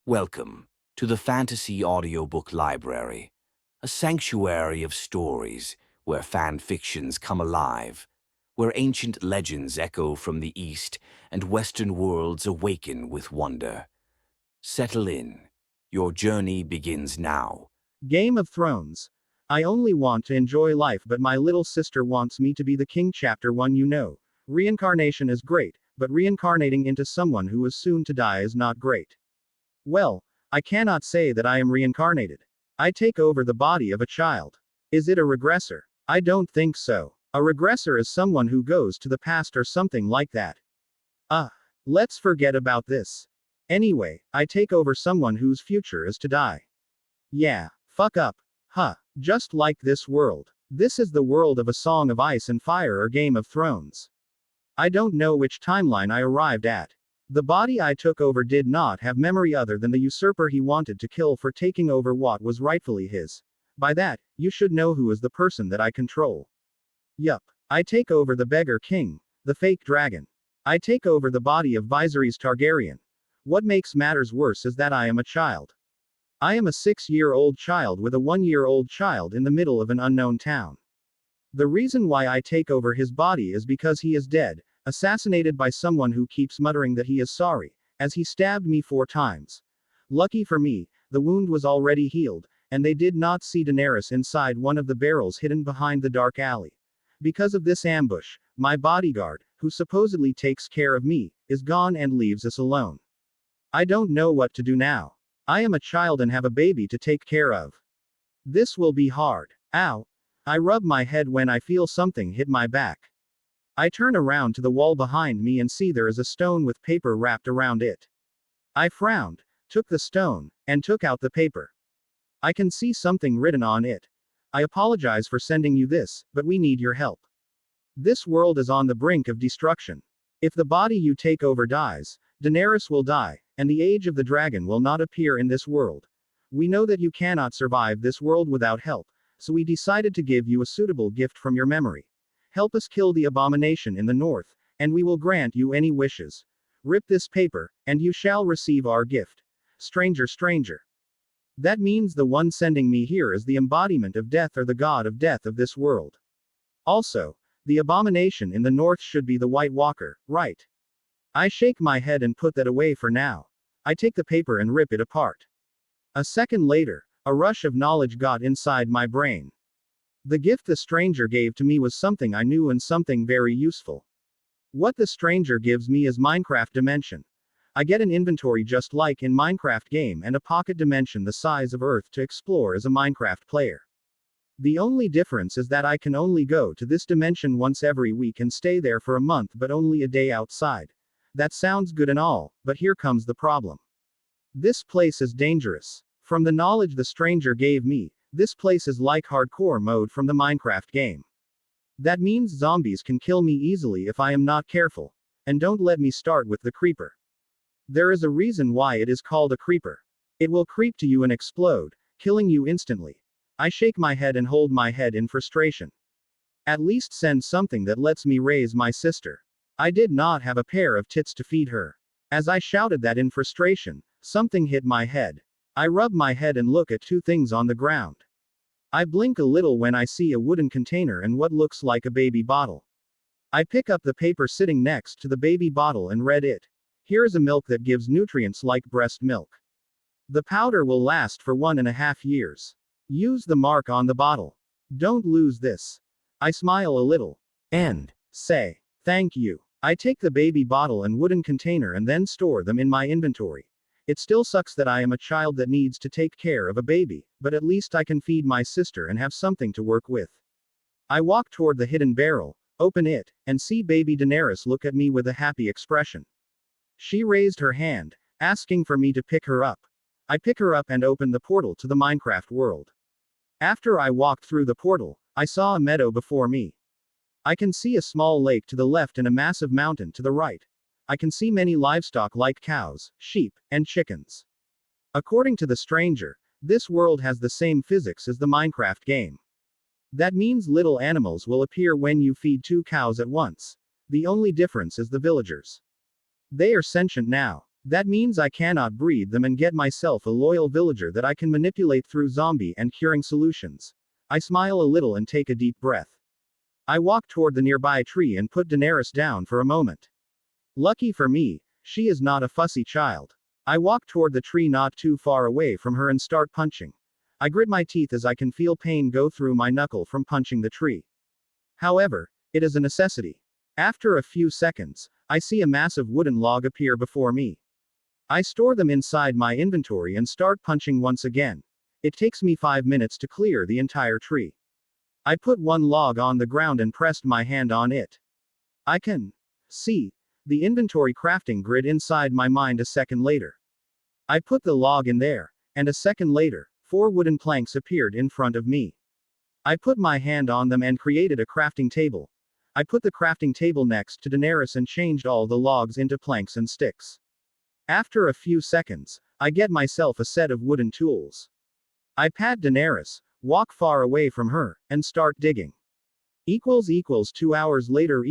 Welcome to the Fantasy Audiobook Library, a sanctuary of stories where fan fictions come alive, where ancient legends echo from the East and Western worlds awaken with wonder. Settle in. Your journey begins now. Game of Thrones. I only want to enjoy life, but my little sister wants me to be the king. Chapter 1. Reincarnation is great, but reincarnating into someone who is soon to die is not great. Well, I cannot say that I am reincarnated. I take over the body of a child. Is it a regressor? I don't think so. A regressor is someone who goes to the past or something like that. Let's forget about this. Anyway, I take over someone whose future is to die. Yeah, fuck up. Just like this world. This is the world of A Song of Ice and Fire or Game of Thrones. I don't know which timeline I arrived at. The body I took over did not have memory other than the usurper he wanted to kill for taking over what was rightfully his. By that, you should know who is the person that I control. Yup. I take over the Beggar King, the fake dragon. I take over the body of Viserys Targaryen. What makes matters worse is that I am a child. I am a 6-year-old child with a 1-year-old child in the middle of an unknown town. The reason why I take over his body is because he is dead, assassinated by someone who keeps muttering that he is sorry, as he stabbed me 4 times. Lucky for me, the wound was already healed, and they did not see Daenerys inside one of the barrels hidden behind the dark alley. Because of this ambush, my bodyguard, who supposedly takes care of me, is gone and leaves us alone. I don't know what to do now. I am a child and have a baby to take care of. This will be hard. Ow. I rub my head when I feel something hit my back. I turn around to the wall behind me and see there is a stone with paper wrapped around it. I frowned, took the stone, and took out the paper. I can see something written on it. I apologize for sending you this, but we need your help. This world is on the brink of destruction. If the body you take over dies, Daenerys will die, and the Age of the Dragon will not appear in this world. We know that you cannot survive this world without help, so we decided to give you a suitable gift from your memory. Help us kill the abomination in the north, and we will grant you any wishes. Rip this paper, and you shall receive our gift. Stranger. That means the one sending me here is the embodiment of death or the god of death of this world. Also, the abomination in the north should be the White Walker, right? I shake my head and put that away for now. I take the paper and rip it apart. A second later, a rush of knowledge got inside my brain. The gift the stranger gave to me was something I knew and something very useful. What the stranger gives me is Minecraft dimension. I get an inventory just like in Minecraft game and a pocket dimension the size of Earth to explore as a Minecraft player. The only difference is that I can only go to this dimension once every week and stay there for a month but only a day outside. That sounds good and all, but here comes the problem. This place is dangerous. From the knowledge the stranger gave me, this place is like hardcore mode from the Minecraft game. That means zombies can kill me easily if I am not careful. And don't let me start with the creeper. There is a reason why it is called a creeper. It will creep to you and explode, killing you instantly. I shake my head and hold my head in frustration. At least send something that lets me raise my sister. I did not have a pair of tits to feed her. As I shouted that in frustration, something hit my head. I rub my head and look at 2 things on the ground. I blink a little when I see a wooden container and what looks like a baby bottle. I pick up the paper sitting next to the baby bottle and read it. Here is a milk that gives nutrients like breast milk. The powder will last for 1.5 years. Use the mark on the bottle. Don't lose this. I smile a little. And say, thank you. I take the baby bottle and wooden container and then store them in my inventory. It still sucks that I am a child that needs to take care of a baby, but at least I can feed my sister and have something to work with. I walk toward the hidden barrel, open it, and see baby Daenerys look at me with a happy expression. She raised her hand, asking for me to pick her up. I pick her up and open the portal to the Minecraft world. After I walked through the portal, I saw a meadow before me. I can see a small lake to the left and a massive mountain to the right. I can see many livestock like cows, sheep, and chickens. According to the stranger, this world has the same physics as the Minecraft game. That means little animals will appear when you feed 2 cows at once. The only difference is the villagers. They are sentient now. That means I cannot breed them and get myself a loyal villager that I can manipulate through zombie and curing solutions. I smile a little and take a deep breath. I walk toward the nearby tree and put Daenerys down for a moment. Lucky for me, she is not a fussy child. I walk toward the tree not too far away from her and start punching. I grit my teeth as I can feel pain go through my knuckle from punching the tree. However, it is a necessity. After a few seconds, I see a massive wooden log appear before me. I store them inside my inventory and start punching once again. It takes me 5 minutes to clear the entire tree. I put one log on the ground and pressed my hand on it. I can see the inventory crafting grid inside my mind a second later. I put the log in there, and a second later, 4 wooden planks appeared in front of me. I put my hand on them and created a crafting table. I put the crafting table next to Daenerys and changed all the logs into planks and sticks. After a few seconds, I get myself a set of wooden tools. I pat Daenerys, walk far away from her, and start digging. 2 hours later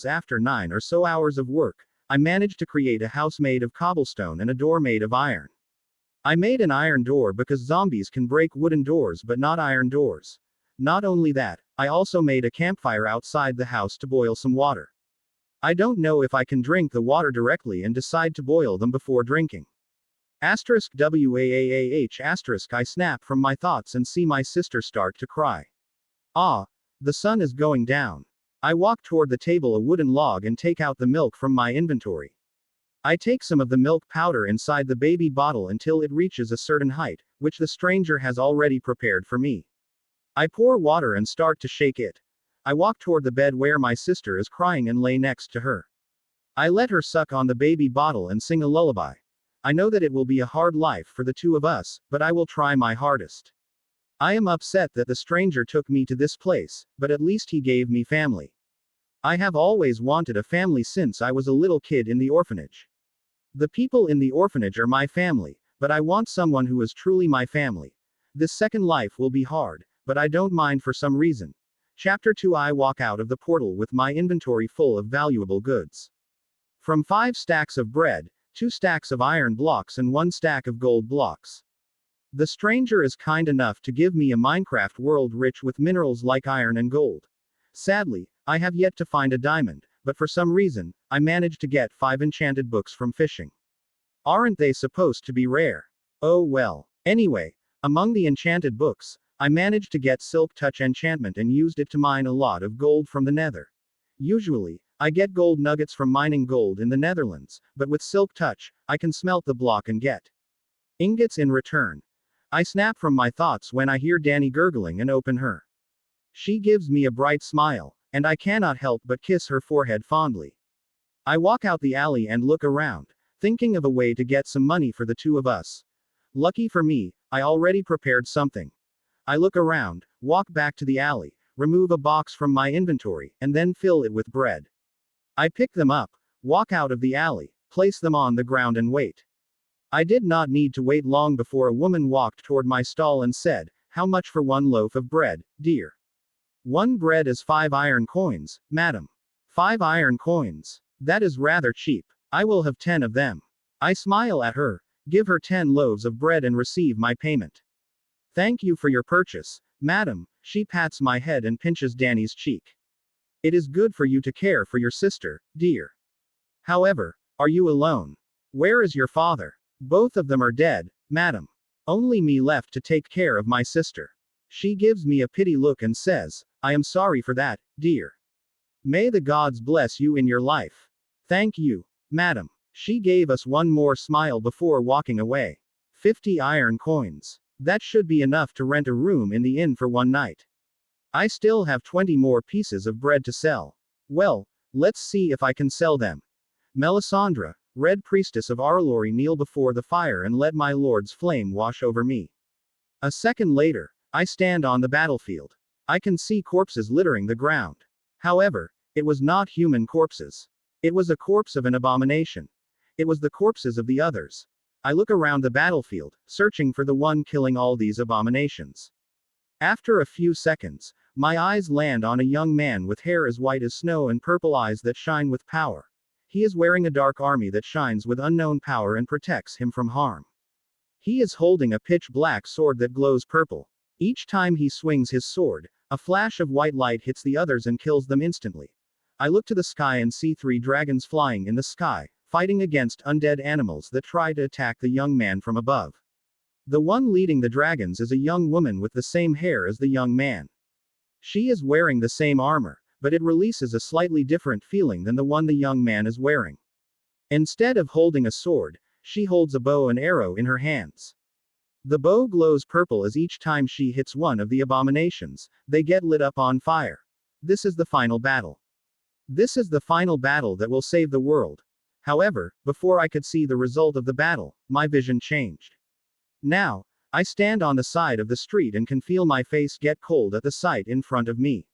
after 9 or so hours of work, I managed to create a house made of cobblestone and a door made of iron. I made an iron door because zombies can break wooden doors but not iron doors. Not only that, I also made a campfire outside the house to boil some water. I don't know if I can drink the water directly and decide to boil them before drinking. *WAAAH*. I snap from my thoughts and see my sister start to cry. Ah, the sun is going down. I walk toward the table a wooden log and take out the milk from my inventory. I take some of the milk powder inside the baby bottle until it reaches a certain height, which the stranger has already prepared for me. I pour water and start to shake it. I walk toward the bed where my sister is crying and lay next to her. I let her suck on the baby bottle and sing a lullaby. I know that it will be a hard life for the two of us, but I will try my hardest. I am upset that the stranger took me to this place, but at least he gave me family. I have always wanted a family since I was a little kid in the orphanage. The people in the orphanage are my family, but I want someone who is truly my family. This second life will be hard, but I don't mind for some reason. Chapter 2. I walk out of the portal with my inventory full of valuable goods. From 5 stacks of bread, 2 stacks of iron blocks and 1 stack of gold blocks. The stranger is kind enough to give me a Minecraft world rich with minerals like iron and gold. Sadly, I have yet to find a diamond, but for some reason, I managed to get 5 enchanted books from fishing. Aren't they supposed to be rare? Oh well. Anyway, among the enchanted books, I managed to get Silk Touch enchantment and used it to mine a lot of gold from the Nether. Usually, I get gold nuggets from mining gold in the Netherlands, but with Silk Touch, I can smelt the block and get ingots in return. I snap from my thoughts when I hear Dany gurgling and open her. She gives me a bright smile, and I cannot help but kiss her forehead fondly. I walk out the alley and look around, thinking of a way to get some money for the two of us. Lucky for me, I already prepared something. I look around, walk back to the alley, remove a box from my inventory, and then fill it with bread. I pick them up, walk out of the alley, place them on the ground and wait. I did not need to wait long before a woman walked toward my stall and said, "How much for 1 loaf of bread, dear?" 1 bread is 5 iron coins, madam. 5 iron coins. That is rather cheap. I will have 10 of them. I smile at her, give her 10 loaves of bread and receive my payment. Thank you for your purchase, madam. She pats my head and pinches Dany's cheek. It is good for you to care for your sister, dear. However, are you alone? Where is your father? Both of them are dead, madam. Only me left to take care of my sister. She gives me a pity look and says, I am sorry for that, dear. May the gods bless you in your life. Thank you, madam. She gave us one more smile before walking away. 50 iron coins. That should be enough to rent a room in the inn for 1 night. I still have 20 more pieces of bread to sell. Well, let's see if I can sell them. Melisandre, Red Priestess of Arlori, kneel before the fire and let my lord's flame wash over me. A second later, I stand on the battlefield. I can see corpses littering the ground. However, it was not human corpses. It was a corpse of an abomination. It was the corpses of the others. I look around the battlefield, searching for the one killing all these abominations. After a few seconds, my eyes land on a young man with hair as white as snow and purple eyes that shine with power. He is wearing a dark army that shines with unknown power and protects him from harm. He is holding a pitch-black sword that glows purple. Each time he swings his sword, a flash of white light hits the others and kills them instantly. I look to the sky and see 3 dragons flying in the sky, fighting against undead animals that try to attack the young man from above. The one leading the dragons is a young woman with the same hair as the young man. She is wearing the same armor, but it releases a slightly different feeling than the one the young man is wearing. Instead of holding a sword, she holds a bow and arrow in her hands. The bow glows purple as each time she hits one of the abominations, they get lit up on fire. This is the final battle. This is the final battle that will save the world. However, before I could see the result of the battle, my vision changed. Now, I stand on the side of the street and can feel my face get cold at the sight in front of me.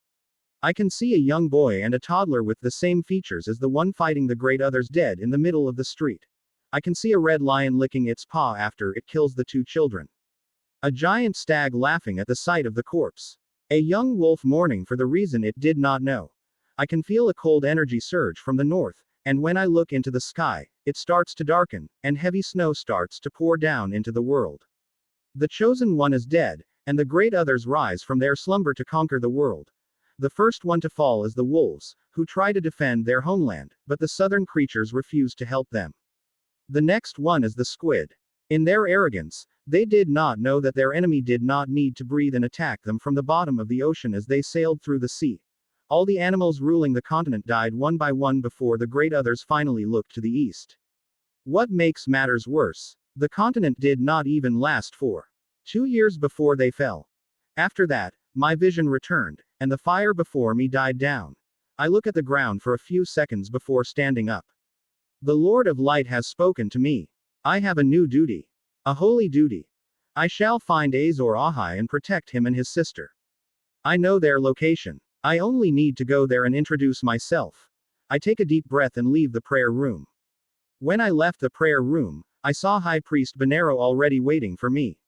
I can see a young boy and a toddler with the same features as the one fighting the great others dead in the middle of the street. I can see a red lion licking its paw after it kills the 2 children. A giant stag laughing at the sight of the corpse. A young wolf mourning for the reason it did not know. I can feel a cold energy surge from the north, and when I look into the sky, it starts to darken, and heavy snow starts to pour down into the world. The chosen one is dead, and the great others rise from their slumber to conquer the world. The first one to fall is the wolves, who try to defend their homeland, but the southern creatures refuse to help them. The next one is the squid. In their arrogance, they did not know that their enemy did not need to breathe and attack them from the bottom of the ocean as they sailed through the sea. All the animals ruling the continent died one by one before the great others finally looked to the east. What makes matters worse, the continent did not even last for 2 years before they fell. After that, my vision returned, and the fire before me died down. I look at the ground for a few seconds before standing up. The Lord of Light has spoken to me. I have a new duty. A holy duty. I shall find Azor Ahai and protect him and his sister. I know their location. I only need to go there and introduce myself. I take a deep breath and leave the prayer room. When I left the prayer room, I saw High Priest Benero already waiting for me.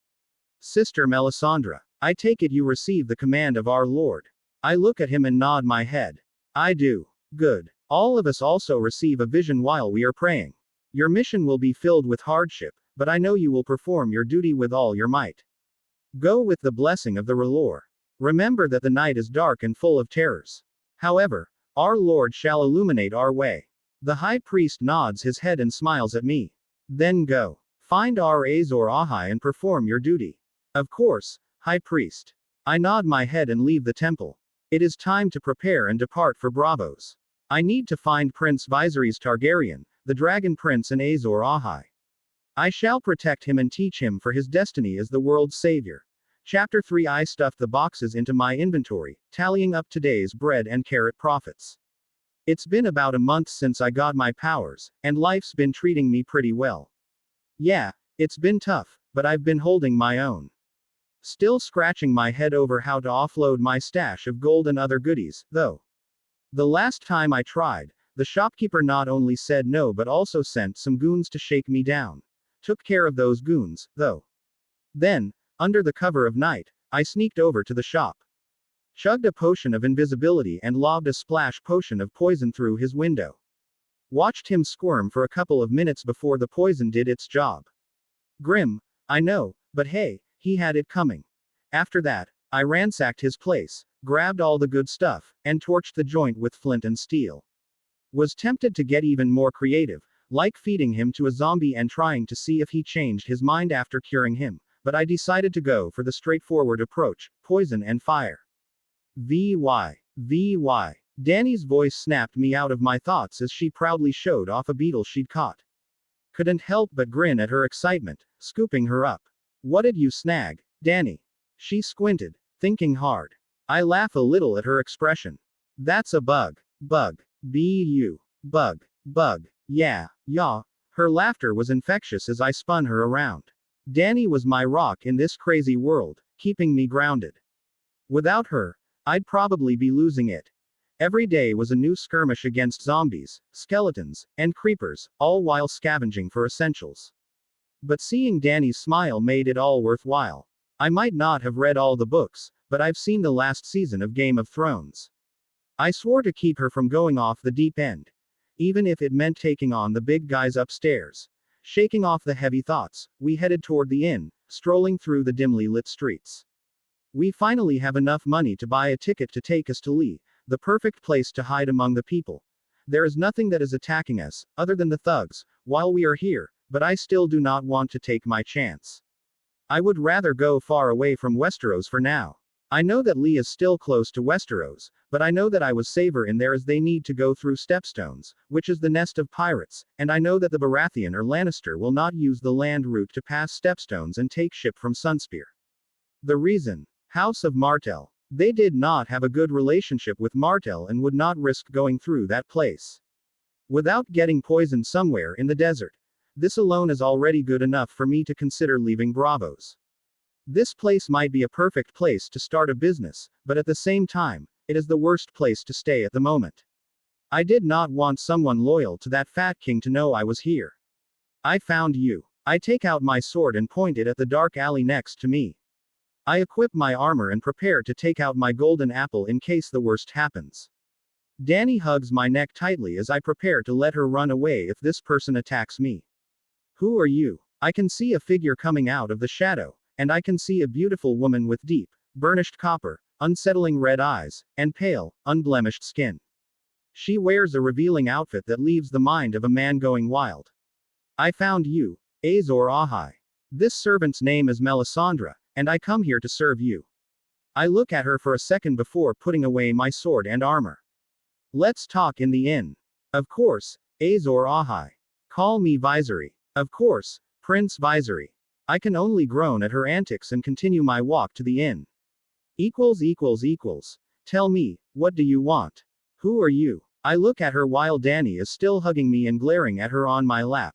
Sister Melisandre, I take it you receive the command of our Lord. I look at him and nod my head. I do. Good. All of us also receive a vision while we are praying. Your mission will be filled with hardship, but I know you will perform your duty with all your might. Go with the blessing of the R'hllor. Remember that the night is dark and full of terrors. However, our Lord shall illuminate our way. The high priest nods his head and smiles at me. Then go. Find our Azor Ahai and perform your duty. Of course, high priest. I nod my head and leave the temple. It is time to prepare and depart for Braavos. I need to find Prince Viserys Targaryen, the Dragon Prince and Azor Ahai. I shall protect him and teach him for his destiny as the world's savior. Chapter 3. I stuffed the boxes into my inventory, tallying up today's bread and carrot profits. It's been about a month since I got my powers, and life's been treating me pretty well. Yeah, it's been tough, but I've been holding my own. Still scratching my head over how to offload my stash of gold and other goodies, though. The last time I tried, the shopkeeper not only said no but also sent some goons to shake me down. Took care of those goons, though. Then, under the cover of night, I sneaked over to the shop. Chugged a potion of invisibility and lobbed a splash potion of poison through his window. Watched him squirm for a couple of minutes before the poison did its job. Grim, I know, but hey, he had it coming. After that, I ransacked his place, grabbed all the good stuff, and torched the joint with flint and steel. Was tempted to get even more creative, like feeding him to a zombie and trying to see if he changed his mind after curing him, but I decided to go for the straightforward approach, poison and fire. VY. Dany's voice snapped me out of my thoughts as she proudly showed off a beetle she'd caught. Couldn't help but grin at her excitement, scooping her up. What did you snag, Dany? She squinted, thinking hard. I laugh a little at her expression. That's a bug. Bug. Bug. Yeah. Her laughter was infectious as I spun her around. Dany was my rock in this crazy world, keeping me grounded. Without her, I'd probably be losing it. Every day was a new skirmish against zombies, skeletons, and creepers, all while scavenging for essentials. But seeing Dany's smile made it all worthwhile. I might not have read all the books, but I've seen the last season of Game of Thrones. I swore to keep her from going off the deep end. even if it meant taking on the big guys upstairs. Shaking off the heavy thoughts, we headed toward the inn, strolling through the dimly lit streets. We finally have enough money to buy a ticket to take us to Lee, the perfect place to hide among the people. There is nothing that is attacking us, other than the thugs, while we are here, but I still do not want to take my chance. I would rather go far away from Westeros for now. I know that Lee is still close to Westeros, but I know that I was safer in there as they need to go through Stepstones, which is the nest of pirates, and I know that the Baratheon or Lannister will not use the land route to pass Stepstones and take ship from Sunspear. The reason? House of Martell. They did not have a good relationship with Martell and would not risk going through that place without getting poisoned somewhere in the desert. This alone is already good enough for me to consider leaving Braavos. This place might be a perfect place to start a business, but at the same time, it is the worst place to stay at the moment. I did not want someone loyal to that fat king to know I was here. I found you. I take out my sword and point it at the dark alley next to me. I equip my armor and prepare to take out my golden apple in case the worst happens. Dany hugs my neck tightly as I prepare to let her run away if this person attacks me. Who are you? I can see a figure coming out of the shadow, and I can see a beautiful woman with deep, burnished copper, unsettling red eyes, and pale, unblemished skin. She wears a revealing outfit that leaves the mind of a man going wild. I found you, Azor Ahai. This servant's name is Melisandre, and I come here to serve you. I look at her for a second before putting away my sword and armor. Let's talk in the inn. Of course, Azor Ahai. Call me Viserys. Of course, Prince Viserys. I can only groan at her antics and continue my walk to the inn. Tell me, what do you want? Who are you? I look at her while Dany is still hugging me and glaring at her on my lap.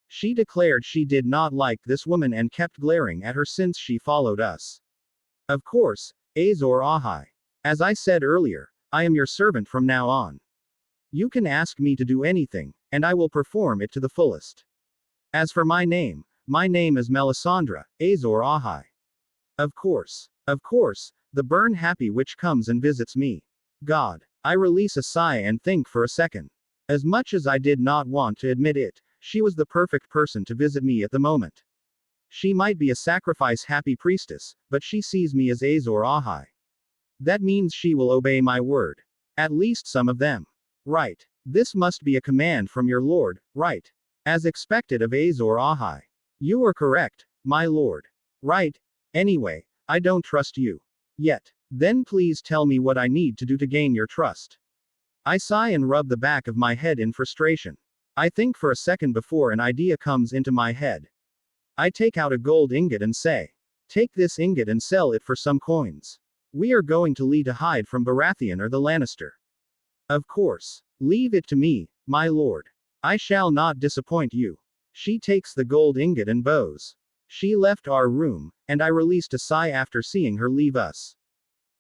She declared she did not like this woman and kept glaring at her since she followed us. Of course, Azor Ahai. As I said earlier, I am your servant from now on. You can ask me to do anything, and I will perform it to the fullest. As for my name is Melisandre, Azor Ahai. Of course, the burn happy witch comes and visits me. God. I release a sigh and think for a second. As much as I did not want to admit it, she was the perfect person to visit me at the moment. She might be a sacrifice-happy priestess, but she sees me as Azor Ahai. That means she will obey my word. At least some of them. Right. This must be a command from your lord, right? As expected of Azor Ahai. You are correct, my lord. Right. Anyway, I don't trust you. Yet. Then please tell me what I need to do to gain your trust. I sigh and rub the back of my head in frustration. I think for a second before an idea comes into my head. I take out a gold ingot and say, take this ingot and sell it for some coins. We are going to Lee to hide from Baratheon or the Lannister. Of course. Leave it to me, my lord. I shall not disappoint you. She takes the gold ingot and bows. She left our room, and I released a sigh after seeing her leave us.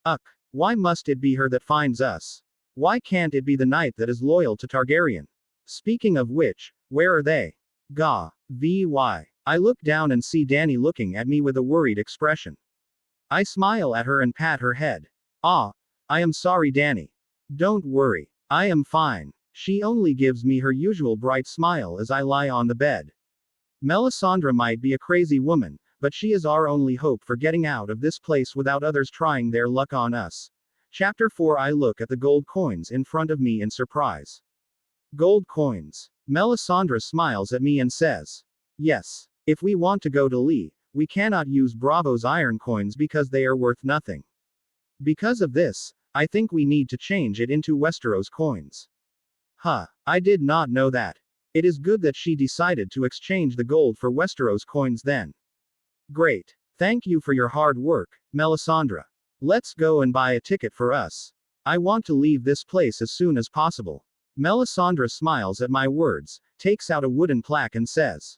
Ugh. Why must it be her that finds us? Why can't it be the knight that is loyal to Targaryen? Speaking of which, where are they? Gah. Vy. I look down and see Dany looking at me with a worried expression. I smile at her and pat her head. Ah. I am sorry, Dany. Don't worry. I am fine. She only gives me her usual bright smile as I lie on the bed. Melisandre might be a crazy woman, but she is our only hope for getting out of this place without others trying their luck on us. Chapter 4. I look at the gold coins in front of me in surprise. Gold coins. Melisandre smiles at me and says, yes. If we want to go to Lee, we cannot use Braavos iron coins because they are worth nothing. Because of this, I think we need to change it into Westeros coins. Huh. I did not know that. It is good that she decided to exchange the gold for Westeros coins then. Great. Thank you for your hard work, Melisandre. Let's go and buy a ticket for us. I want to leave this place as soon as possible. Melisandre smiles at my words, takes out a wooden plaque and says,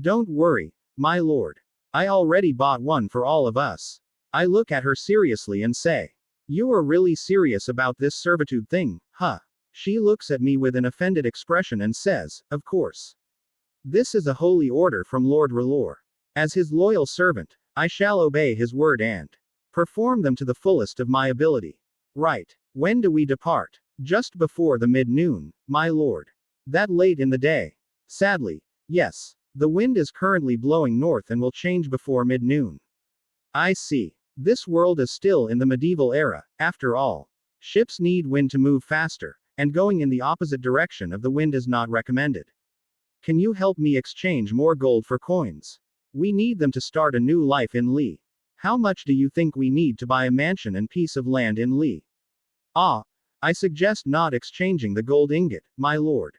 don't worry, my lord. I already bought one for all of us. I look at her seriously and say, you are really serious about this servitude thing, huh? She looks at me with an offended expression and says, of course. This is a holy order from Lord R'hllor. As his loyal servant, I shall obey his word and perform them to the fullest of my ability. Right. When do we depart? Just before the mid-noon, my lord. That late in the day? Sadly, yes. The wind is currently blowing north and will change before mid-noon. I see. This world is still in the medieval era, after all. Ships need wind to move faster, and going in the opposite direction of the wind is not recommended. Can you help me exchange more gold for coins? We need them to start a new life in Lee. How much do you think we need to buy a mansion and piece of land in Lee? Ah, I suggest not exchanging the gold ingot, my lord.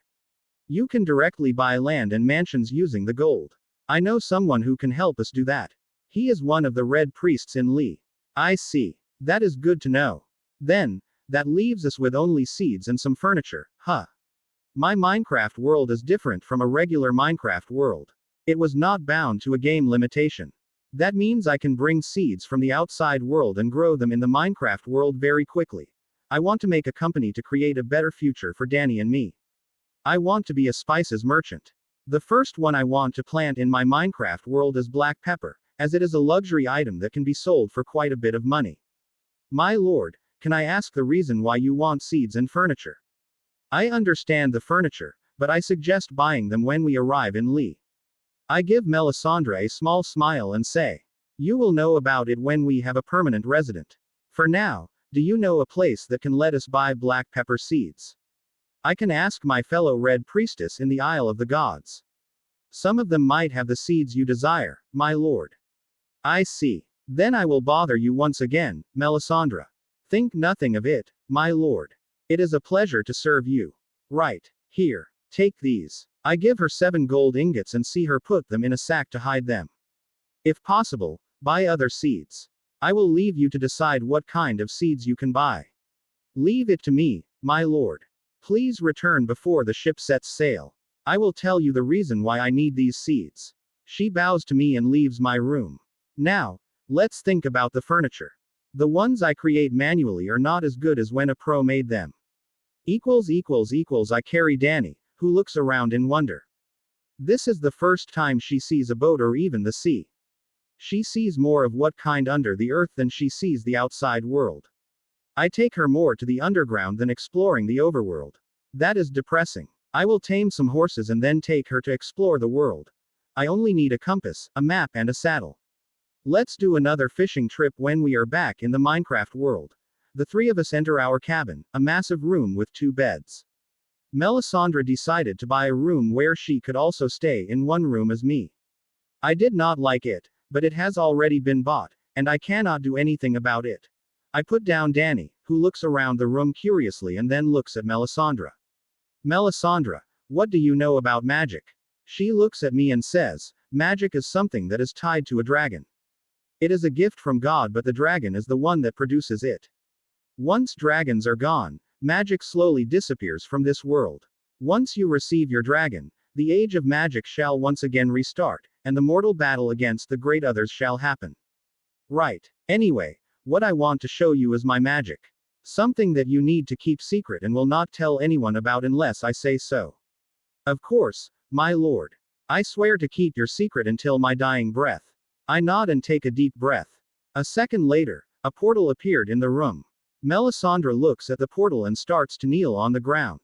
You can directly buy land and mansions using the gold. I know someone who can help us do that. He is one of the red priests in Lee. I see. That is good to know. Then, that leaves us with only seeds and some furniture, huh? My Minecraft world is different from a regular Minecraft world. It was not bound to a game limitation. That means I can bring seeds from the outside world and grow them in the Minecraft world very quickly. I want to make a company to create a better future for Danny and me. I want to be a spices merchant. The first one I want to plant in my Minecraft world is black pepper, as it is a luxury item that can be sold for quite a bit of money. My lord, can I ask the reason why you want seeds and furniture? I understand the furniture, but I suggest buying them when we arrive in Lee. I give Melisandre a small smile and say, you will know about it when we have a permanent resident. For now, do you know a place that can let us buy black pepper seeds? I can ask my fellow red priestess in the Isle of the Gods. Some of them might have the seeds you desire, my lord. I see. Then I will bother you once again, Melisandre. Think nothing of it, my lord. It is a pleasure to serve you. Right. Here. Take these. I give her 7 gold ingots and see her put them in a sack to hide them. If possible, buy other seeds. I will leave you to decide what kind of seeds you can buy. Leave it to me, my lord. Please return before the ship sets sail. I will tell you the reason why I need these seeds. She bows to me and leaves my room. Now, let's think about the furniture. The ones I create manually are not as good as when a pro made them. I carry Danny, who looks around in wonder. This is the first time she sees a boat or even the sea. She sees more of what kind under the earth than she sees the outside world. I take her more to the underground than exploring the overworld. That is depressing. I will tame some horses and then take her to explore the world. I only need a compass, a map and a saddle. Let's do another fishing trip when we are back in the Minecraft world. The 3 of us enter our cabin, a massive room with 2 beds. Melisandre decided to buy a room where she could also stay in one room as me. I did not like it, but it has already been bought, and I cannot do anything about it. I put down Danny, who looks around the room curiously and then looks at Melisandre. Melisandre, what do you know about magic? She looks at me and says, magic is something that is tied to a dragon. It is a gift from God, but the dragon is the one that produces it. Once dragons are gone, magic slowly disappears from this world. Once you receive your dragon, the age of magic shall once again restart, and the mortal battle against the great others shall happen. Right. Anyway, what I want to show you is my magic. Something that you need to keep secret and will not tell anyone about unless I say so. Of course, my lord. I swear to keep your secret until my dying breath. I nod and take a deep breath. A second later, a portal appeared in the room. Melisandre looks at the portal and starts to kneel on the ground.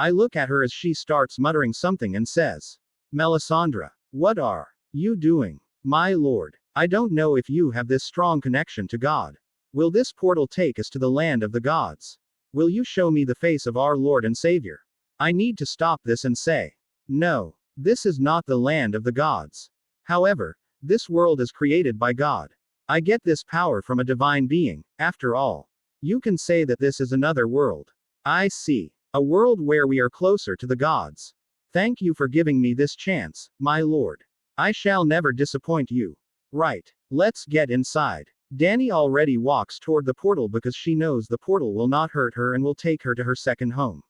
I look at her as she starts muttering something and says, Melisandre, what are you doing? My lord, I don't know if you have this strong connection to God. Will this portal take us to the land of the gods? Will you show me the face of our Lord and Savior? I need to stop this and say, no, this is not the land of the gods. However, this world is created by God. I get this power from a divine being, after all. You can say that this is another world. I see. A world where we are closer to the gods. Thank you for giving me this chance, my lord. I shall never disappoint you. Right. Let's get inside. Danny already walks toward the portal because she knows the portal will not hurt her and will take her to her second home.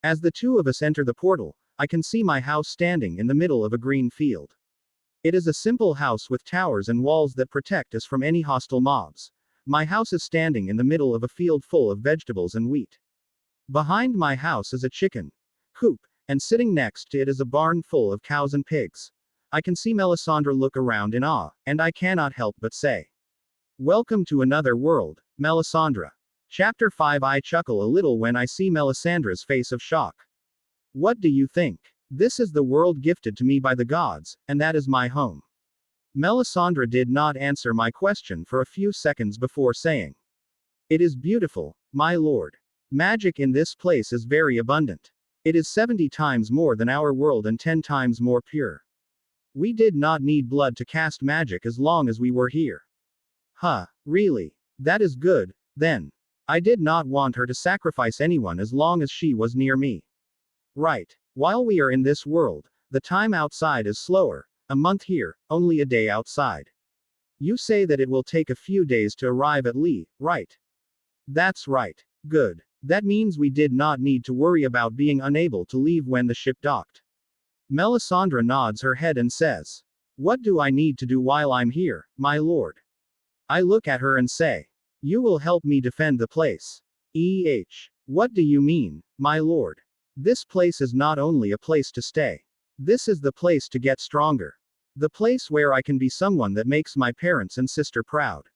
As the 2 of us enter the portal, I can see my house standing in the middle of a green field. It is a simple house with towers and walls that protect us from any hostile mobs. My house is standing in the middle of a field full of vegetables and wheat. Behind my house is a chicken coop, and sitting next to it is a barn full of cows and pigs. I can see Melisandre look around in awe, and I cannot help but say, welcome to another world, Melisandre. Chapter 5. I chuckle a little when I see Melisandre's face of shock. What do you think? This is the world gifted to me by the gods, and that is my home. Melisandre did not answer my question for a few seconds before saying, "It is beautiful, my lord. Magic in this place is very abundant. It is 70 times more than our world and 10 times more pure. We did not need blood to cast magic as long as we were here." Huh, really? That is good, then. I did not want her to sacrifice anyone as long as she was near me. Right. While we are in this world, the time outside is slower, a month here, only a day outside. You say that it will take a few days to arrive at Lee, right? That's right. Good. That means we did not need to worry about being unable to leave when the ship docked. Melisandre nods her head and says, "What do I need to do while I'm here, my lord?" I look at her and say, "You will help me defend the place." What do you mean, my lord? This place is not only a place to stay. This is the place to get stronger. The place where I can be someone that makes my parents and sister proud.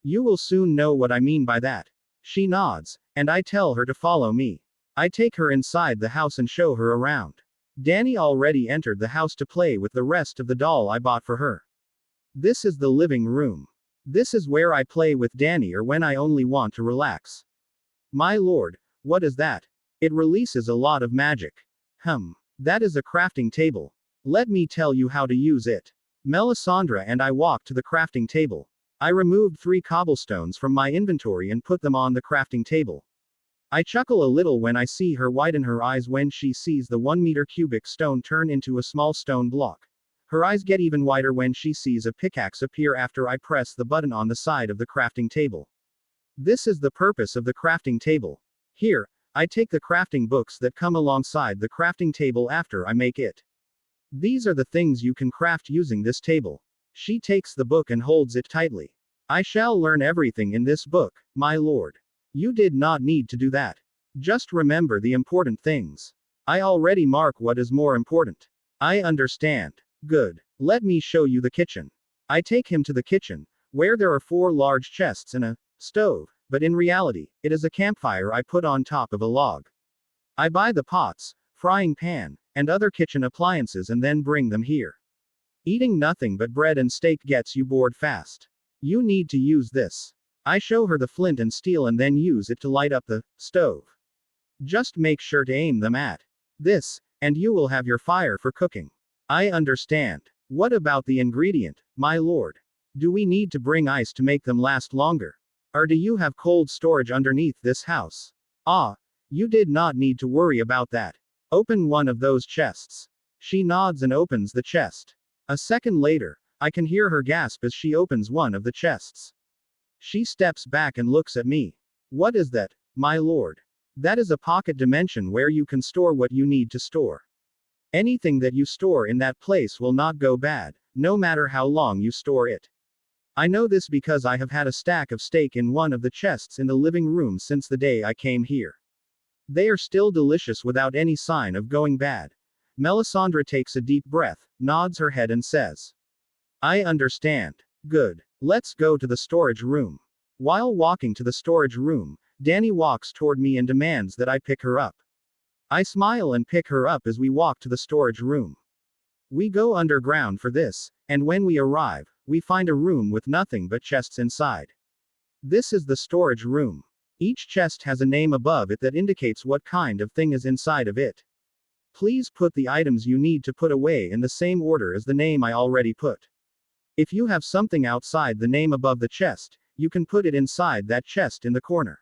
You will soon know what I mean by that. She nods, and I tell her to follow me. I take her inside the house and show her around. Dany already entered the house to play with the rest of the doll I bought for her. This is the living room. This is where I play with Dany or when I only want to relax. My lord, what is that? It releases a lot of magic. That is a crafting table. Let me tell you how to use it. Melisandre and I walk to the crafting table. I removed 3 cobblestones from my inventory and put them on the crafting table. I chuckle a little when I see her widen her eyes when she sees the 1-meter cubic stone turn into a small stone block. Her eyes get even wider when she sees a pickaxe appear after I press the button on the side of the crafting table. This is the purpose of the crafting table. Here, I take the crafting books that come alongside the crafting table after I make it. These are the things you can craft using this table. She takes the book and holds it tightly. I shall learn everything in this book, my lord. You did not need to do that. Just remember the important things. I already mark what is more important. I understand. Good. Let me show you the kitchen. I take him to the kitchen, where there are 4 large chests and a stove, but in reality, it is a campfire I put on top of a log. I buy the pots, frying pan, and other kitchen appliances and then bring them here. Eating nothing but bread and steak gets you bored fast. You need to use this. I show her the flint and steel and then use it to light up the stove. Just make sure to aim them at this, and you will have your fire for cooking. I understand. What about the ingredient, my lord? Do we need to bring ice to make them last longer? Or do you have cold storage underneath this house? You did not need to worry about that. Open one of those chests. She nods and opens the chest. A second later, I can hear her gasp as she opens one of the chests. She steps back and looks at me. What is that, my lord? That is a pocket dimension where you can store what you need to store. Anything that you store in that place will not go bad, no matter how long you store it. I know this because I have had a stack of steak in one of the chests in the living room since the day I came here. They are still delicious without any sign of going bad. Melisandre takes a deep breath, nods her head and says, "I understand. Good. Let's go to the storage room." While walking to the storage room, Dany walks toward me and demands that I pick her up. I smile and pick her up as we walk to the storage room. We go underground for this, and when we arrive, we find a room with nothing but chests inside. This is the storage room. Each chest has a name above it that indicates what kind of thing is inside of it. Please put the items you need to put away in the same order as the name I already put. If you have something outside the name above the chest, you can put it inside that chest in the corner.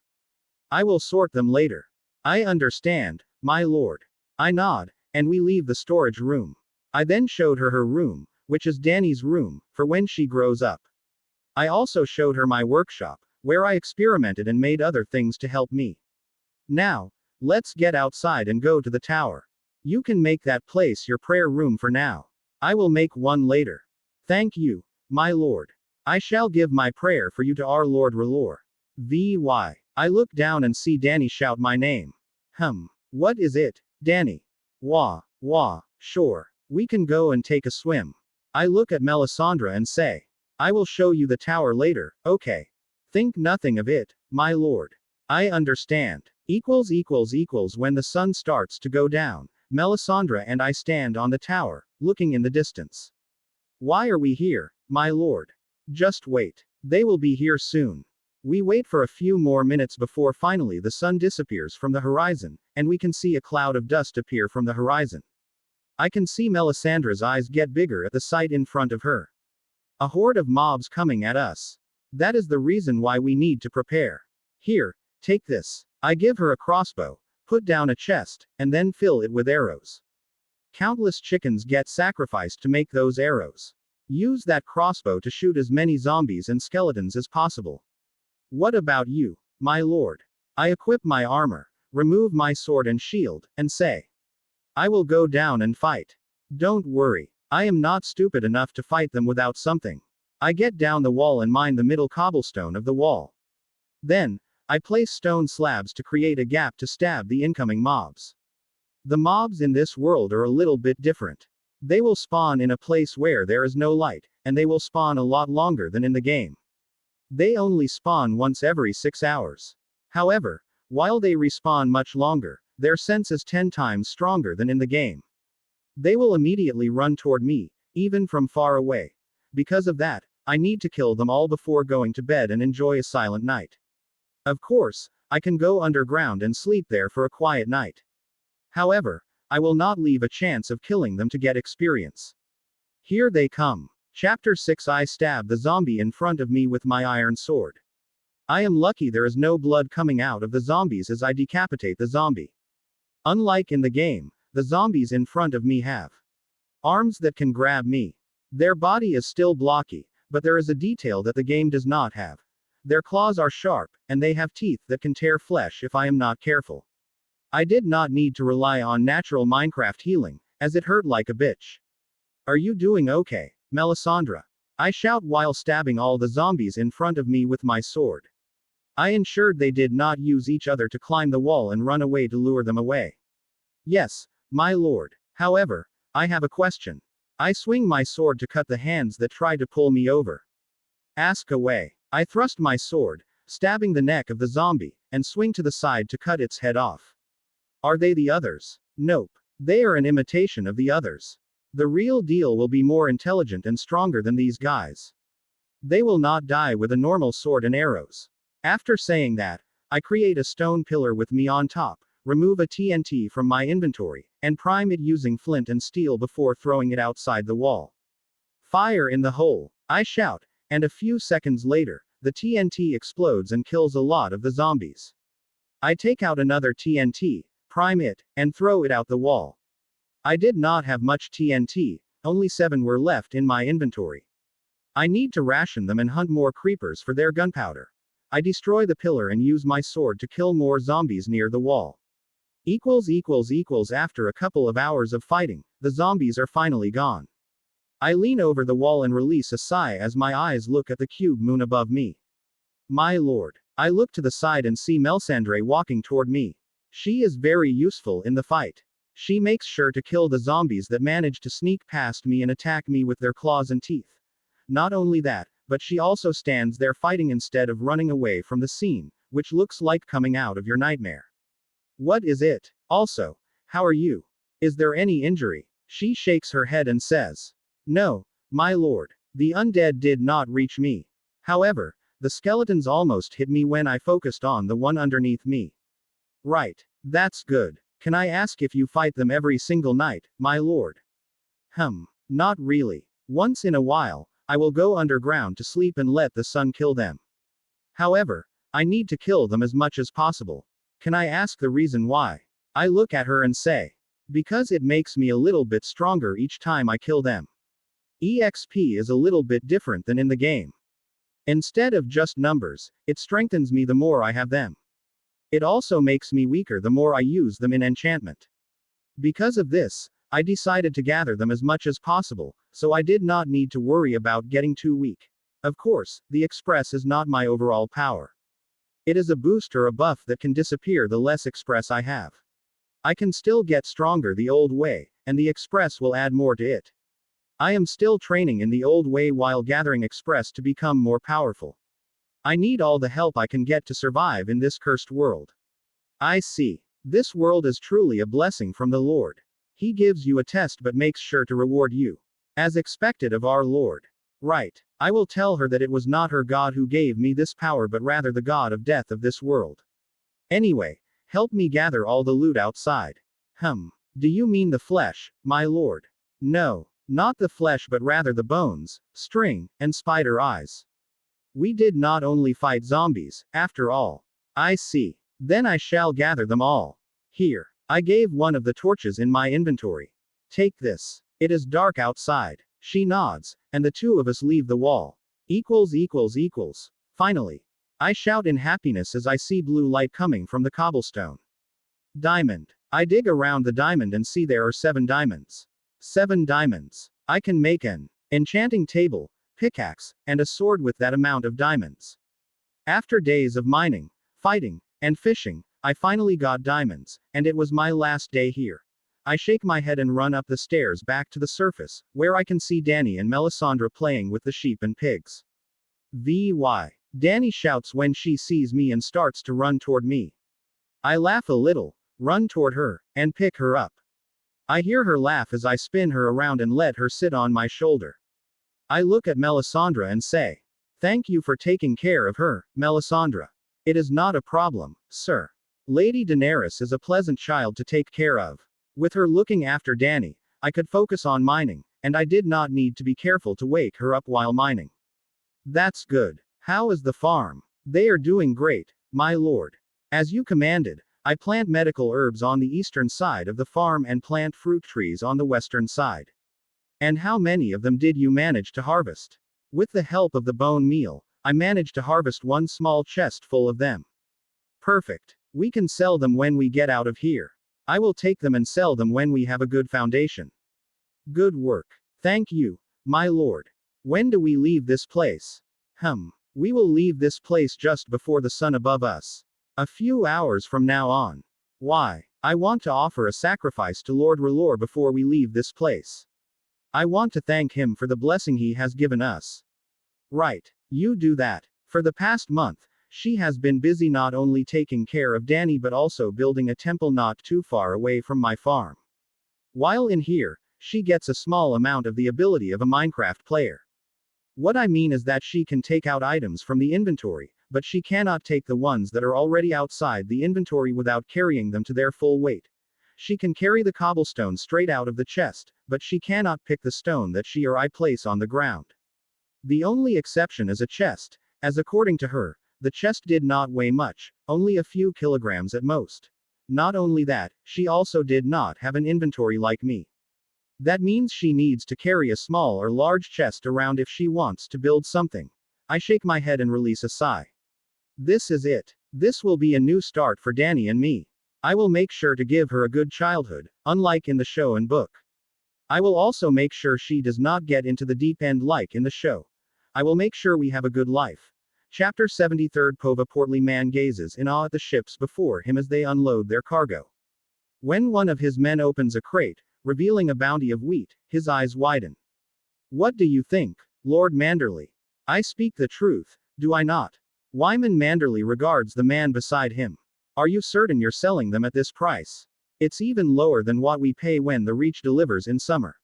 I will sort them later. I understand, my lord. I nod, and we leave the storage room. I then showed her her room, which is Dany's room, for when she grows up. I also showed her my workshop, where I experimented and made other things to help me. Now, let's get outside and go to the tower. You can make that place your prayer room for now. I will make one later. Thank you, my lord. I shall give my prayer for you to our Lord R'hllor. Vy. I look down and see Dany shout my name. What is it, Dany? Wah. Sure. We can go and take a swim. I look at Melisandre and say, I will show you the tower later, okay? Think nothing of it, my lord. I understand. When the sun starts to go down, Melisandre and I stand on the tower, looking in the distance. Why are we here, my lord? Just wait. They will be here soon. We wait for a few more minutes before finally the sun disappears from the horizon, and we can see a cloud of dust appear from the horizon. I can see Melisandre's eyes get bigger at the sight in front of her. A horde of mobs coming at us. That is the reason why we need to prepare. Here, take this. I give her a crossbow, put down a chest, and then fill it with arrows. Countless chickens get sacrificed to make those arrows. Use that crossbow to shoot as many zombies and skeletons as possible. What about you, my lord? I equip my armor, remove my sword and shield, and say, I will go down and fight. Don't worry, I am not stupid enough to fight them without something. I get down the wall and mine the middle cobblestone of the wall. Then, I place stone slabs to create a gap to stab the incoming mobs. The mobs in this world are a little bit different. They will spawn in a place where there is no light, and they will spawn a lot longer than in the game. They only spawn once every 6 hours. However, while they respawn much longer, their sense is 10 times stronger than in the game. They will immediately run toward me, even from far away. Because of that, I need to kill them all before going to bed and enjoy a silent night. Of course, I can go underground and sleep there for a quiet night. However, I will not leave a chance of killing them to get experience. Here they come. Chapter 6. I stab the zombie in front of me with my iron sword. I am lucky there is no blood coming out of the zombies as I decapitate the zombie. Unlike in the game, the zombies in front of me have arms that can grab me. Their body is still blocky, but there is a detail that the game does not have. Their claws are sharp, and they have teeth that can tear flesh if I am not careful. I did not need to rely on natural Minecraft healing, as it hurt like a bitch. Are you doing okay, Melisandre? I shout while stabbing all the zombies in front of me with my sword. I ensured they did not use each other to climb the wall and run away to lure them away. Yes, my lord. However, I have a question. I swing my sword to cut the hands that try to pull me over. Ask away. I thrust my sword, stabbing the neck of the zombie, and swing to the side to cut its head off. Are they the others? Nope. They are an imitation of the others. The real deal will be more intelligent and stronger than these guys. They will not die with a normal sword and arrows. After saying that, I create a stone pillar with me on top, remove a TNT from my inventory, and prime it using flint and steel before throwing it outside the wall. Fire in the hole, I shout, and a few seconds later, the TNT explodes and kills a lot of the zombies. I take out another TNT, prime it, and throw it out the wall. I did not have much TNT, only 7 were left in my inventory. I need to ration them and hunt more creepers for their gunpowder. I destroy the pillar and use my sword to kill more zombies near the wall. After a couple of hours of fighting, the zombies are finally gone. I lean over the wall and release a sigh as my eyes look at the cube moon above me. My lord. I look to the side and see Melisandre walking toward me. She is very useful in the fight. She makes sure to kill the zombies that manage to sneak past me and attack me with their claws and teeth. Not only that, but she also stands there fighting instead of running away from the scene, which looks like coming out of your nightmare. What is it? Also, how are you? Is there any injury? She shakes her head and says, no, my lord. The undead did not reach me. However, the skeletons almost hit me when I focused on the one underneath me. Right. That's good. Can I ask if you fight them every single night, my lord? Not really. Once in a while, I will go underground to sleep and let the sun kill them. However, I need to kill them as much as possible. Can I ask the reason why? I look at her and say, because it makes me a little bit stronger each time I kill them. EXP is a little bit different than in the game. Instead of just numbers, it strengthens me the more I have them. It also makes me weaker the more I use them in enchantment. Because of this, I decided to gather them as much as possible, so I did not need to worry about getting too weak. Of course, the express is not my overall power. It is a boost or a buff that can disappear the less express I have. I can still get stronger the old way, and the express will add more to it. I am still training in the old way while gathering express to become more powerful. I need all the help I can get to survive in this cursed world. I see. This world is truly a blessing from the Lord. He gives you a test but makes sure to reward you. As expected of our Lord. Right. I will tell her that it was not her God who gave me this power but rather the God of death of this world. Anyway, help me gather all the loot outside. Do you mean the flesh, my lord? No, not the flesh but rather the bones, string, and spider eyes. We did not only fight zombies, after all. I see. Then I shall gather them all. Here. I gave one of the torches in my inventory. Take this. It is dark outside. She nods, and the two of us leave the wall. Equals. Finally. I shout in happiness as I see blue light coming from the cobblestone. Diamond. I dig around the diamond and see there are 7 diamonds. 7 diamonds. I can make an enchanting table, pickaxe, and a sword with that amount of diamonds. After days of mining, fighting, and fishing, I finally got diamonds, and it was my last day here. I shake my head and run up the stairs back to the surface, where I can see Dany and Melisandre playing with the sheep and pigs. Vy. Dany shouts when she sees me and starts to run toward me. I laugh a little, run toward her, and pick her up. I hear her laugh as I spin her around and let her sit on my shoulder. I look at Melisandre and say, "Thank you for taking care of her, Melisandre. It is not a problem, sir. Lady Daenerys is a pleasant child to take care of. With her looking after Dany, I could focus on mining, and I did not need to be careful to wake her up while mining." That's good. How is the farm? They are doing great, my lord. As you commanded, I plant medical herbs on the eastern side of the farm and plant fruit trees on the western side. And how many of them did you manage to harvest? With the help of the bone meal, I managed to harvest 1 small chest full of them. Perfect. We can sell them when we get out of here. I will take them and sell them when we have a good foundation. Good work. Thank you, my lord. When do we leave this place? We will leave this place just before the sun above us. A few hours from now on. Why? I want to offer a sacrifice to Lord R'hllor before we leave this place. I want to thank him for the blessing he has given us. Right. You do that. For the past month, she has been busy not only taking care of Dany but also building a temple not too far away from my farm. While in here, she gets a small amount of the ability of a Minecraft player. What I mean is that she can take out items from the inventory, but she cannot take the ones that are already outside the inventory without carrying them to their full weight. She can carry the cobblestone straight out of the chest, but she cannot pick the stone that she or I place on the ground. The only exception is a chest, as according to her, the chest did not weigh much, only a few kilograms at most. Not only that, she also did not have an inventory like me. That means she needs to carry a small or large chest around if she wants to build something. I shake my head and release a sigh. This is it. This will be a new start for Dany and me. I will make sure to give her a good childhood, unlike in the show and book. I will also make sure she does not get into the deep end like in the show. I will make sure we have a good life. Chapter 73. Pova portly man gazes in awe at the ships before him as they unload their cargo. When one of his men opens a crate, revealing a bounty of wheat, his eyes widen. What do you think, Lord Manderley? I speak the truth, do I not? Wyman Manderley regards the man beside him. Are you certain you're selling them at this price? It's even lower than what we pay when the Reach delivers in summer.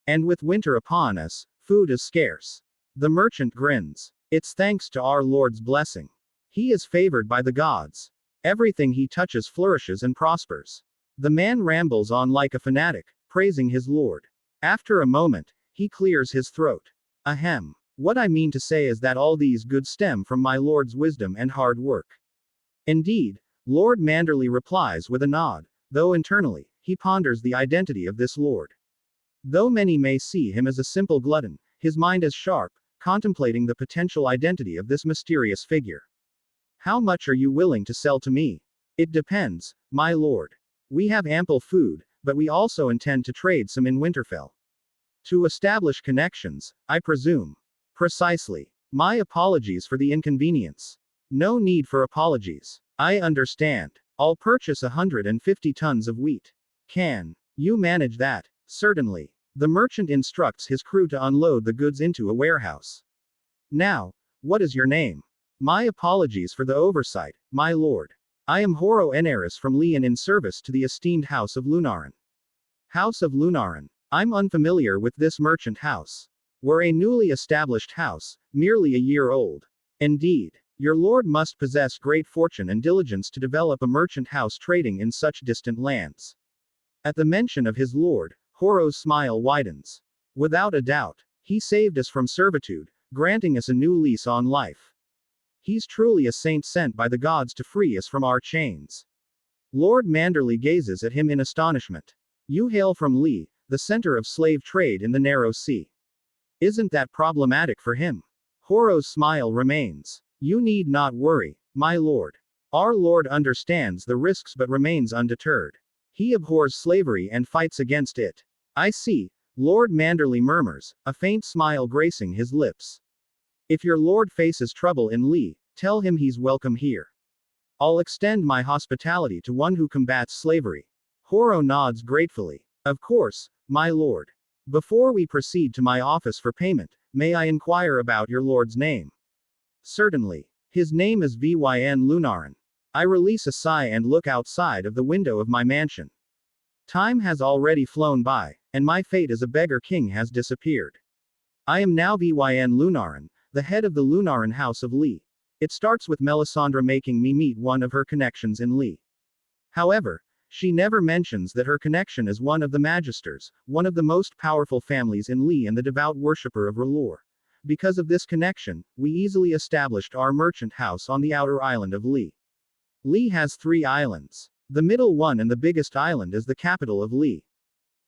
And with winter upon us, food is scarce. The merchant grins. It's thanks to our Lord's blessing. He is favored by the gods. Everything he touches flourishes and prospers. The man rambles on like a fanatic, praising his Lord. After a moment, he clears his throat. Ahem. What I mean to say is that all these goods stem from my Lord's wisdom and hard work. Indeed, Lord Manderley replies with a nod, though internally, he ponders the identity of this Lord. Though many may see him as a simple glutton, his mind is sharp, contemplating the potential identity of this mysterious figure. How much are you willing to sell to me? It depends, my lord. We have ample food, but we also intend to trade some in Winterfell. To establish connections, I presume. Precisely. My apologies for the inconvenience. No need for apologies. I understand. I'll purchase 150 tons of wheat. Can you manage that? Certainly. The merchant instructs his crew to unload the goods into a warehouse. Now, what is your name? My apologies for the oversight, my lord. I am Horo Eneris from Lee and in service to the esteemed House of Lunaran. House of Lunaran. I'm unfamiliar with this merchant house. We're a newly established house, merely a year old. Indeed. Your lord must possess great fortune and diligence to develop a merchant house trading in such distant lands. At the mention of his lord, Horo's smile widens. Without a doubt. He saved us from servitude, granting us a new lease on life. He's truly a saint sent by the gods to free us from our chains. Lord Manderley gazes at him in astonishment. You hail from Lee, the center of slave trade in the Narrow Sea. Isn't that problematic for him? Horo's smile remains. You need not worry, my lord. Our lord understands the risks but remains undeterred. He abhors slavery and fights against it. I see, Lord Manderley murmurs, a faint smile gracing his lips. If your lord faces trouble in Lee, tell him he's welcome here. I'll extend my hospitality to one who combats slavery. Horo nods gratefully. Of course, my lord. Before we proceed to my office for payment, may I inquire about your lord's name? Certainly. His name is Vyn Lunaran. I release a sigh and look outside of the window of my mansion. Time has already flown by, and my fate as a beggar king has disappeared. I am now Vyn Lunaran, the head of the Lunaran House of Lee. It starts with Melisandre making me meet one of her connections in Lee. However, she never mentions that her connection is one of the Magisters, one of the most powerful families in Lee and the devout worshipper of R'hllor. Because of this connection, we easily established our merchant house on the outer island of Lee. Lee has 3 islands. The middle one and the biggest island is the capital of Lee.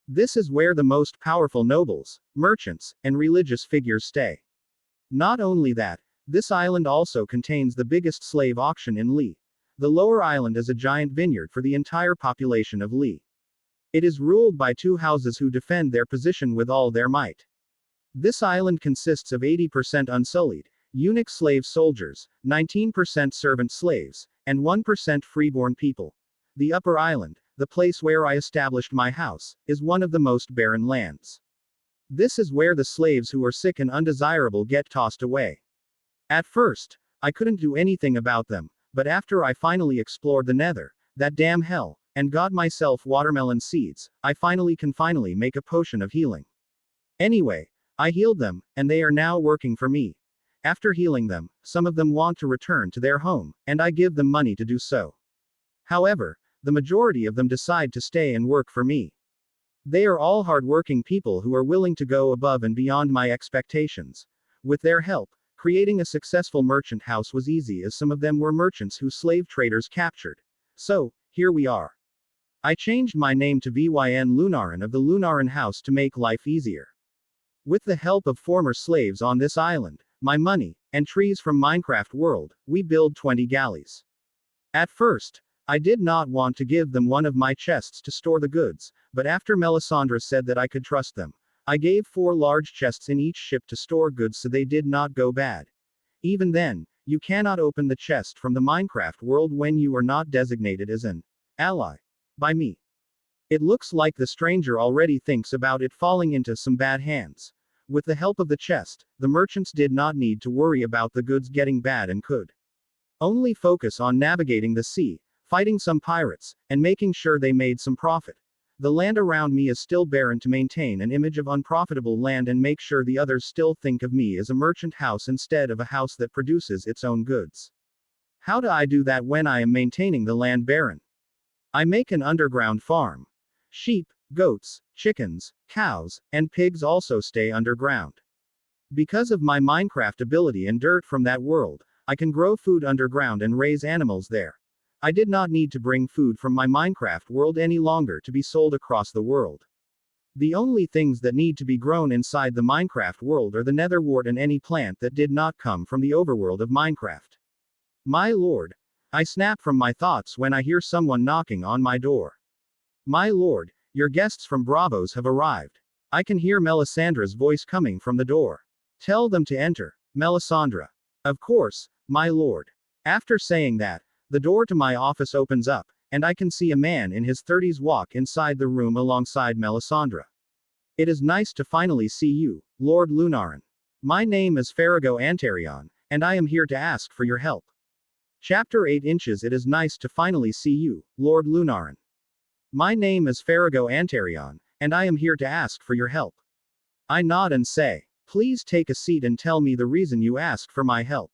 This is where the most powerful nobles, merchants, and religious figures stay. Not only that, this island also contains the biggest slave auction in Lee. The lower island is a giant vineyard for the entire population of Lee. It is ruled by 2 houses who defend their position with all their might. This island consists of 80% unsullied, eunuch slave soldiers, 19% servant slaves, and 1% freeborn people. The upper island, the place where I established my house, is one of the most barren lands. This is where the slaves who are sick and undesirable get tossed away. At first, I couldn't do anything about them, but after I finally explored the nether, that damn hell, and got myself watermelon seeds, I can finally make a potion of healing. Anyway, I healed them, and they are now working for me. After healing them, some of them want to return to their home, and I give them money to do so. However, the majority of them decide to stay and work for me. They are all hardworking people who are willing to go above and beyond my expectations. With their help, creating a successful merchant house was easy as some of them were merchants who slave traders captured. So, here we are. I changed my name to Vyn Lunaran of the Lunaran House to make life easier. With the help of former slaves on this island, my money, and trees from Minecraft World, we build 20 galleys. At first, I did not want to give them one of my chests to store the goods, but after Melisandre said that I could trust them, I gave 4 large chests in each ship to store goods so they did not go bad. Even then, you cannot open the chest from the Minecraft world when you are not designated as an ally by me. It looks like the stranger already thinks about it falling into some bad hands. With the help of the chest, the merchants did not need to worry about the goods getting bad and could only focus on navigating the sea, fighting some pirates, and making sure they made some profit. The land around me is still barren to maintain an image of unprofitable land and make sure the others still think of me as a merchant house instead of a house that produces its own goods. How do I do that when I am maintaining the land barren? I make an underground farm. Sheep, goats, chickens, cows, and pigs also stay underground. Because of my Minecraft ability and dirt from that world, I can grow food underground and raise animals there. I did not need to bring food from my Minecraft world any longer to be sold across the world. The only things that need to be grown inside the Minecraft world are the netherwort and any plant that did not come from the overworld of Minecraft. My lord. I snap from my thoughts when I hear someone knocking on my door. My lord, your guests from Braavos have arrived. I can hear Melisandre's voice coming from the door. Tell them to enter, Melisandre. Of course, my lord. After saying that, the door to my office opens up, and I can see a man in his 30s walk inside the room alongside Melisandre. It is nice to finally see you, Lord Lunaran. My name is Farrago Antarion, and I am here to ask for your help. Chapter 8 Inches. It is nice to finally see you, Lord Lunarin. My name is Farrago Antarion, and I am here to ask for your help. I nod and say, please take a seat and tell me the reason you ask for my help.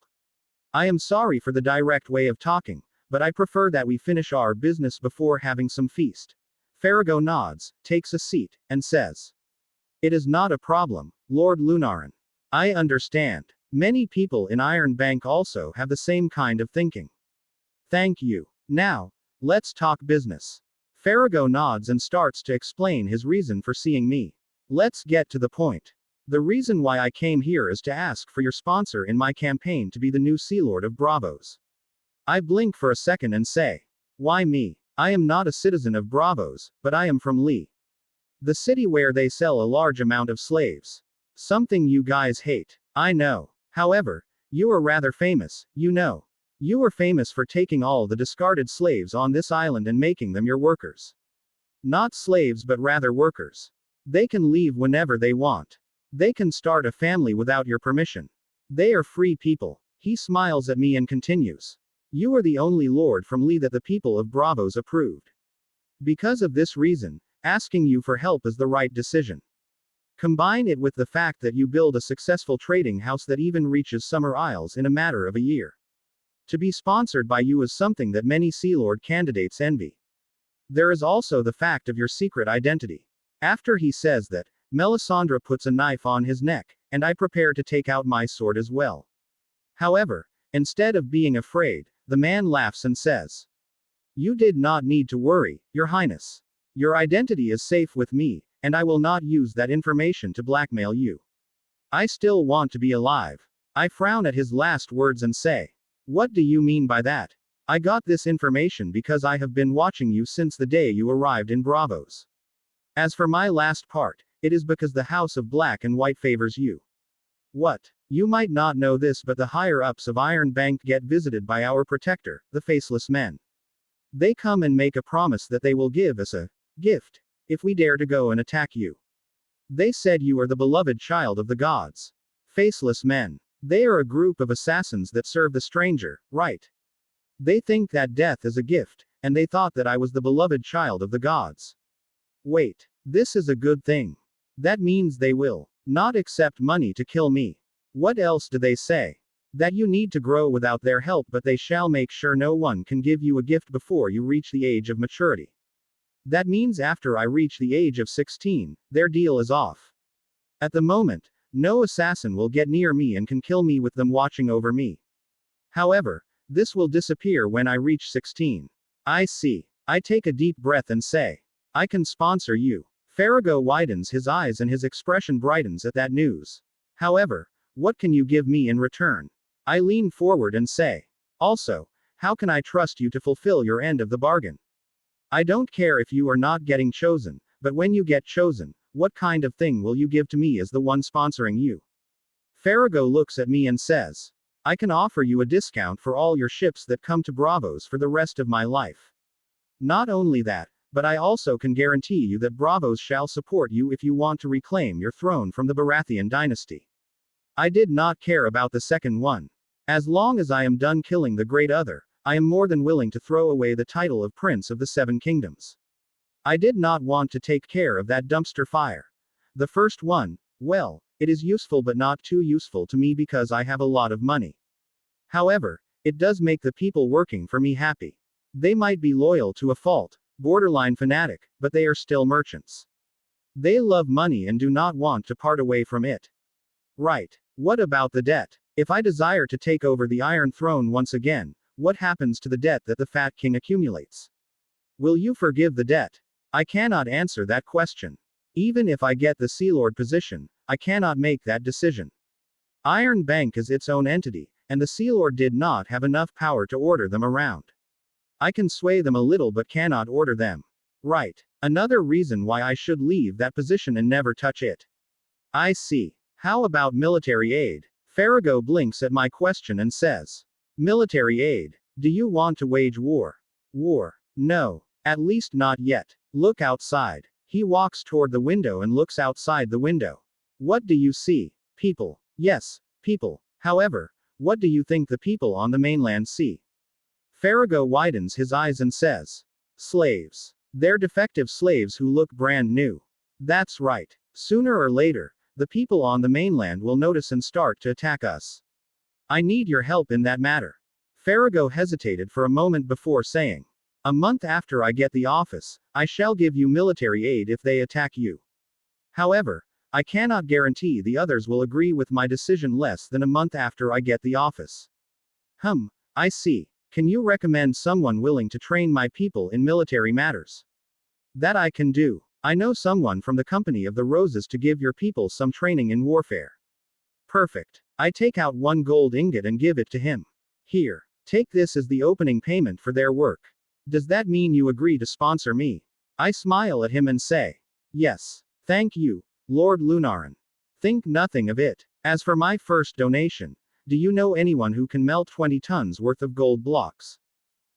I am sorry for the direct way of talking, but I prefer that we finish our business before having some feast. Farrago nods, takes a seat, and says, it is not a problem, Lord Lunarin. I understand. Many people in Iron Bank also have the same kind of thinking. Thank you. Now, let's talk business. Farrago nods and starts to explain his reason for seeing me. Let's get to the point. The reason why I came here is to ask for your sponsor in my campaign to be the new Sea Lord of Braavos. I blink for a second and say, why me? I am not a citizen of Braavos, but I am from Lee, the city where they sell a large amount of slaves. Something you guys hate. I know. However, you are rather famous, you know. You are famous for taking all the discarded slaves on this island and making them your workers. Not slaves but rather workers. They can leave whenever they want. They can start a family without your permission. They are free people. He smiles at me and continues. You are the only lord from Lee that the people of Braavos approved. Because of this reason, asking you for help is the right decision. Combine it with the fact that you build a successful trading house that even reaches Summer Isles in a matter of a year. To be sponsored by you is something that many Sea Lord candidates envy. There is also the fact of your secret identity. After he says that, Melisandre puts a knife on his neck, and I prepare to take out my sword as well. However, instead of being afraid, the man laughs and says, you did not need to worry, Your Highness. Your identity is safe with me, and I will not use that information to blackmail you. I still want to be alive. I frown at his last words and say, what do you mean by that? I got this information because I have been watching you since the day you arrived in Braavos. As for my last part, it is because the House of Black and White favors you. What? You might not know this, but the higher-ups of Iron Bank get visited by our protector, the Faceless Men. They come and make a promise that they will give us a gift if we dare to go and attack you. They said you are the beloved child of the gods. Faceless Men. They are a group of assassins that serve the stranger, right? They think that death is a gift, and they thought that I was the beloved child of the gods. Wait. This is a good thing. That means they will not accept money to kill me. What else do they say? That you need to grow without their help, but they shall make sure no one can give you a gift before you reach the age of maturity. That means after I reach the age of 16, their deal is off. At the moment, no assassin will get near me and can kill me with them watching over me. However, this will disappear when I reach 16. I see. I take a deep breath and say, I can sponsor you. Farrago widens his eyes and his expression brightens at that news. However, what can you give me in return? I lean forward and say, also, how can I trust you to fulfill your end of the bargain? I don't care if you are not getting chosen, but when you get chosen, what kind of thing will you give to me as the one sponsoring you? Farrago looks at me and says, I can offer you a discount for all your ships that come to Braavos for the rest of my life. Not only that, but I also can guarantee you that Braavos shall support you if you want to reclaim your throne from the Baratheon dynasty. I did not care about the second one. As long as I am done killing the Great Other, I am more than willing to throw away the title of Prince of the Seven Kingdoms. I did not want to take care of that dumpster fire. The first one, well, it is useful but not too useful to me because I have a lot of money. However, it does make the people working for me happy. They might be loyal to a fault, borderline fanatic, but they are still merchants. They love money and do not want to part away from it. Right. What about the debt? If I desire to take over the Iron Throne once again, what happens to the debt that the Fat King accumulates? Will you forgive the debt? I cannot answer that question. Even if I get the Sea Lord position, I cannot make that decision. Iron Bank is its own entity, and the Sea Lord did not have enough power to order them around. I can sway them a little but cannot order them. Right. Another reason why I should leave that position and never touch it. I see. How about military aid? Farrago blinks at my question and says, military aid? Do you want to wage war? War? No. At least not yet. Look outside. He walks toward the window and looks outside the window. What do you see? People. Yes, people. However, What do you think the people on the mainland see? Farrago widens his eyes and says, slaves. They're defective slaves who look brand new. That's right. Sooner or later, the people on the mainland will notice and start to attack us. I need your help in that matter. Farrago hesitated for a moment before saying, a month after I get the office, I shall give you military aid if they attack you. However, I cannot guarantee the others will agree with my decision less than a month after I get the office. I see. Can you recommend someone willing to train my people in military matters? That I can do. I know someone from the Company of the Roses to give your people some training in warfare. Perfect. I take out 1 gold ingot and give it to him. Here. Take this as the opening payment for their work. Does that mean you agree to sponsor me? I smile at him and say, yes. Thank you, Lord Lunaran. Think nothing of it. As for my first donation, do you know anyone who can melt 20 tons worth of gold blocks?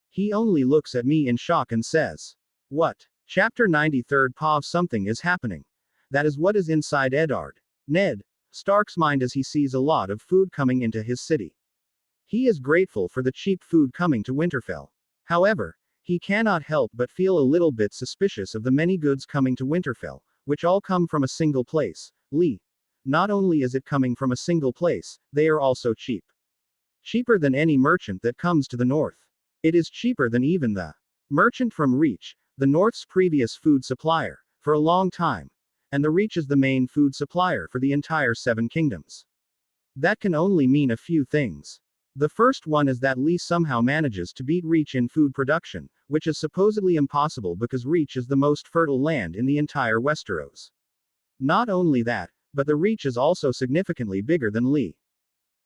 He only looks at me in shock and says, what? Chapter 93 Pav something is happening. That is what is inside Eddard, Ned Stark's mind as he sees a lot of food coming into his city. He is grateful for the cheap food coming to Winterfell. However, he cannot help but feel a little bit suspicious of the many goods coming to Winterfell, which all come from a single place, Lee. Not only is it coming from a single place, they are also cheap. Cheaper than any merchant that comes to the north. It is cheaper than even the merchant from Reach, the North's previous food supplier, for a long time, and the Reach is the main food supplier for the entire 7 kingdoms. That can only mean a few things. The first one is that Lee somehow manages to beat Reach in food production, which is supposedly impossible because Reach is the most fertile land in the entire Westeros. Not only that, but the Reach is also significantly bigger than Lee.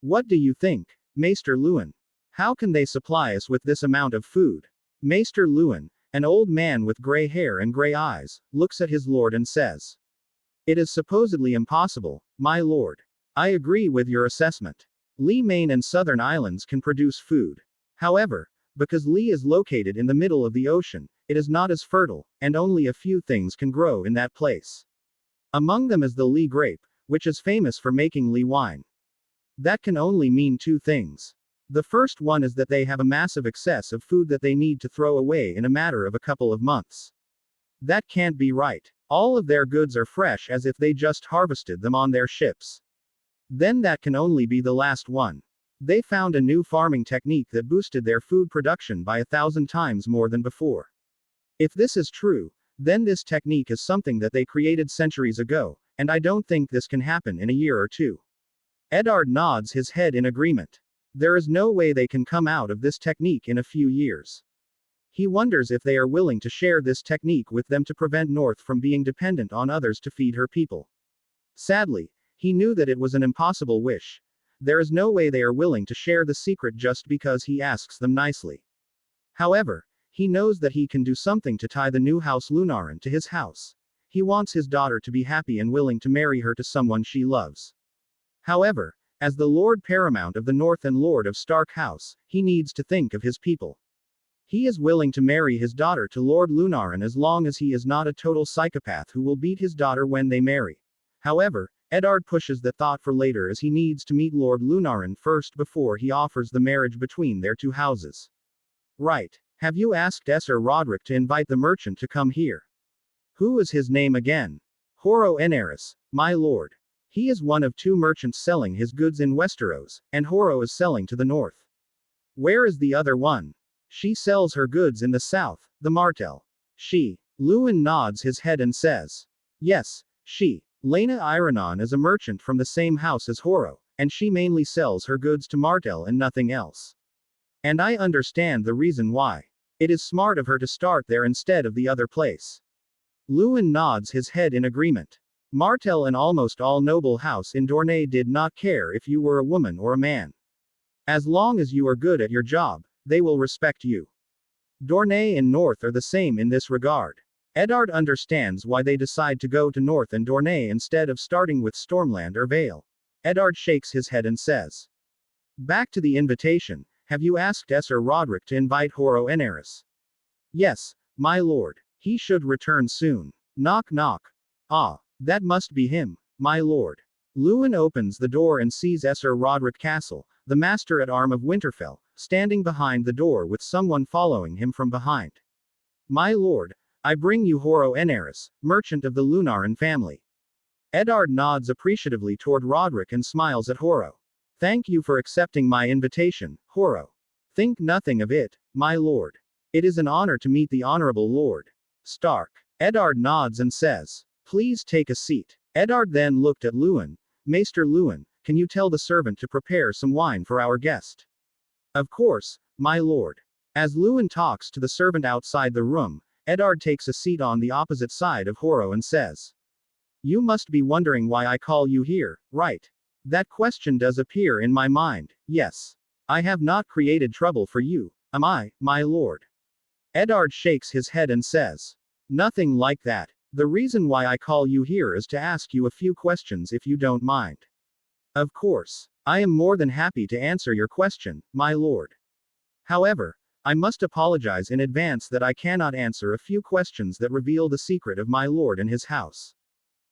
What do you think, Maester Luwin? How can they supply us with this amount of food? Maester Luwin, an old man with gray hair and gray eyes, looks at his lord and says, it is supposedly impossible, my lord. I agree with your assessment. Lee Main and Southern Islands can produce food. However, because Lee is located in the middle of the ocean, it is not as fertile, and only a few things can grow in that place. Among them is the Lee grape, which is famous for making Lee wine. That can only mean 2 things. The first one is that they have a massive excess of food that they need to throw away in a matter of a couple of months. That can't be right. All of their goods are fresh as if they just harvested them on their ships. Then that can only be the last one. They found a new farming technique that boosted their food production by 1,000 times more than before. If this is true, then this technique is something that they created centuries ago, and I don't think this can happen in a year or 2. Eddard nods his head in agreement. There is no way they can come out of this technique in a few years. He wonders if they are willing to share this technique with them to prevent North from being dependent on others to feed her people. Sadly, he knew that it was an impossible wish. There is no way they are willing to share the secret just because he asks them nicely. However, he knows that he can do something to tie the new House Lunaran to his house. He wants his daughter to be happy and willing to marry her to someone she loves. However, as the Lord Paramount of the North and Lord of Stark House, he needs to think of his people. He is willing to marry his daughter to Lord Lunaran as long as he is not a total psychopath who will beat his daughter when they marry. However, Eddard pushes the thought for later as he needs to meet Lord Lunaran first before he offers the marriage between their 2 houses. Right. Have you asked Esser Roderick to invite the merchant to come here? Who is his name again? Horo Eneris, my lord. He is one of 2 merchants selling his goods in Westeros, and Horo is selling to the north. Where is the other one? She sells her goods in the south, the Martell. She. Luwin nods his head and says, yes, she. Lena Iranon is a merchant from the same house as Horo, and she mainly sells her goods to Martell and nothing else. And I understand the reason why. It is smart of her to start there instead of the other place. Luwin nods his head in agreement. Martell and almost all noble house in Dorne did not care if you were a woman or a man. As long as you are good at your job, they will respect you. Dorne and North are the same in this regard. Eddard understands why they decide to go to North and Dorne instead of starting with Stormland or Vale. Eddard shakes his head and says, back to the invitation, have you asked Esser Roderick to invite Horo Eneris? Yes, my lord. He should return soon. Knock knock. Ah, that must be him, my lord. Lewin opens the door and sees Esser Roderick Castle, the master-at-arms of Winterfell, standing behind the door with someone following him from behind. My lord, I bring you Horo Enerys, merchant of the Lunaran family. Eddard nods appreciatively toward Roderick and smiles at Horo. Thank you for accepting my invitation, Horo. Think nothing of it, my lord. It is an honor to meet the honorable Lord Stark. Eddard nods and says, please take a seat. Eddard then looked at Lewin. Maester Lewin, can you tell the servant to prepare some wine for our guest? Of course, my lord. As Lewin talks to the servant outside the room, Eddard takes a seat on the opposite side of Horo and says, you must be wondering why I call you here, right? That question does appear in my mind, yes. I have not created trouble for you, am I, my lord? Eddard shakes his head and says, nothing like that. The reason why I call you here is to ask you a few questions if you don't mind. Of course. I am more than happy to answer your question, my lord. However, I must apologize in advance that I cannot answer a few questions that reveal the secret of my lord and his house.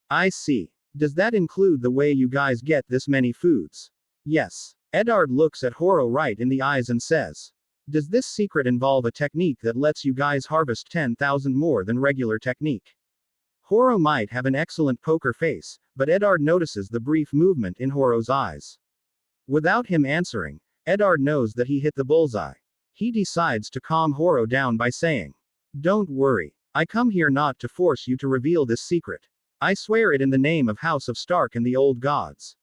I see. Does that include the way you guys get this many foods? Yes. Eddard looks at Horo right in the eyes and says, does this secret involve a technique that lets you guys harvest 10,000 more than regular technique? Horo might have an excellent poker face, but Eddard notices the brief movement in Horo's eyes. Without him answering, Eddard knows that he hit the bullseye. He decides to calm Horo down by saying, don't worry. I come here not to force you to reveal this secret. I swear it in the name of House of Stark and the old gods.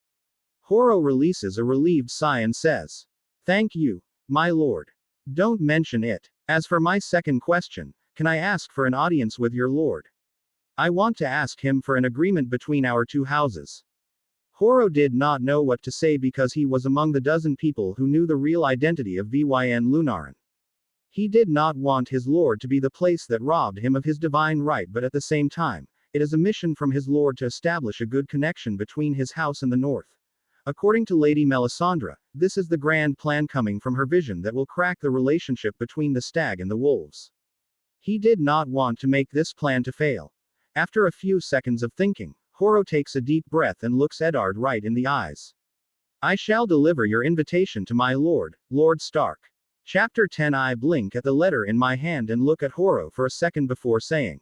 Horo releases a relieved sigh and says, thank you, my lord. Don't mention it. As for my second question, can I ask for an audience with your lord? I want to ask him for an agreement between our two houses. Horo did not know what to say because he was among the dozen people who knew the real identity of Vyn Lunaran. He did not want his lord to be the place that robbed him of his divine right, but at the same time, it is a mission from his lord to establish a good connection between his house and the north. According to Lady Melisandre, this is the grand plan coming from her vision that will crack the relationship between the stag and the wolves. He did not want to make this plan to fail. After a few seconds of thinking, Horo takes a deep breath and looks Eddard right in the eyes. I shall deliver your invitation to my lord, Lord Stark. Chapter 10. I blink at the letter in my hand and look at Horo for a second before saying,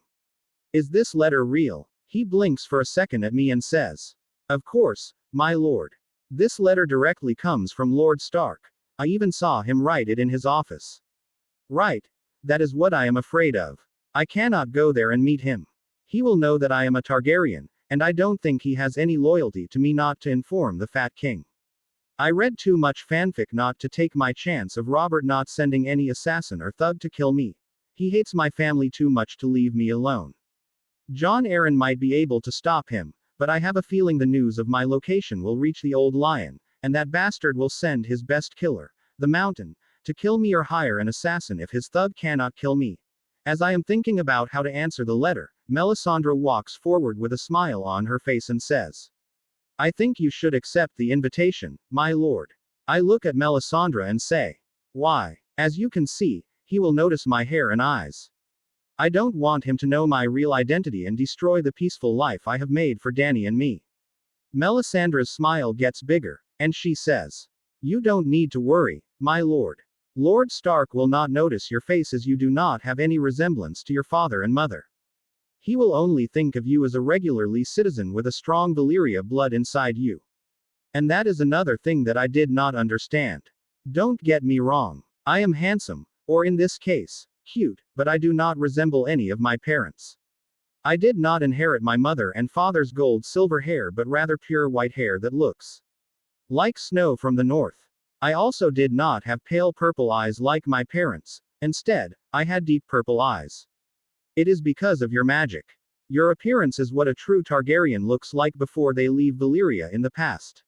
is this letter real? He blinks for a second at me and says, of course, my lord. This letter directly comes from Lord Stark. I even saw him write it in his office. Right. That is what I am afraid of. I cannot go there and meet him. He will know that I am a Targaryen, and I don't think he has any loyalty to me not to inform the Fat King. I read too much fanfic not to take my chance of Robert not sending any assassin or thug to kill me. He hates my family too much to leave me alone. Jon Arryn might be able to stop him, but I have a feeling the news of my location will reach the Old Lion, and that bastard will send his best killer, the Mountain, to kill me or hire an assassin if his thug cannot kill me. As I am thinking about how to answer the letter, Melisandre walks forward with a smile on her face and says, I think you should accept the invitation, my lord. I look at Melisandre and say, why? As you can see, he will notice my hair and eyes. I don't want him to know my real identity and destroy the peaceful life I have made for Dany and me. Melisandre's smile gets bigger, and she says, you don't need to worry, my lord. Lord Stark will not notice your face as you do not have any resemblance to your father and mother. He will only think of you as a regularly citizen with a strong Valyria blood inside you. And that is another thing that I did not understand. Don't get me wrong. I am handsome, or in this case, cute, but I do not resemble any of my parents. I did not inherit my mother and father's gold-silver hair but rather pure white hair that looks like snow from the north. I also did not have pale purple eyes like my parents. Instead, I had deep purple eyes. It is because of your magic. Your appearance is what a true Targaryen looks like before they leave Valyria in the past.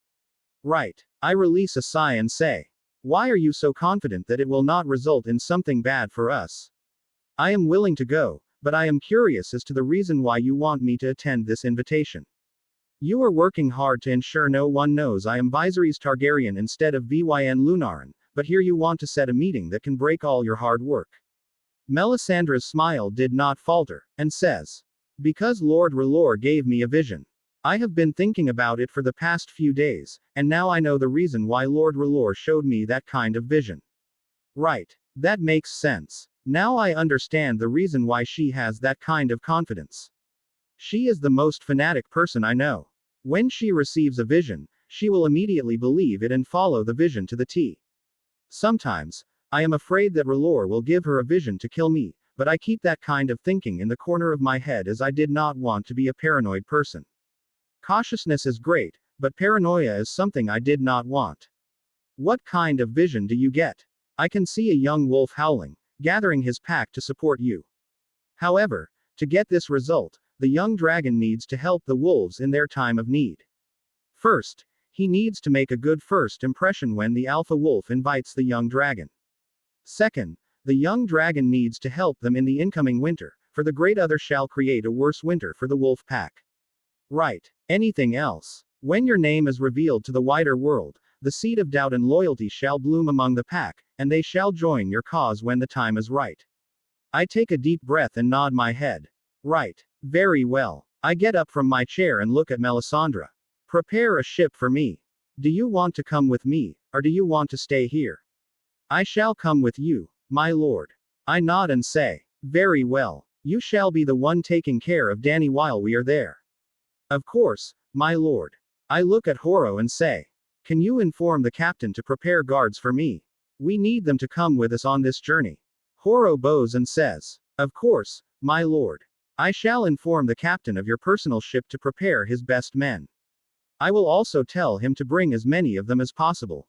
Right. I release a sigh and say, why are you so confident that it will not result in something bad for us? I am willing to go, but I am curious as to the reason why you want me to attend this invitation. You are working hard to ensure no one knows I am Viserys Targaryen instead of Vyn Lunaran, but here you want to set a meeting that can break all your hard work. Melisandre's smile did not falter, and says, because Lord R'hllor gave me a vision. I have been thinking about it for the past few days, and now I know the reason why Lord R'hllor showed me that kind of vision. Right. That makes sense. Now I understand the reason why she has that kind of confidence. She is the most fanatic person I know. When she receives a vision, she will immediately believe it and follow the vision to the T. Sometimes, I am afraid that R'hllor will give her a vision to kill me, but I keep that kind of thinking in the corner of my head as I did not want to be a paranoid person. Cautiousness is great, but paranoia is something I did not want. What kind of vision do you get? I can see a young wolf howling, gathering his pack to support you. However, to get this result, the young dragon needs to help the wolves in their time of need. First, he needs to make a good first impression when the alpha wolf invites the young dragon. Second, the young dragon needs to help them in the incoming winter, for the great other shall create a worse winter for the wolf pack. Right. Anything else? When your name is revealed to the wider world, the seed of doubt and loyalty shall bloom among the pack, and they shall join your cause when the time is right. I take a deep breath and nod my head. Right. Very well. I get up from my chair and look at Melisandre. Prepare a ship for me. Do you want to come with me, or do you want to stay here? I shall come with you, my lord. I nod and say, very well. You shall be the one taking care of Dany while we are there. Of course, my lord. I look at Horo and say, can you inform the captain to prepare guards for me? We need them to come with us on this journey. Horo bows and says, of course, my lord. I shall inform the captain of your personal ship to prepare his best men. I will also tell him to bring as many of them as possible.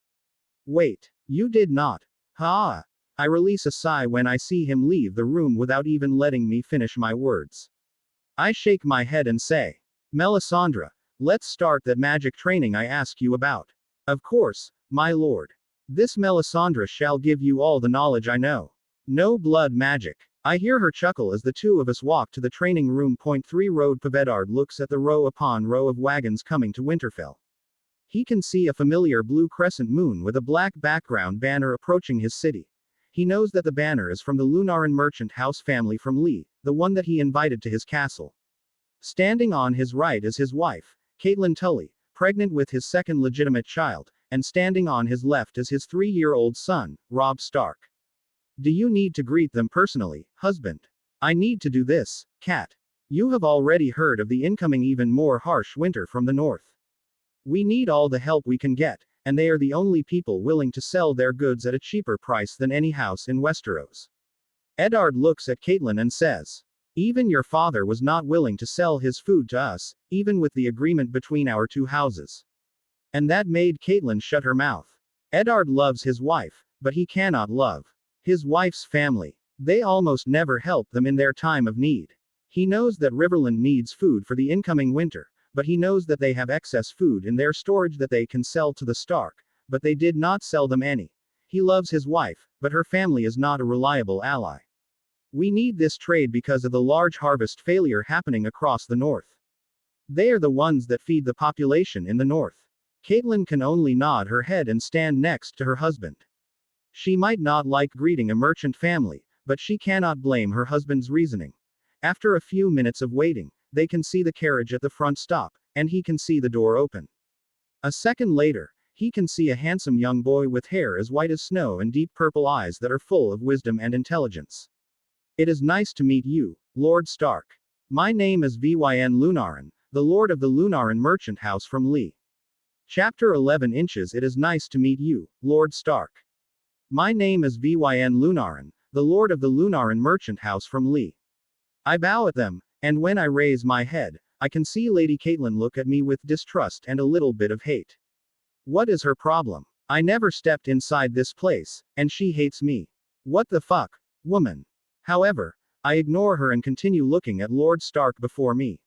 Wait, you did not. Ha! I release a sigh when I see him leave the room without even letting me finish my words. I shake my head and say, Melisandre, let's start that magic training I asked you about. Of course, my lord. This Melisandre shall give you all the knowledge I know. No blood magic. I hear her chuckle as the two of us walk to the training room. 3 Road Pavedard looks at the row upon row of wagons coming to Winterfell. He can see a familiar blue crescent moon with a black background banner approaching his city. He knows that the banner is from the Lunaran merchant house family from Lee, the one that he invited to his castle. Standing on his right is his wife, Catelyn Tully, pregnant with his second legitimate child, and standing on his left is his 3-year-old son, Robb Stark. Do you need to greet them personally, husband? I need to do this, Cat. You have already heard of the incoming even more harsh winter from the north. We need all the help we can get, and they are the only people willing to sell their goods at a cheaper price than any house in Westeros. Eddard looks at Catelyn and says, even your father was not willing to sell his food to us, even with the agreement between our two houses. And that made Catelyn shut her mouth. Eddard loves his wife, but he cannot love his wife's family. They almost never help them in their time of need. He knows that Riverland needs food for the incoming winter, but he knows that they have excess food in their storage that they can sell to the Stark, but they did not sell them any. He loves his wife, but her family is not a reliable ally. We need this trade because of the large harvest failure happening across the north. They are the ones that feed the population in the north. Catelyn can only nod her head and stand next to her husband. She might not like greeting a merchant family, but she cannot blame her husband's reasoning. After a few minutes of waiting, they can see the carriage at the front stop, and he can see the door open. A second later, he can see a handsome young boy with hair as white as snow and deep purple eyes that are full of wisdom and intelligence. It is nice to meet you, Lord Stark. My name is Vyn Lunaran, the Lord of the Lunaran merchant house from Lee. Chapter 11 Inches. It is nice to meet you, Lord Stark. My name is Vyn Lunaran, the Lord of the Lunaran merchant house from Lee. I bow at them, and when I raise my head, I can see Lady Catelyn look at me with distrust and a little bit of hate. What is her problem? I never stepped inside this place, and she hates me. What the fuck, woman? However, I ignore her and continue looking at Lord Stark before me.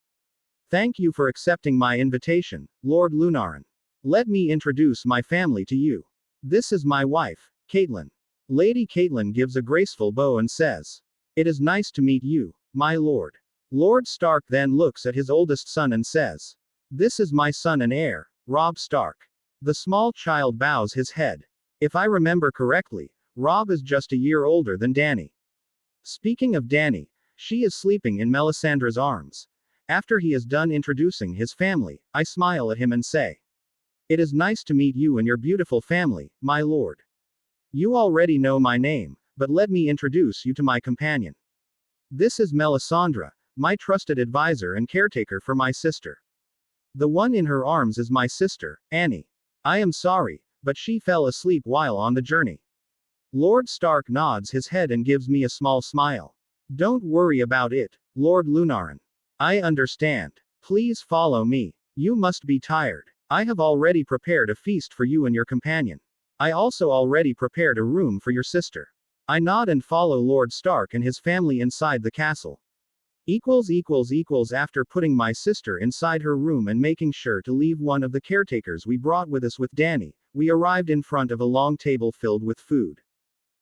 Thank you for accepting my invitation, Lord Lunaran. Let me introduce my family to you. This is my wife, Catelyn. Lady Catelyn gives a graceful bow and says, it is nice to meet you, my lord. Lord Stark then looks at his oldest son and says, this is my son and heir, Robb Stark. The small child bows his head. If I remember correctly, Robb is just a year older than Dany. Speaking of Dany, she is sleeping in Melisandre's arms. After he is done introducing his family, I smile at him and say, "It is nice to meet you and your beautiful family, my lord. You already know my name, but let me introduce you to my companion. This is Melisandre, my trusted advisor and caretaker for my sister. The one in her arms is my sister, Annie. I am sorry, but she fell asleep while on the journey." Lord Stark nods his head and gives me a small smile. "Don't worry about it, Lord Lunarin. I understand. Please follow me. You must be tired. I have already prepared a feast for you and your companion. I also already prepared a room for your sister." I nod and follow Lord Stark and his family inside the castle. After putting my sister inside her room and making sure to leave one of the caretakers we brought with us with Danny, we arrived in front of a long table filled with food.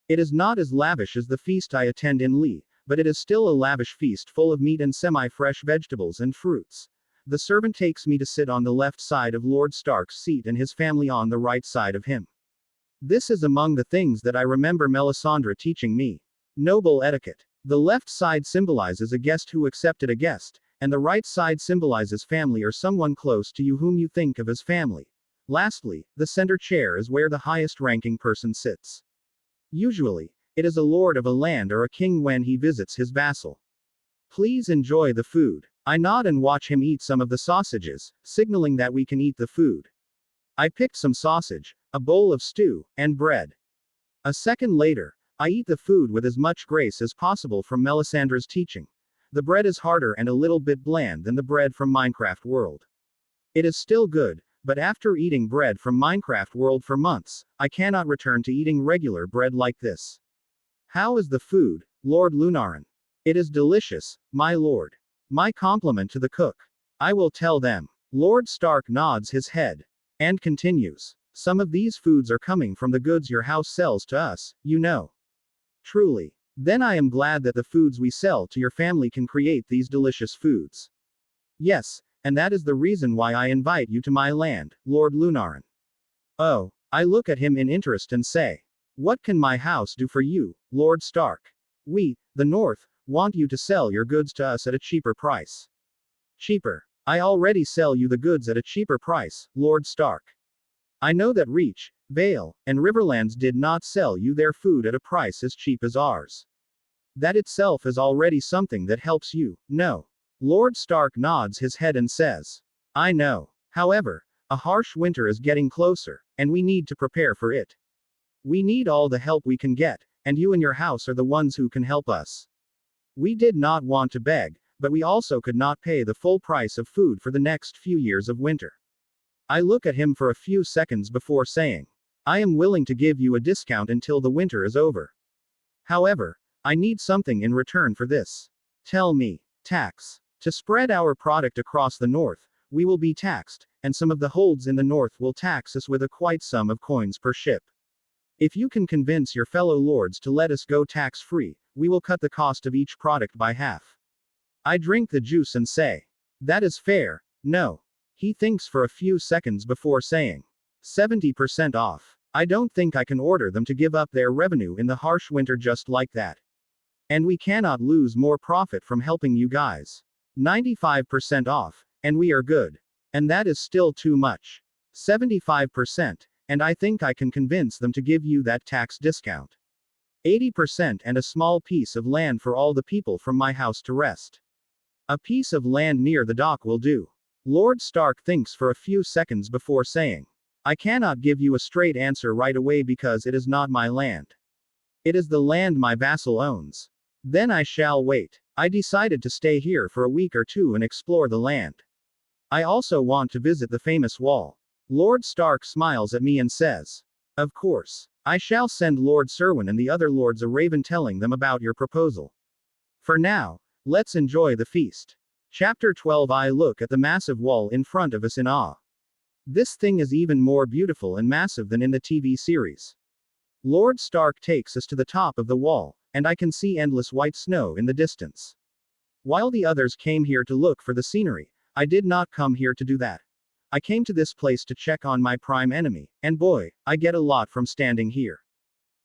It is not as lavish as the feast I attend in Lee, but it is still a lavish feast full of meat and semi-fresh vegetables and fruits. The servant takes me to sit on the left side of Lord Stark's seat and his family on the right side of him. This is among the things that I remember Melisandre teaching me. Noble etiquette. The left side symbolizes a guest who accepted a guest, and the right side symbolizes family or someone close to you whom you think of as family. Lastly, the center chair is where the highest ranking person sits. Usually, it is a lord of a land or a king when he visits his vassal. "Please enjoy the food." I nod and watch him eat some of the sausages, signaling that we can eat the food. I picked some sausage, a bowl of stew, and bread. A second later, I eat the food with as much grace as possible from Melisandre's teaching. The bread is harder and a little bit bland than the bread from Minecraft World. It is still good, but after eating bread from Minecraft World for months, I cannot return to eating regular bread like this. "How is the food, Lord Lunarin?" "It is delicious, my lord. My compliment to the cook." "I will tell them." Lord Stark nods his head and continues. "Some of these foods are coming from the goods your house sells to us, you know." "Truly. Then I am glad that the foods we sell to your family can create these delicious foods." "Yes, and that is the reason why I invite you to my land, Lord Lunarin." "Oh." I look at him in interest and say, "What can my house do for you, Lord Stark?" "We, the North, want you to sell your goods to us at a cheaper price." "Cheaper? I already sell you the goods at a cheaper price, Lord Stark. I know that Reach, Vale, and Riverlands did not sell you their food at a price as cheap as ours. That itself is already something that helps you, no?" Lord Stark nods his head and says, "I know. However, a harsh winter is getting closer, and we need to prepare for it. We need all the help we can get, and you and your house are the ones who can help us. We did not want to beg, but we also could not pay the full price of food for the next few years of winter." I look at him for a few seconds before saying, "I am willing to give you a discount until the winter is over. However, I need something in return for this." "Tell me." "Tax. To spread our product across the north, we will be taxed, and some of the holds in the north will tax us with a quite sum of coins per ship. If you can convince your fellow lords to let us go tax-free, we will cut the cost of each product by half." I drink the juice and say, "That is fair, no?" He thinks for a few seconds before saying, 70% off. I don't think I can order them to give up their revenue in the harsh winter just like that. And we cannot lose more profit from helping you guys. 95% off, and we are good. And that is still too much. 75%, and I think I can convince them to give you that tax discount. 80% and a small piece of land for all the people from my house to rest. A piece of land near the dock will do. Lord Stark thinks for a few seconds before saying, "I cannot give you a straight answer right away because it is not my land. It is the land my vassal owns." "Then I shall wait." I decided to stay here for a week or two and explore the land. I also want to visit the famous wall. Lord Stark smiles at me and says, "Of course. I shall send Lord Serwyn and the other lords a raven telling them about your proposal. For now, let's enjoy the feast." Chapter 12. I look at the massive wall in front of us in awe. This thing is even more beautiful and massive than in the TV series. Lord Stark takes us to the top of the wall, and I can see endless white snow in the distance. While the others came here to look for the scenery, I did not come here to do that. I came to this place to check on my prime enemy, and boy, I get a lot from standing here.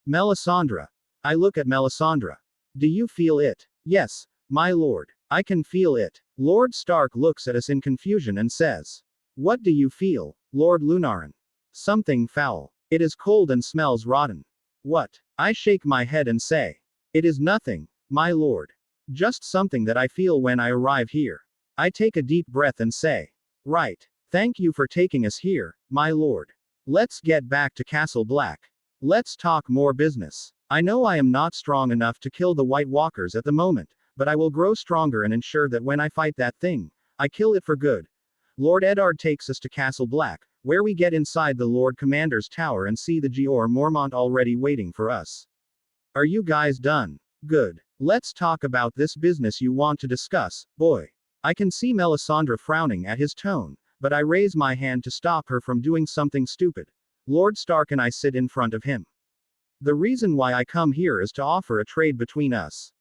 Melisandre. I look at Melisandre. "Do you feel it?" "Yes, my lord. I can feel it. Lord Stark looks at us in confusion and says, "What do you feel, Lord Lunarin?" "Something foul. It is cold and smells rotten." "What?" I shake my head and say, "It is nothing, my lord. Just something that I feel when I arrive here." I take a deep breath and say, "Right. Thank you for taking us here, my lord. Let's get back to Castle Black. Let's talk more business. I know I am not strong enough to kill the White Walkers at the moment, but I will grow stronger and ensure that when I fight that thing, I kill it for good." Lord Eddard takes us to Castle Black, where we get inside the Lord Commander's tower and see the Jeor Mormont already waiting for us. "Are you guys done? Good. Let's talk about this business you want to discuss, boy." I can see Melisandre frowning at his tone, but I raise my hand to stop her from doing something stupid. Lord Stark and I sit in front of him. "The reason why I come here is to offer a trade between us.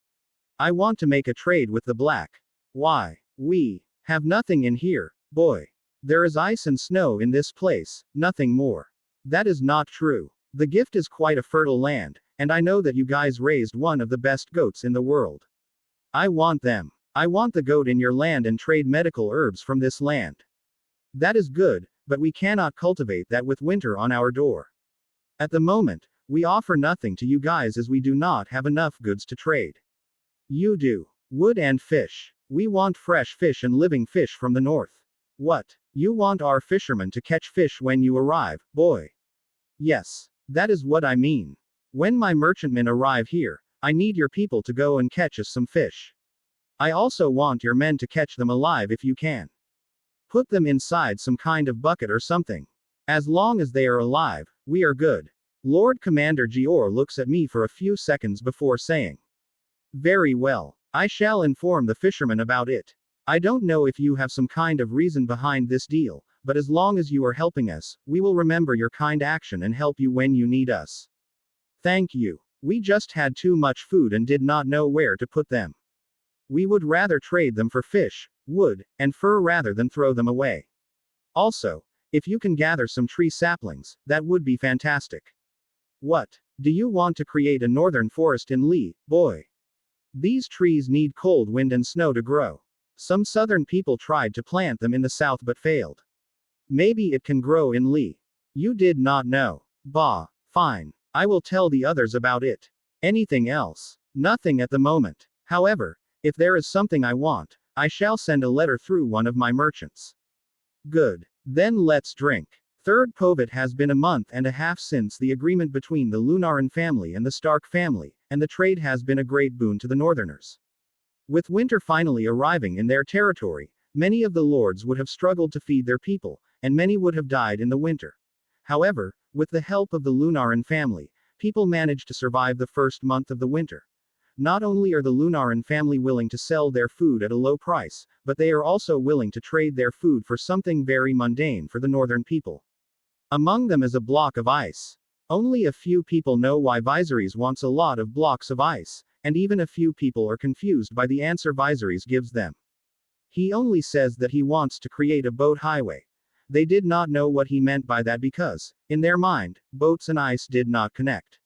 I want to make a trade with the Black." "Why? We have nothing in here, boy. There is ice and snow in this place, nothing more." "That is not true. The gift is quite a fertile land, and I know that you guys raised one of the best goats in the world. I want them. I want the goat in your land and trade medical herbs from this land." "That is good, but we cannot cultivate that with winter on our door. At the moment, we offer nothing to you guys as we do not have enough goods to trade. You do. Wood and fish. We want fresh fish and living fish from the north." "What? You want our fishermen to catch fish when you arrive, boy?" "Yes. That is what I mean. When my merchantmen arrive here, I need your people to go and catch us some fish. I also want your men to catch them alive if you can. Put them inside some kind of bucket or something. As long as they are alive, we are good." Lord Commander Jeor looks at me for a few seconds before saying, "Very well. I shall inform the fishermen about it. I don't know if you have some kind of reason behind this deal, but as long as you are helping us, we will remember your kind action and help you when you need us." "Thank you. We just had too much food and did not know where to put them. We would rather trade them for fish, wood, and fur rather than throw them away. Also, if you can gather some tree saplings, that would be fantastic." "What? Do you want to create a northern forest in Lee, boy? These trees need cold wind and snow to grow. Some southern people tried to plant them in the south but failed. Maybe it can grow in Lee. You did not know. Bah, fine. I will tell the others about it. Anything else?" "Nothing at the moment. However, if there is something I want, I shall send a letter through one of my merchants." "Good. Then let's drink." Third Povet has been a month and a half since the agreement between the Lunarin family and the Stark family, and the trade has been a great boon to the Northerners. With winter finally arriving in their territory, many of the lords would have struggled to feed their people, and many would have died in the winter. However, with the help of the Lunarin family, people managed to survive the first month of the winter. Not only are the Lunarin family willing to sell their food at a low price, but they are also willing to trade their food for something very mundane for the northern people. Among them is a block of ice. Only a few people know why Viserys wants a lot of blocks of ice, and even a few people are confused by the answer Viserys gives them. He only says that he wants to create a boat highway. They did not know what he meant by that because, in their mind, boats and ice did not connect.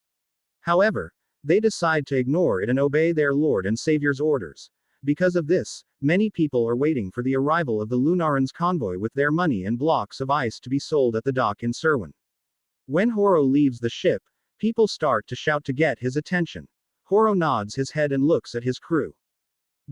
However, they decide to ignore it and obey their Lord and Savior's orders. Because of this, many people are waiting for the arrival of the Lunarin's convoy with their money and blocks of ice to be sold at the dock in Serwyn. When Horo leaves the ship, people start to shout to get his attention. Horo nods his head and looks at his crew.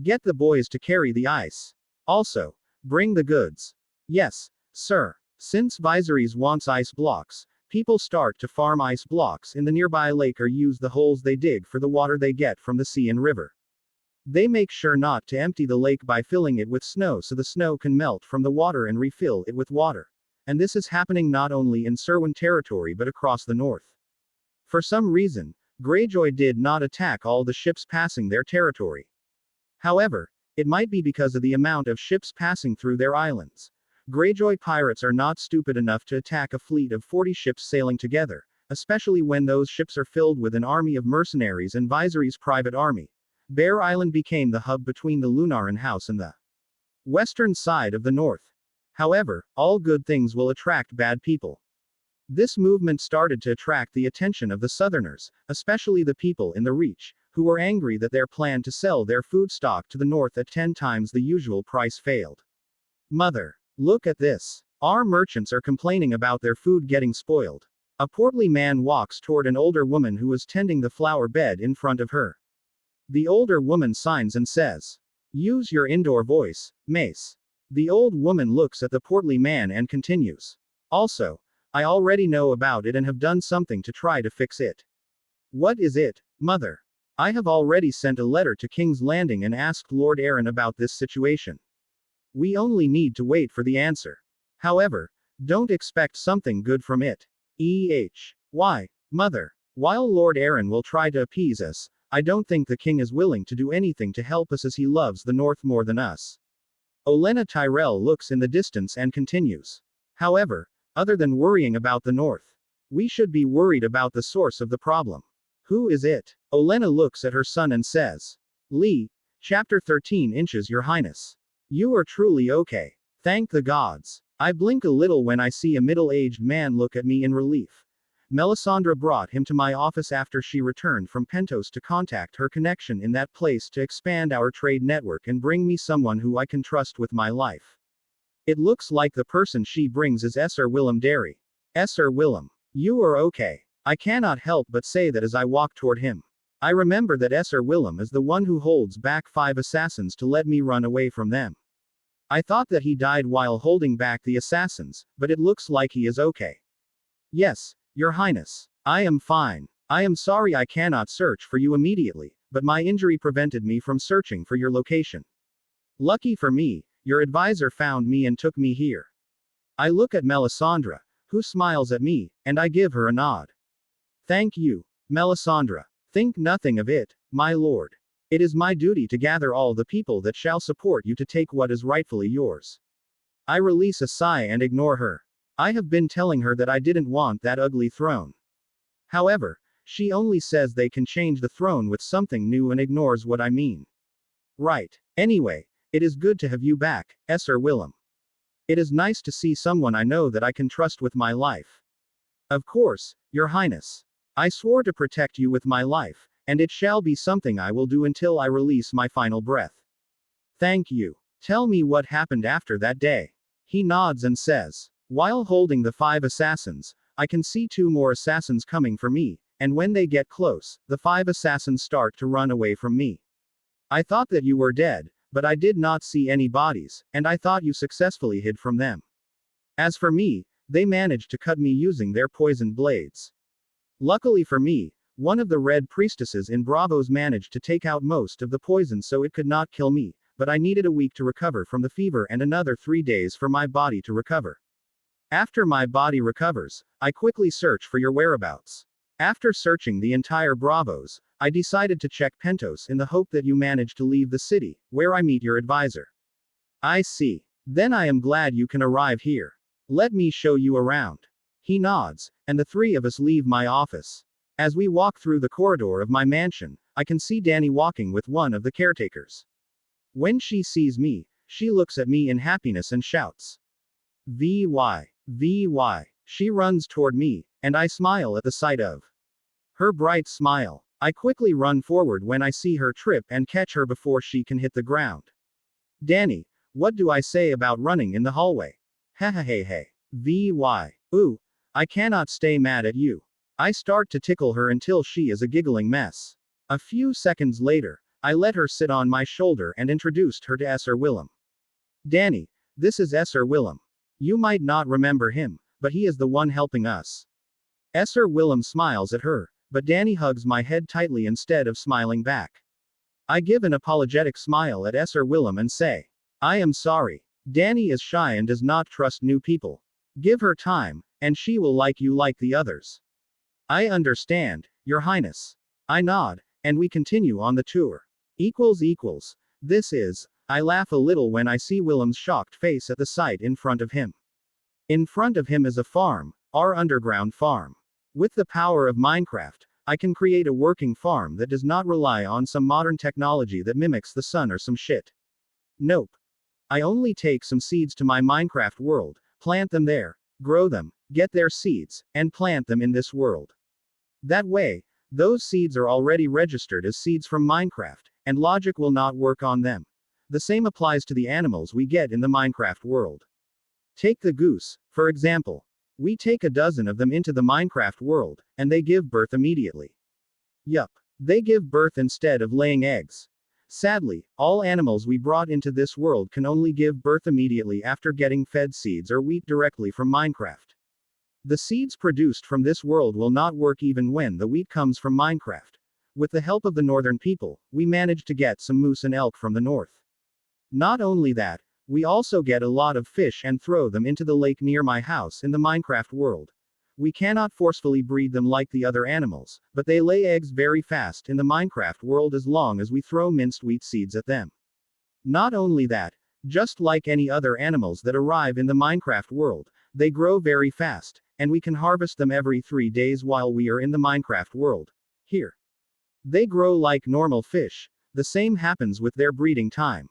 "Get the boys to carry the ice. Also, bring the goods." "Yes, sir." Since Viserys wants ice blocks, people start to farm ice blocks in the nearby lake or use the holes they dig for the water they get from the sea and river. They make sure not to empty the lake by filling it with snow so the snow can melt from the water and refill it with water. And this is happening not only in Serwyn territory but across the north. For some reason, Greyjoy did not attack all the ships passing their territory. However, it might be because of the amount of ships passing through their islands. Greyjoy pirates are not stupid enough to attack a fleet of 40 ships sailing together, especially when those ships are filled with an army of mercenaries and Viserys' private army. Bear Island became the hub between the Lunarin house and the western side of the north. However, all good things will attract bad people. This movement started to attract the attention of the Southerners, especially the people in the Reach, who were angry that their plan to sell their food stock to the north at 10 times the usual price failed. Mother, look at this. Our merchants are complaining about their food getting spoiled. A portly man walks toward an older woman who is tending the flower bed in front of her. The older woman signs and says, "Use your indoor voice, Mace." The old woman looks at the portly man and continues, "Also, I already know about it and have done something to try to fix it." "What is it, Mother?" "I have already sent a letter to King's Landing and asked Lord Aaron about this situation. We only need to wait for the answer. However, don't expect something good from it. Why, Mother? While Lord Aaron will try to appease us, I don't think the king is willing to do anything to help us as he loves the north more than us." Olenna Tyrell looks in the distance and continues. "However, other than worrying about the north, we should be worried about the source of the problem. Who is it?" Olenna looks at her son and says, "Lee, chapter 13 inches, Your Highness. You are truly okay. Thank the gods." I blink a little when I see a middle-aged man look at me in relief. Melisandre brought him to my office after she returned from Pentos to contact her connection in that place to expand our trade network and bring me someone who I can trust with my life. It looks like the person she brings is Sir Willem Derry. Sir Willem, you are okay. I cannot help but say that as I walk toward him. I remember that Sir Willem is the one who holds back 5 assassins to let me run away from them. I thought that he died while holding back the assassins, but it looks like he is okay. "Yes, Your Highness. I am fine. I am sorry I cannot search for you immediately, but my injury prevented me from searching for your location. Lucky for me, your advisor found me and took me here." I look at Melisandre, who smiles at me, and I give her a nod. "Thank you, Melisandre. Think nothing of it, my lord. It is my duty to gather all the people that shall support you to take what is rightfully yours." I release a sigh and ignore her. I have been telling her that I didn't want that ugly throne. However, she only says they can change the throne with something new and ignores what I mean. Right. Anyway, it is good to have you back, Sir Willem. It is nice to see someone I know that I can trust with my life. "Of course, Your Highness. I swore to protect you with my life, and it shall be something I will do until I release my final breath." "Thank you. Tell me what happened after that day." He nods and says, "While holding the 5 assassins, I can see 2 more assassins coming for me, and when they get close, the 5 assassins start to run away from me. I thought that you were dead, but I did not see any bodies, and I thought you successfully hid from them. As for me, they managed to cut me using their poisoned blades. Luckily for me, one of the red priestesses in Braavos managed to take out most of the poison so it could not kill me, but I needed a week to recover from the fever and another 3 days for my body to recover. After my body recovers, I quickly search for your whereabouts. After searching the entire Braavos, I decided to check Pentos in the hope that you managed to leave the city, where I meet your advisor." "I see. Then I am glad you can arrive here. Let me show you around." He nods, and the 3 of us leave my office. As we walk through the corridor of my mansion, I can see Dany walking with one of the caretakers. When she sees me, she looks at me in happiness and shouts, "VY, VY." She runs toward me, and I smile at the sight of her bright smile. I quickly run forward when I see her trip and catch her before she can hit the ground. "Dany, what do I say about running in the hallway?" "Hey. VY. Ooh, I cannot stay mad at you." I start to tickle her until she is a giggling mess. A few seconds later, I let her sit on my shoulder and introduced her to Sir Willem. "Dany, this is Sir Willem. You might not remember him, but he is the one helping us." Sir Willem smiles at her, but Dany hugs my head tightly instead of smiling back. I give an apologetic smile at Sir Willem and say, "I am sorry. Dany is shy and does not trust new people. Give her time, and she will like you like the others." "I understand, Your Highness." I nod, and we continue on the tour. This is. I laugh a little when I see Willem's shocked face at the sight in front of him. In front of him is a farm, our underground farm. With the power of Minecraft, I can create a working farm that does not rely on some modern technology that mimics the sun or some shit. Nope. I only take some seeds to my Minecraft world, plant them there, grow them, get their seeds, and plant them in this world. That way, Those seeds are already registered as seeds from Minecraft, and logic will not work on them. The same applies to the animals we get in the Minecraft world. Take the goose, for example. We take a dozen of them into the Minecraft world, and they give birth immediately. Yup. They give birth instead of laying eggs. Sadly, all animals we brought into this world can only give birth immediately after getting fed seeds or wheat directly from Minecraft. The seeds produced from this world will not work even when the wheat comes from Minecraft. With the help of the northern people, we managed to get some moose and elk from the north. Not only that, we also get a lot of fish and throw them into the lake near my house in the Minecraft world. We cannot forcefully breed them like the other animals, but they lay eggs very fast in the Minecraft world as long as we throw minced wheat seeds at them. Not only that, just like any other animals that arrive in the Minecraft world, they grow very fast, and we can harvest them every 3 days while we are in the Minecraft world. Here. They grow like normal fish. The same happens with their breeding time.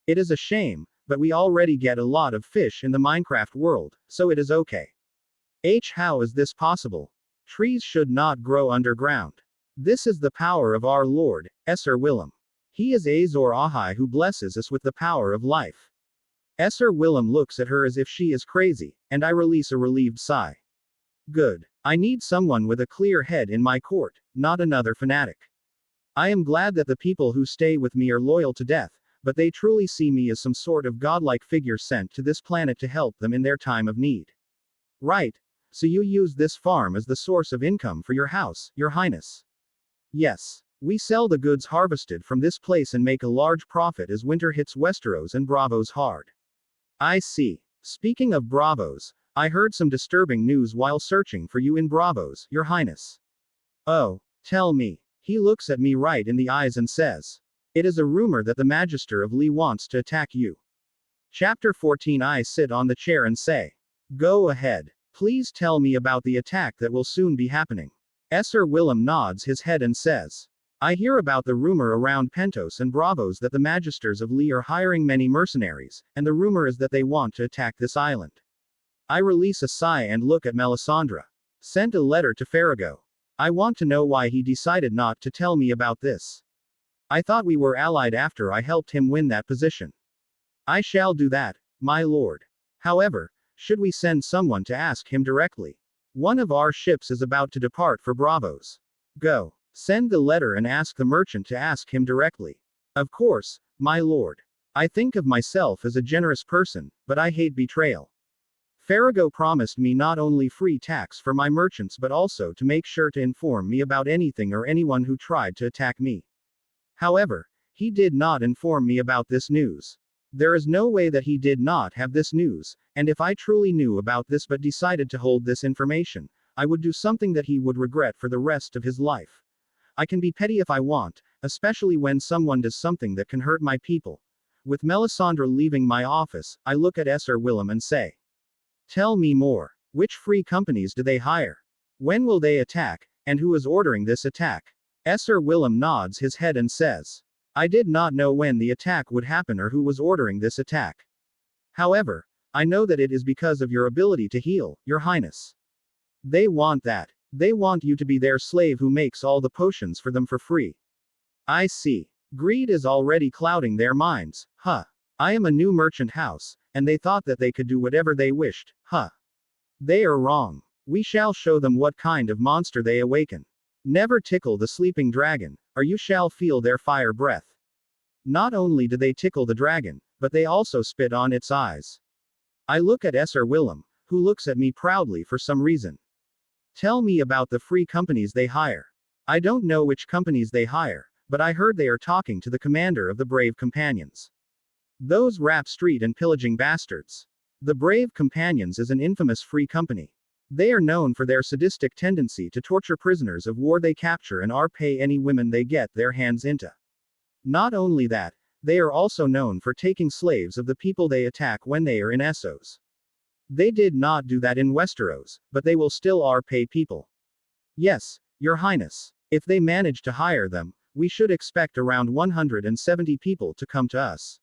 It is a shame, but we already get a lot of fish in the Minecraft world, so it is okay. How is this possible? Trees should not grow underground. This is the power of our Lord, Esser Willem. He is Azor Ahai who blesses us with the power of life. Esser Willem looks at her as if she is crazy, and I release a relieved sigh. Good. I need someone with a clear head in my court, not another fanatic. I am glad that the people who stay with me are loyal to death, but they truly see me as some sort of godlike figure sent to this planet to help them in their time of need. Right. So you use this farm as the source of income for your house, Your Highness? Yes. We sell the goods harvested from this place and make a large profit as winter hits Westeros and Braavos hard. I see. Speaking of Braavos, I heard some disturbing news while searching for you in Braavos, Your Highness. Oh, tell me. He looks at me right in the eyes and says, it is a rumor that the Magister of Lee wants to attack you. Chapter 14. I sit on the chair and say, go ahead. Please tell me about the attack that will soon be happening. Esser Willem nods his head and says, I hear about the rumor around Pentos and Braavos that the Magisters of Lee are hiring many mercenaries, and the rumor is that they want to attack this island. I release a sigh and look at Melisandre. Sent a letter to Farrago. I want to know why he decided not to tell me about this. I thought we were allied after I helped him win that position. I shall do that, my lord. However, should we send someone to ask him directly? One of our ships is about to depart for Braavos. Go. Send the letter and ask the merchant to ask him directly. Of course, my lord. I think of myself as a generous person, but I hate betrayal. Farrago promised me not only free tax for my merchants but also to make sure to inform me about anything or anyone who tried to attack me. However, he did not inform me about this news. There is no way that he did not have this news, and if I truly knew about this but decided to hold this information, I would do something that he would regret for the rest of his life. I can be petty if I want, especially when someone does something that can hurt my people. With Melisandre leaving my office, I look at Esser Willem and say, tell me more. Which free companies do they hire? When will they attack, and who is ordering this attack? Esser Willem nods his head and says, I did not know when the attack would happen or who was ordering this attack. However, I know that it is because of your ability to heal, Your Highness. They want that. They want you to be their slave who makes all the potions for them for free. I see. Greed is already clouding their minds, huh? I am a new merchant house, and they thought that they could do whatever they wished, huh? They are wrong. We shall show them what kind of monster they awaken. Never tickle the sleeping dragon, or you shall feel their fire breath. Not only do they tickle the dragon, but they also spit on its eyes. I look at Esser Willem, who looks at me proudly for some reason. Tell me about the free companies they hire. I don't know which companies they hire, but I heard they are talking to the commander of the Brave Companions. Those rap street and pillaging bastards. The Brave Companions is an infamous free company. They are known for their sadistic tendency to torture prisoners of war they capture and pay any women they get their hands into. Not only that, they are also known for taking slaves of the people they attack when they are in Essos. They did not do that in Westeros, but they will still pay people. Yes, Your Highness. If they manage to hire them, we should expect around 170 people to come to us.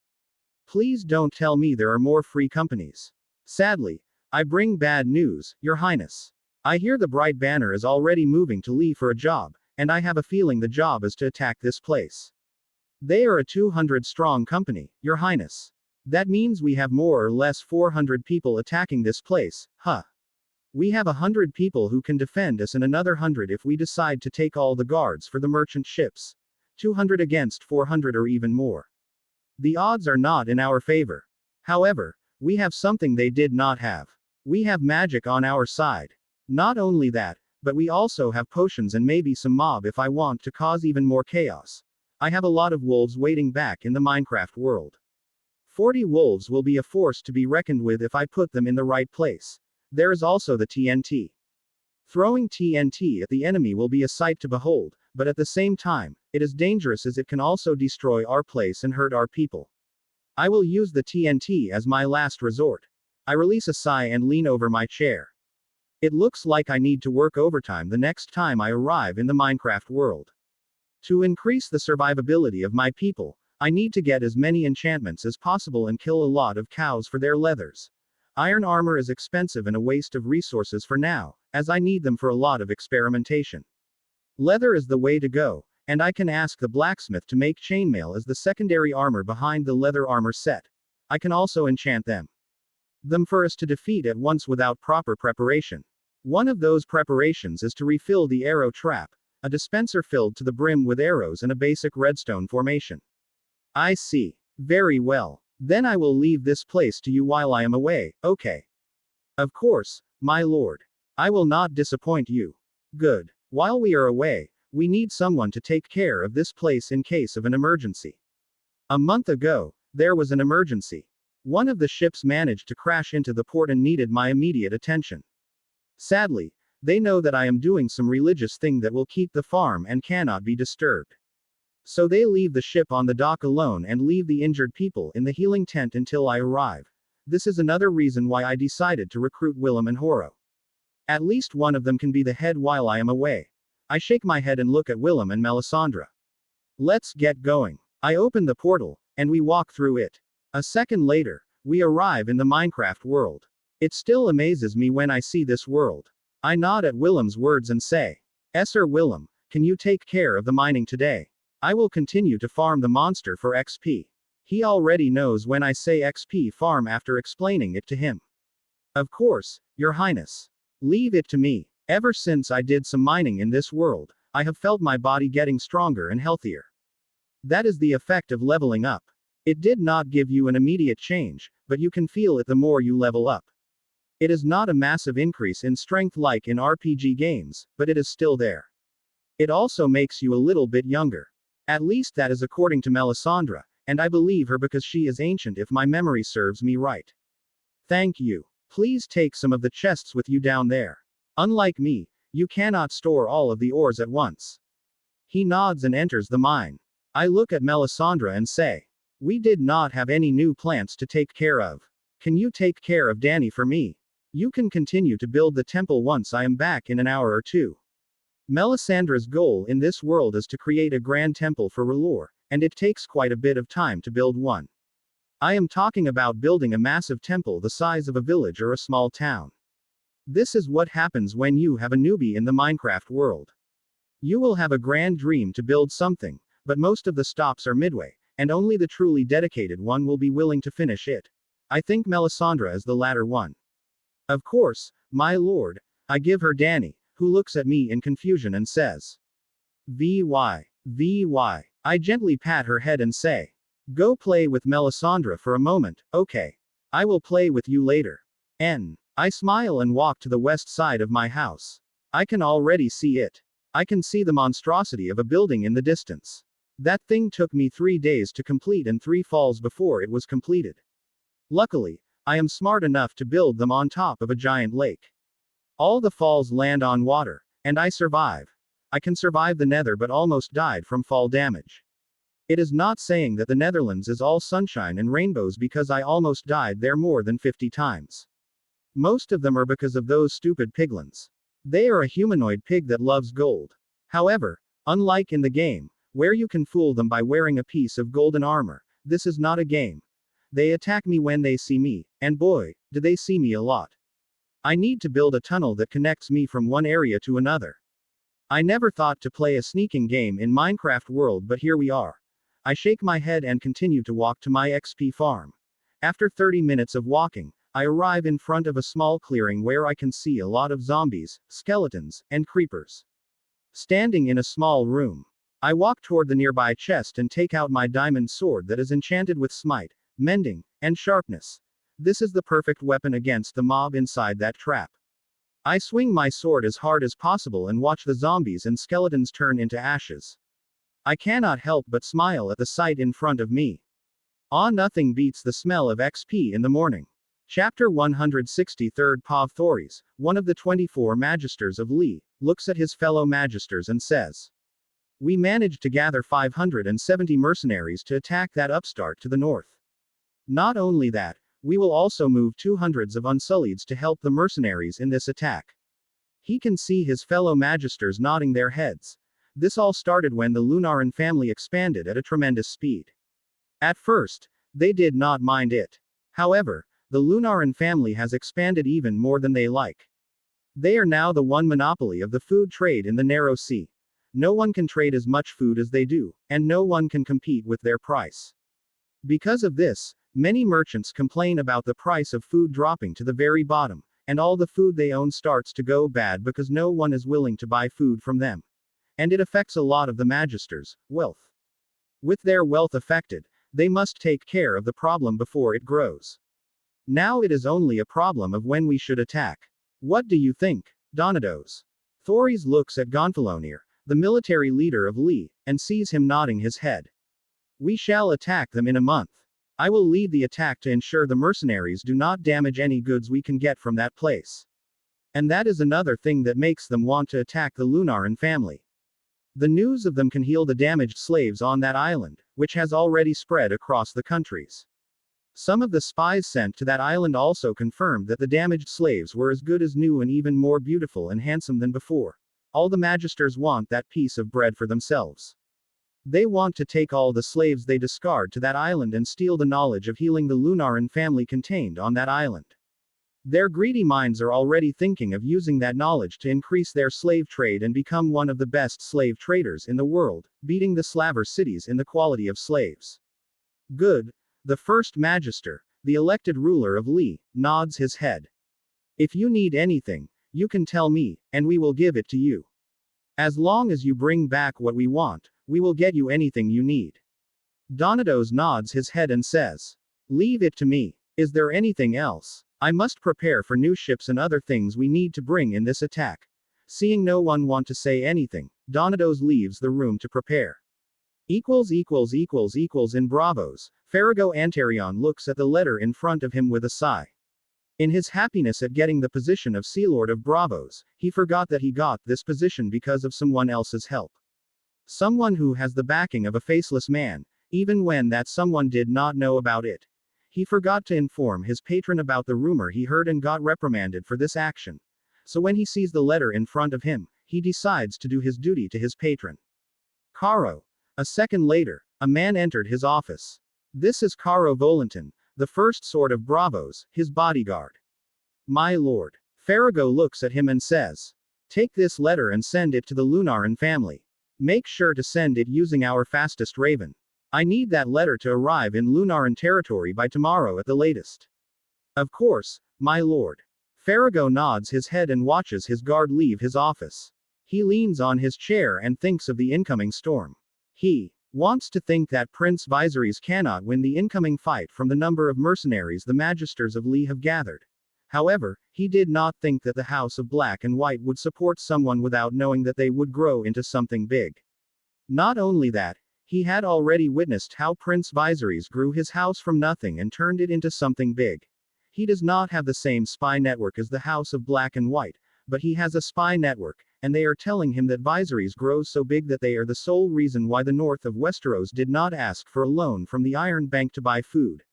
Please don't tell me there are more free companies. Sadly, I bring bad news, Your Highness. I hear the Bright Banner is already moving to Lee for a job, and I have a feeling the job is to attack this place. They are a 200-strong company, Your Highness. That means we have more or less 400 people attacking this place, huh? We have 100 people who can defend us and another 100 if we decide to take all the guards for the merchant ships. 200 against 400 or even more. The odds are not in our favor. However, we have something they did not have. We have magic on our side. Not only that, but we also have potions and maybe some mob if I want to cause even more chaos. I have a lot of wolves waiting back in the Minecraft world. 40 wolves will be a force to be reckoned with if I put them in the right place. There is also the TNT. Throwing TNT at the enemy will be a sight to behold, but at the same time, it is dangerous as it can also destroy our place and hurt our people. I will use the TNT as my last resort. I release a sigh and lean over my chair. It looks like I need to work overtime the next time I arrive in the Minecraft world. To increase the survivability of my people, I need to get as many enchantments as possible and kill a lot of cows for their leathers. Iron armor is expensive and a waste of resources for now, as I need them for a lot of experimentation. Leather is the way to go, and I can ask the blacksmith to make chainmail as the secondary armor behind the leather armor set. I can also enchant them for us to defeat at once without proper preparation. One of those preparations is to refill the arrow trap, a dispenser filled to the brim with arrows and a basic redstone formation. I see. Very well. Then I will leave this place to you while I am away, okay? Of course, my lord. I will not disappoint you. Good. While we are away, we need someone to take care of this place in case of an emergency. A month ago, there was an emergency. One of the ships managed to crash into the port and needed my immediate attention. Sadly, they know that I am doing some religious thing that will keep the farm and cannot be disturbed. So they leave the ship on the dock alone and leave the injured people in the healing tent until I arrive. This is another reason why I decided to recruit Willem and Horo. At least one of them can be the head while I am away. I shake my head and look at Willem and Melisandre. Let's get going. I open the portal, and we walk through it. A second later, we arrive in the Minecraft world. It still amazes me when I see this world. I nod at Willem's words and say, Sir Willem, can you take care of the mining today? I will continue to farm the monster for XP. He already knows when I say XP farm after explaining it to him. Of course, Your Highness. Leave it to me. Ever since I did some mining in this world, I have felt my body getting stronger and healthier. That is the effect of leveling up. It did not give you an immediate change, but you can feel it the more you level up. It is not a massive increase in strength like in RPG games, but it is still there. It also makes you a little bit younger. At least that is according to Melisandre, and I believe her because she is ancient if my memory serves me right. Thank you. Please take some of the chests with you down there. Unlike me, you cannot store all of the ores at once. He nods and enters the mine. I look at Melisandre and say, we did not have any new plants to take care of. Can you take care of Danny for me? You can continue to build the temple once I am back in an hour or two. Melisandre's goal in this world is to create a grand temple for R'hllor, and it takes quite a bit of time to build one. I am talking about building a massive temple the size of a village or a small town. This is what happens when you have a newbie in the Minecraft world. You will have a grand dream to build something, but most of the stops are midway, and only the truly dedicated one will be willing to finish it. I think Melisandre is the latter one. Of course, my lord, I give her Danny, who looks at me in confusion and says, VY. I gently pat her head and say, go play with Melisandre for a moment, okay. I will play with you later. I smile and walk to the west side of my house. I can already see it. I can see the monstrosity of a building in the distance. That thing took me 3 days to complete and 3 falls before it was completed. Luckily, I am smart enough to build them on top of a giant lake. All the falls land on water, and I survive. I can survive the nether but almost died from fall damage. It is not saying that the Netherlands is all sunshine and rainbows because I almost died there more than 50 times. Most of them are because of those stupid piglins. They are a humanoid pig that loves gold. However, unlike in the game, where you can fool them by wearing a piece of golden armor, this is not a game. They attack me when they see me, and boy, do they see me a lot. I need to build a tunnel that connects me from one area to another. I never thought to play a sneaking game in Minecraft world, but here we are. I shake my head and continue to walk to my XP farm. After 30 minutes of walking, I arrive in front of a small clearing where I can see a lot of zombies, skeletons, and creepers. Standing in a small room, I walk toward the nearby chest and take out my diamond sword that is enchanted with smite, mending, and sharpness. This is the perfect weapon against the mob inside that trap. I swing my sword as hard as possible and watch the zombies and skeletons turn into ashes. I cannot help but smile at the sight in front of me. Nothing beats the smell of XP in the morning. Chapter 163 Pav Thoris, one of the 24 magisters of Lee, looks at his fellow magisters and says, "We managed to gather 570 mercenaries to attack that upstart to the north. Not only that, we will also move 200s of Unsullieds to help the mercenaries in this attack." He can see his fellow magisters nodding their heads. This all started when the Lunaran family expanded at a tremendous speed. At first, they did not mind it. However, the Lunaran family has expanded even more than they like. They are now the one monopoly of the food trade in the Narrow Sea. No one can trade as much food as they do, and no one can compete with their price. Because of this, many merchants complain about the price of food dropping to the very bottom, and all the food they own starts to go bad because no one is willing to buy food from them. And it affects a lot of the magisters' wealth. With their wealth affected, they must take care of the problem before it grows. Now it is only a problem of when we should attack. What do you think, Donados? Thoris looks at Gonfalonir, the military leader of Lee, and sees him nodding his head. "We shall attack them in a month. I will lead the attack to ensure the mercenaries do not damage any goods we can get from that place. And that is another thing that makes them want to attack the Lunaran family. The news of them can heal the damaged slaves on that island, which has already spread across the countries. Some of the spies sent to that island also confirmed that the damaged slaves were as good as new and even more beautiful and handsome than before. All the magisters want that piece of bread for themselves. They want to take all the slaves they discard to that island and steal the knowledge of healing the Lunaran family contained on that island. Their greedy minds are already thinking of using that knowledge to increase their slave trade and become one of the best slave traders in the world, beating the Slaver cities in the quality of slaves." Good. The first magister, the elected ruler of Lee, nods his head. "If you need anything, you can tell me, and we will give it to you. As long as you bring back what we want, we will get you anything you need." Donados nods his head and says, "Leave it to me. Is there anything else? I must prepare for new ships and other things we need to bring in this attack." Seeing no one want to say anything, Donados leaves the room to prepare. In Braavos, Farrago Antarion looks at the letter in front of him with a sigh. In his happiness at getting the position of Sea Lord of Braavos, he forgot that he got this position because of someone else's help. Someone who has the backing of a faceless man, even when that someone did not know about it. He forgot to inform his patron about the rumor he heard and got reprimanded for this action. So when he sees the letter in front of him, he decides to do his duty to his patron. Caro. A second later, a man entered his office. This is Caro Volantin, the first sword of Braavos, his bodyguard. "My lord." Farrago looks at him and says, "Take this letter and send it to the Lunaran family. Make sure to send it using our fastest raven. I need that letter to arrive in Lunaran territory by tomorrow at the latest." "Of course, my lord." Farrago nods his head and watches his guard leave his office. He leans on his chair and thinks of the incoming storm. He wants to think that Prince Viserys cannot win the incoming fight from the number of mercenaries the magisters of Lee have gathered. However, he did not think that the House of Black and White would support someone without knowing that they would grow into something big. Not only that, he had already witnessed how Prince Viserys grew his house from nothing and turned it into something big. He does not have the same spy network as the House of Black and White, but he has a spy network, and they are telling him that Viserys grows so big that they are the sole reason why the north of Westeros did not ask for a loan from the Iron Bank to buy food.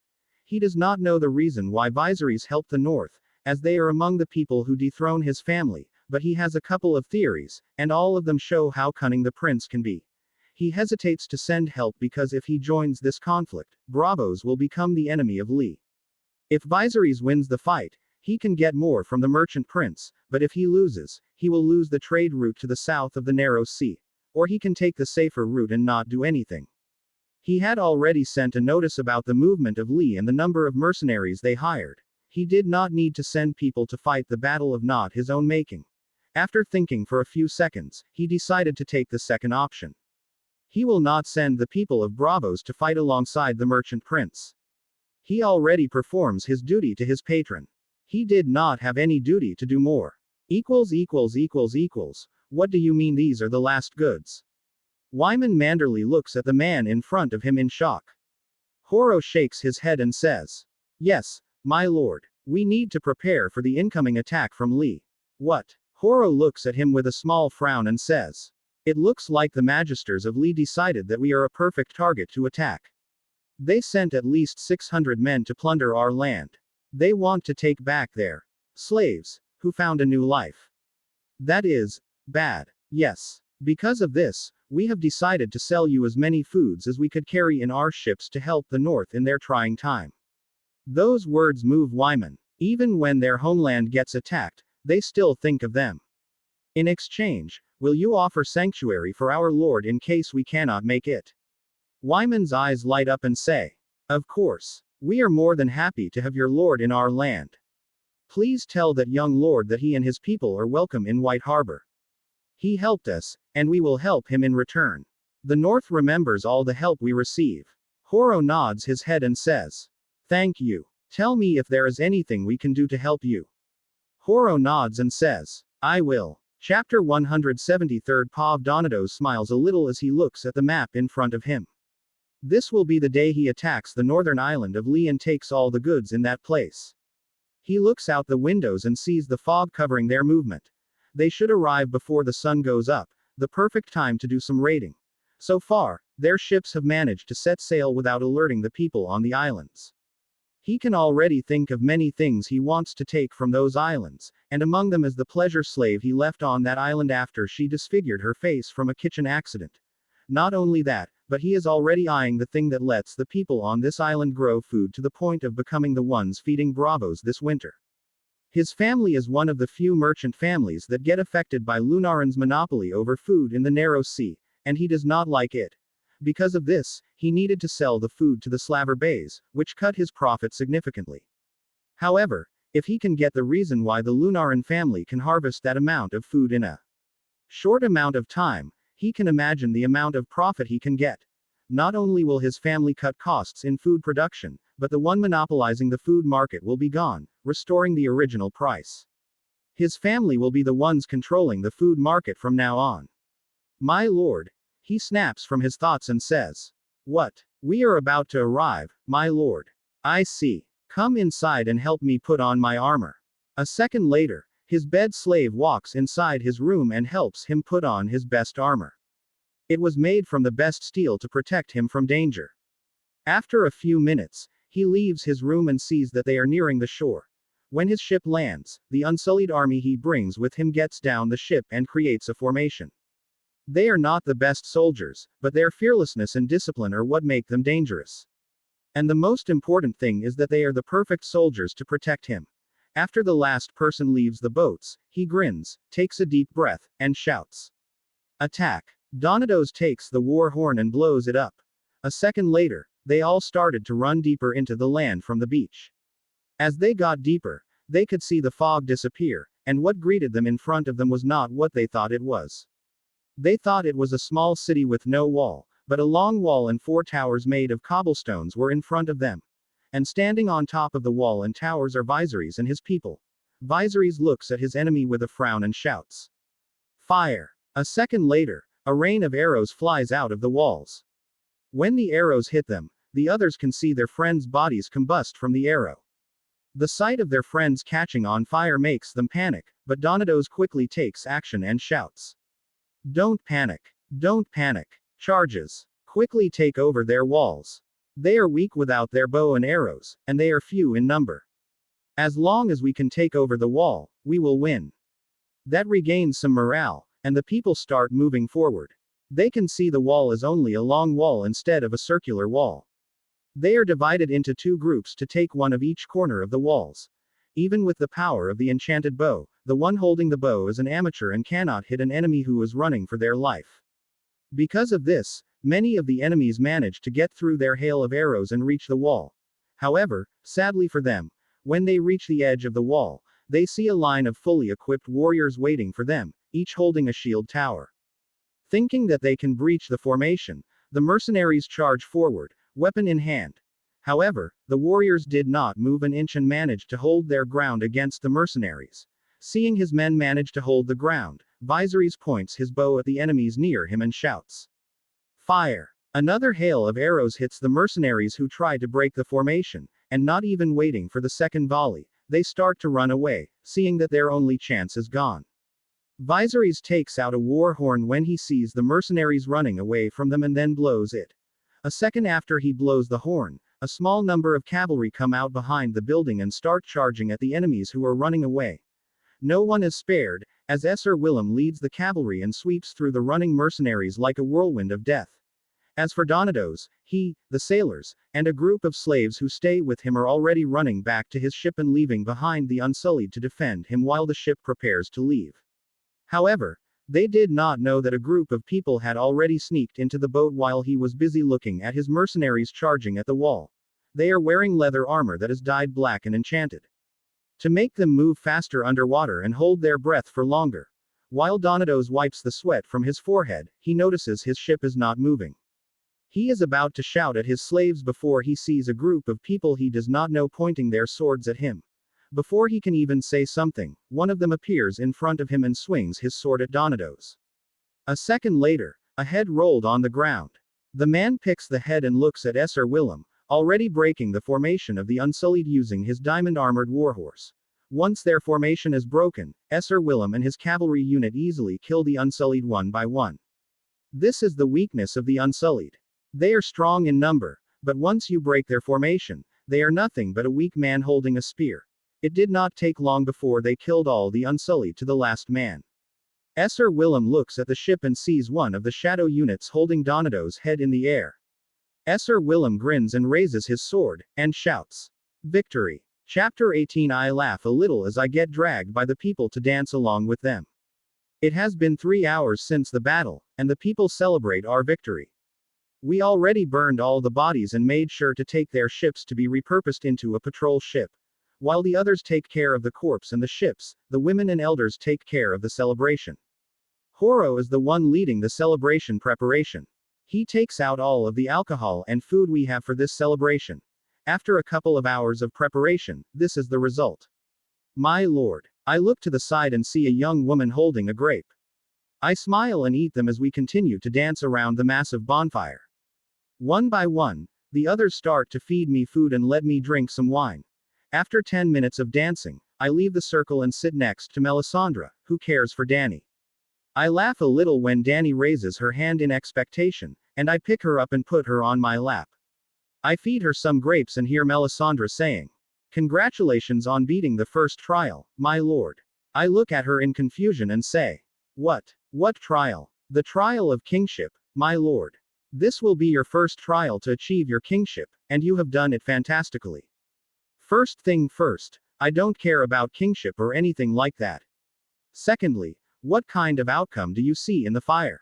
He does not know the reason why Viserys helped the north, as they are among the people who dethrone his family, but he has a couple of theories, and all of them show how cunning the prince can be. He hesitates to send help because if he joins this conflict, Braavos will become the enemy of Lee. If Viserys wins the fight, He can get more from the merchant prince, but if he loses, he will lose the trade route to the south of the narrow sea. Or he can take the safer route and not do anything. He had already sent a notice about the movement of Lee and the number of mercenaries they hired. He did not need to send people to fight the battle of not his own making. After thinking for a few seconds, he decided to take the second option. He will not send the people of Braavos to fight alongside the merchant prince. He already performs his duty to his patron. He did not have any duty to do more. What do you mean these are the last goods? Wyman Manderley looks at the man in front of him in shock. Horo shakes his head and says, "Yes, my lord. We need to prepare for the incoming attack from Lee." "What?" Horo looks at him with a small frown and says, "It looks like the magisters of Lee decided that we are a perfect target to attack. They sent at least 600 men to plunder our land. They want to take back their slaves, who found a new life. That is bad. Yes. Because of this, we have decided to sell you as many foods as we could carry in our ships to help the North in their trying time." Those words move Wyman. Even when their homeland gets attacked, they still think of them. "In exchange, will you offer sanctuary for our lord in case we cannot make it?" Wyman's eyes light up and say, "Of course. We are more than happy to have your lord in our land. Please tell that young lord that he and his people are welcome in White Harbor. He helped us, and we will help him in return. The North remembers all the help we receive." Horo nods his head and says, "Thank you. Tell me if there is anything we can do to help you." Horo nods and says, "I will." Chapter 173. Pav Donatos smiles a little as he looks at the map in front of him. This will be the day he attacks the northern island of Lee and takes all the goods in that place. He looks out the windows and sees the fog covering their movement. They should arrive before the sun goes up, the perfect time to do some raiding. So far, their ships have managed to set sail without alerting the people on the islands. He can already think of many things he wants to take from those islands, and among them is the pleasure slave he left on that island after she disfigured her face from a kitchen accident. Not only that, but he is already eyeing the thing that lets the people on this island grow food to the point of becoming the ones feeding Braavos this winter. His family is one of the few merchant families that get affected by Lunaran's monopoly over food in the narrow sea, and he does not like it. Because of this, he needed to sell the food to the Slaver Bays, which cut his profit significantly. However, if he can get the reason why the Lunaran family can harvest that amount of food in a short amount of time, he can imagine the amount of profit he can get. Not only will his family cut costs in food production, but the one monopolizing the food market will be gone, restoring the original price. His family will be the ones controlling the food market from now on. "My lord." He snaps from his thoughts and says, "What? We are about to arrive, my lord. I see. Come inside and help me put on my armor." A second later, his bed slave walks inside his room and helps him put on his best armor. It was made from the best steel to protect him from danger. After a few minutes, he leaves his room and sees that they are nearing the shore. When his ship lands, the unsullied army he brings with him gets down the ship and creates a formation. They are not the best soldiers, but their fearlessness and discipline are what make them dangerous. And the most important thing is that they are the perfect soldiers to protect him. After the last person leaves the boats, he grins, takes a deep breath, and shouts, "Attack!" Donatos takes the war horn and blows it up. A second later, they all started to run deeper into the land from the beach. As they got deeper, they could see the fog disappear, and what greeted them in front of them was not what they thought it was. They thought it was a small city with no wall, but a long wall and 4 towers made of cobblestones were in front of them. And standing on top of the wall and towers are Viserys and his people. Viserys looks at his enemy with a frown and shouts, "Fire!" A second later, a rain of arrows flies out of the walls. When the arrows hit them, the others can see their friends' bodies combust from the arrow. The sight of their friends catching on fire makes them panic, but Donatos quickly takes action and shouts, "Don't panic! Don't panic! Charges! Quickly take over their walls! They are weak without their bow and arrows, and they are few in number. As long as we can take over the wall, we will win." That regains some morale, and the people start moving forward. They can see the wall is only a long wall instead of a circular wall. They are divided into 2 groups to take one of each corner of the walls. Even with the power of the enchanted bow, the one holding the bow is an amateur and cannot hit an enemy who is running for their life. Because of this, many of the enemies manage to get through their hail of arrows and reach the wall. However, sadly for them, when they reach the edge of the wall, they see a line of fully equipped warriors waiting for them, each holding a shield tower. Thinking that they can breach the formation, the mercenaries charge forward, weapon in hand. However, the warriors did not move an inch and managed to hold their ground against the mercenaries. Seeing his men manage to hold the ground, Viserys points his bow at the enemies near him and shouts, "Fire!" Another hail of arrows hits the mercenaries who try to break the formation, and not even waiting for the second volley, they start to run away, seeing that their only chance is gone. Viserys takes out a war horn when he sees the mercenaries running away from them and then blows it. A second after he blows the horn, a small number of cavalry come out behind the building and start charging at the enemies who are running away. No one is spared, as Sir Willem leads the cavalry and sweeps through the running mercenaries like a whirlwind of death. As for Donados, he, the sailors, and a group of slaves who stay with him are already running back to his ship and leaving behind the Unsullied to defend him while the ship prepares to leave. However, they did not know that a group of people had already sneaked into the boat while he was busy looking at his mercenaries charging at the wall. They are wearing leather armor that is dyed black and enchanted to make them move faster underwater and hold their breath for longer. While Donados wipes the sweat from his forehead, he notices his ship is not moving. He is about to shout at his slaves before he sees a group of people he does not know pointing their swords at him. Before he can even say something, one of them appears in front of him and swings his sword at Donados. A second later, a head rolled on the ground. The man picks the head and looks at Sir Willem, already breaking the formation of the Unsullied using his diamond-armored warhorse. Once their formation is broken, Sir Willem and his cavalry unit easily kill the Unsullied one by one. This is the weakness of the Unsullied. They are strong in number, but once you break their formation, they are nothing but a weak man holding a spear. It did not take long before they killed all the Unsullied to the last man. Sir Willem looks at the ship and sees one of the shadow units holding Donados' head in the air. Sir Willem grins and raises his sword, and shouts, "Victory!" Chapter 18. I laugh a little as I get dragged by the people to dance along with them. It has been 3 hours since the battle, and the people celebrate our victory. We already burned all the bodies and made sure to take their ships to be repurposed into a patrol ship. While the others take care of the corpse and the ships, the women and elders take care of the celebration. Horo is the one leading the celebration preparation. He takes out all of the alcohol and food we have for this celebration. After a couple of hours of preparation, this is the result. My lord. I look to the side and see a young woman holding a grape. I smile and eat them as we continue to dance around the massive bonfire. One by one, the others start to feed me food and let me drink some wine. After 10 minutes of dancing, I leave the circle and sit next to Melisandre, who cares for Dany. I laugh a little when Dany raises her hand in expectation, and I pick her up and put her on my lap. I feed her some grapes and hear Melisandre saying, "Congratulations on beating the first trial, my lord." I look at her in confusion and say, What? What trial?" "The trial of kingship, my lord. This will be your first trial to achieve your kingship, and you have done it fantastically. First thing first, I don't care about kingship or anything like that. Secondly, what kind of outcome do you see in the fire?"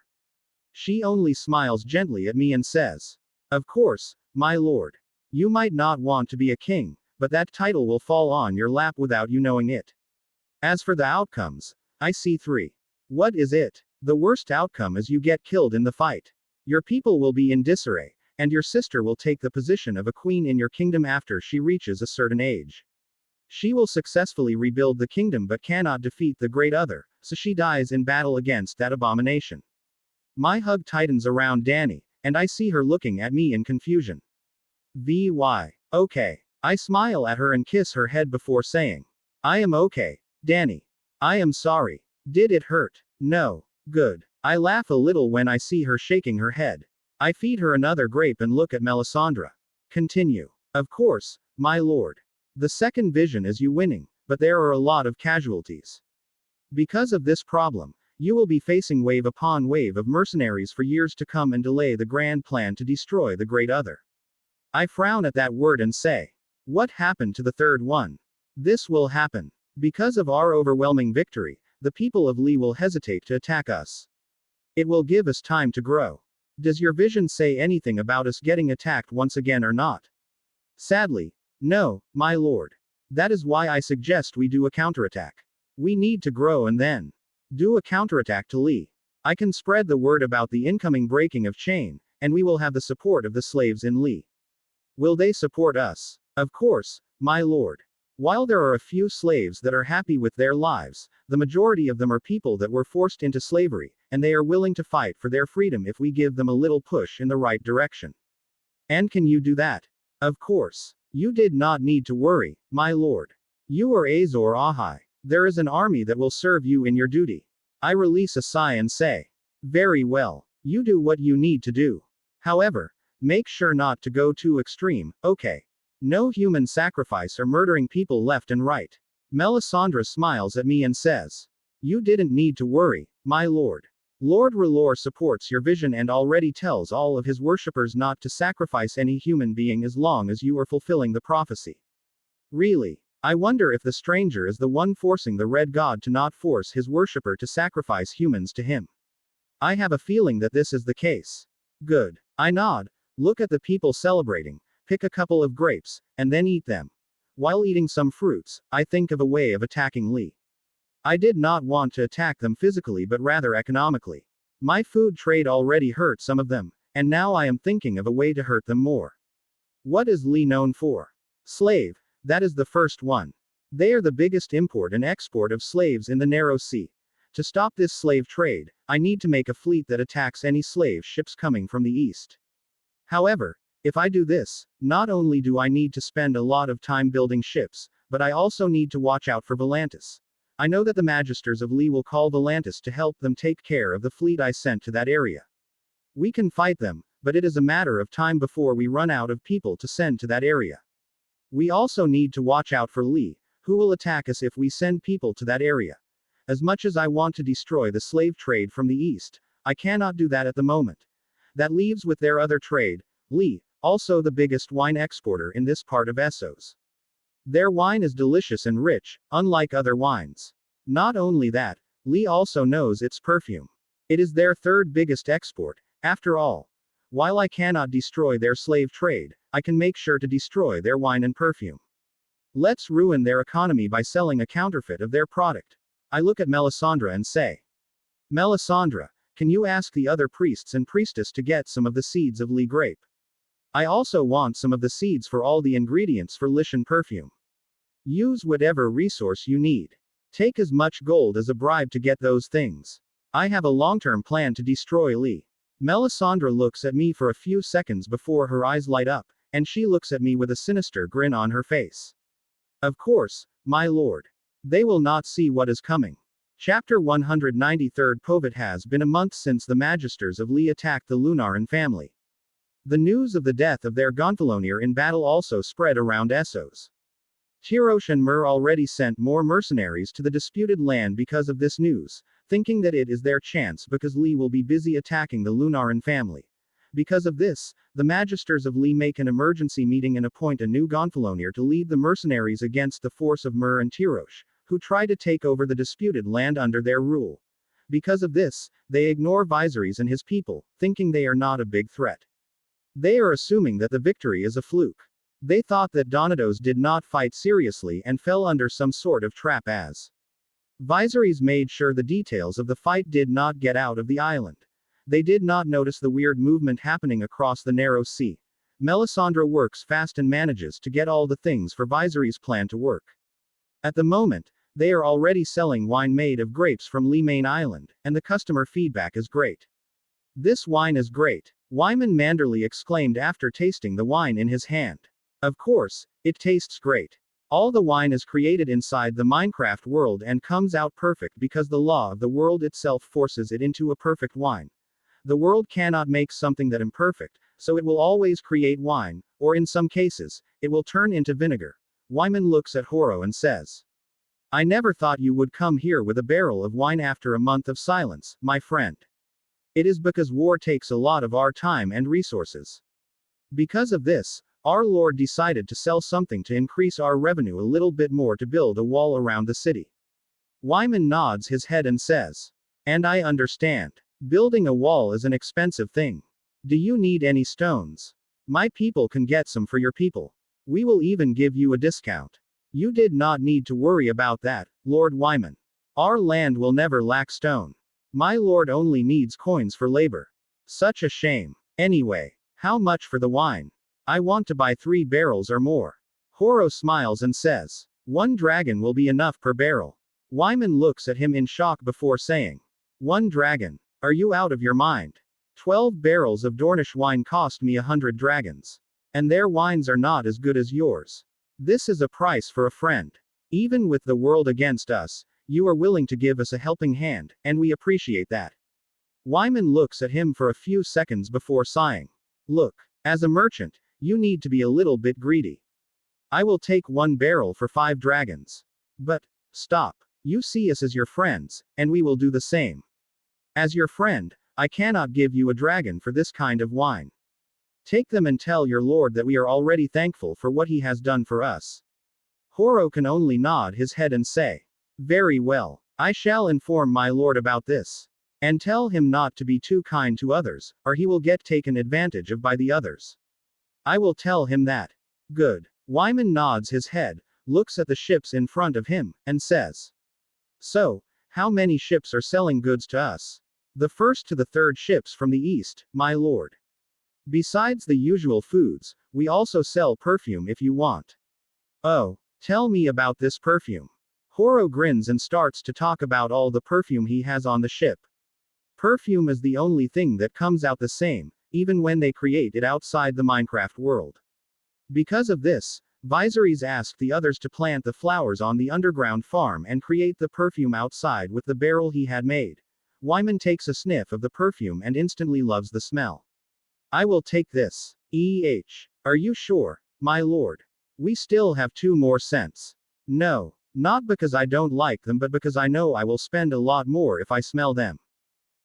She only smiles gently at me and says, "Of course, my lord. You might not want to be a king, but that title will fall on your lap without you knowing it. As for the outcomes, I see 3. What is it? The worst outcome is you get killed in the fight. Your people will be in disarray, and your sister will take the position of a queen in your kingdom after she reaches a certain age. She will successfully rebuild the kingdom but cannot defeat the great other, so she dies in battle against that abomination." My hug tightens around Dany, and I see her looking at me in confusion. Okay. I smile at her and kiss her head before saying, "I am okay, Dany. I am sorry. Did it hurt?" "No." "Good." I laugh a little when I see her shaking her head. I feed her another grape and look at Melisandre. Continue. "Of course, my lord. The second vision is you winning, but there are a lot of casualties. Because of this problem, you will be facing wave upon wave of mercenaries for years to come and delay the grand plan to destroy the great other." I frown at that word and say, "What happened to the third one?" This will happen. Because of our overwhelming victory, the people of Lee will hesitate to attack us. It will give us time to grow. Does your vision say anything about us getting attacked once again or not? Sadly, no, my lord. That is why I suggest we do a counterattack. We need to grow and then do a counterattack to Lee. I can spread the word about the incoming breaking of chain, and we will have the support of the slaves in Lee. Will they support us? Of course, my lord. While there are a few slaves that are happy with their lives, the majority of them are people that were forced into slavery, and they are willing to fight for their freedom if we give them a little push in the right direction. And can you do that? Of course. You did not need to worry, my lord. You are Azor Ahai. There is an army that will serve you in your duty. I release a sigh and say, very well. You do what you need to do. However, make sure not to go too extreme, okay? No human sacrifice or murdering people left and right. Melisandre smiles at me and says, you didn't need to worry, my lord. Lord R'hllor supports your vision and already tells all of his worshippers not to sacrifice any human being as long as you are fulfilling the prophecy. Really? I wonder if the stranger is the one forcing the Red God to not force his worshipper to sacrifice humans to him. I have a feeling that this is the case. Good. I nod, look at the people celebrating, pick a couple of grapes, and then eat them. While eating some fruits, I think of a way of attacking Lee. I did not want to attack them physically but rather economically. My food trade already hurt some of them, and now I am thinking of a way to hurt them more. What is Lee known for? Slave, that is the first one. They are the biggest import and export of slaves in the Narrow Sea. To stop this slave trade, I need to make a fleet that attacks any slave ships coming from the east. However, if I do this, not only do I need to spend a lot of time building ships, but I also need to watch out for Volantis. I know that the Magisters of Lee will call Volantis to help them take care of the fleet I sent to that area. We can fight them, but it is a matter of time before we run out of people to send to that area. We also need to watch out for Lee, who will attack us if we send people to that area. As much as I want to destroy the slave trade from the east, I cannot do that at the moment. That leaves with their other trade, Lee, also the biggest wine exporter in this part of Essos. Their wine is delicious and rich, unlike other wines. Not only that, Lee also knows its perfume. It is their third biggest export, after all. While I cannot destroy their slave trade, I can make sure to destroy their wine and perfume. Let's ruin their economy by selling a counterfeit of their product. I look at Melisandre and say, Melisandre, can you ask the other priests and priestess to get some of the seeds of Lee grape? I also want some of the seeds for all the ingredients for Lishan perfume. Use whatever resource you need. Take as much gold as a bribe to get those things. I have a long-term plan to destroy Lee. Melisandre looks at me for a few seconds before her eyes light up, and she looks at me with a sinister grin on her face. Of course, my lord. They will not see what is coming. Chapter 193 Povet has been a month since the Magisters of Lee attacked the Lunaran family. The news of the death of their Gonfalonier in battle also spread around Essos. Tyrosh and Myr already sent more mercenaries to the disputed land because of this news, thinking that it is their chance because Lee will be busy attacking the Lunaran family. Because of this, the Magisters of Lee make an emergency meeting and appoint a new Gonfalonier to lead the mercenaries against the force of Myr and Tyrosh, who try to take over the disputed land under their rule. Because of this, they ignore Viserys and his people, thinking they are not a big threat. They are assuming that the victory is a fluke. They thought that Donatos did not fight seriously and fell under some sort of trap as Viserys made sure the details of the fight did not get out of the island. They did not notice the weird movement happening across the Narrow Sea. Melisandre works fast and manages to get all the things for Viserys' plan to work. At the moment, they are already selling wine made of grapes from Lee Main Island, and the customer feedback is great. This wine is great, Wyman Manderley exclaimed after tasting the wine in his hand. Of course, it tastes great. All the wine is created inside the Minecraft world and comes out perfect because the law of the world itself forces it into a perfect wine. The world cannot make something that imperfect, so it will always create wine, or in some cases, it will turn into vinegar. Wyman looks at Horo and says, I never thought you would come here with a barrel of wine after a month of silence, my friend. It is because war takes a lot of our time and resources. Because of this, Our lord decided to sell something to increase our revenue a little bit more to build a wall around the city. Wyman nods his head and says, and I understand. Building a wall is an expensive thing. Do you need any stones? My people can get some for your people. We will even give you a discount. You did not need to worry about that, Lord Wyman. Our land will never lack stone. My lord only needs coins for labor. Such a shame. Anyway, how much for the wine? I want to buy 3 barrels or more. Horo smiles and says, 1 dragon will be enough per barrel. Wyman looks at him in shock before saying, 1 dragon? Are you out of your mind? 12 barrels of Dornish wine cost me 100 dragons. And their wines are not as good as yours. This is a price for a friend. Even with the world against us, you are willing to give us a helping hand, and we appreciate that. Wyman looks at him for a few seconds before sighing. Look, as a merchant, you need to be a little bit greedy. I will take 1 barrel for 5 dragons. But, stop. You see us as your friends, and we will do the same. As your friend, I cannot give you a dragon for this kind of wine. Take them and tell your lord that we are already thankful for what he has done for us. Horo can only nod his head and say, very well. I shall inform my lord about this. And tell him not to be too kind to others, or he will get taken advantage of by the others. I will tell him that. Good. Wyman nods his head, looks at the ships in front of him, and says, so, how many ships are selling goods to us? The 1st to the 3rd ships from the east, my lord. Besides the usual foods, we also sell perfume if you want. Oh, tell me about this perfume. Horo grins and starts to talk about all the perfume he has on the ship. Perfume is the only thing that comes out the same, even when they create it outside the Minecraft world. Because of this, Viserys asked the others to plant the flowers on the underground farm and create the perfume outside with the barrel he had made. Wyman takes a sniff of the perfume and instantly loves the smell. I will take this. Are you sure, my lord? We still have 2 more cents. No, not because I don't like them, but because I know I will spend a lot more if I smell them.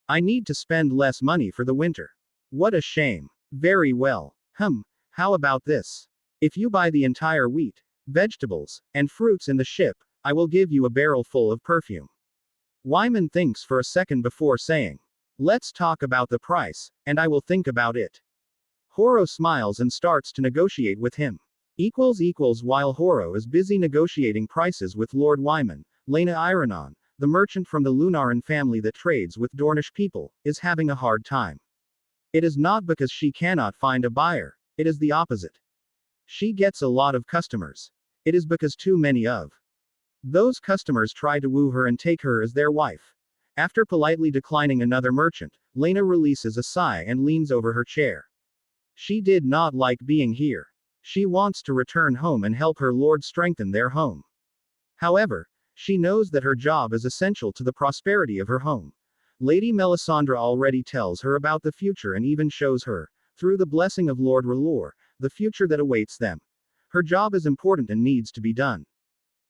I need to spend less money for the winter. What a shame. Very well. How about this? If you buy the entire wheat, vegetables, and fruits in the ship, I will give you a barrel full of perfume. Wyman thinks for a second before saying, let's talk about the price, and I will think about it. Horo smiles and starts to negotiate with him. While Horo is busy negotiating prices with Lord Wyman, Laena Iranon, the merchant from the Lunaran family that trades with Dornish people, is having a hard time. It is not because she cannot find a buyer, it is the opposite. She gets a lot of customers. It is because too many of those customers try to woo her and take her as their wife. After politely declining another merchant, Laena releases a sigh and leans over her chair. She did not like being here. She wants to return home and help her lord strengthen their home. However, she knows that her job is essential to the prosperity of her home. Lady Melisandre already tells her about the future and even shows her, through the blessing of Lord R'hllor, the future that awaits them. Her job is important and needs to be done.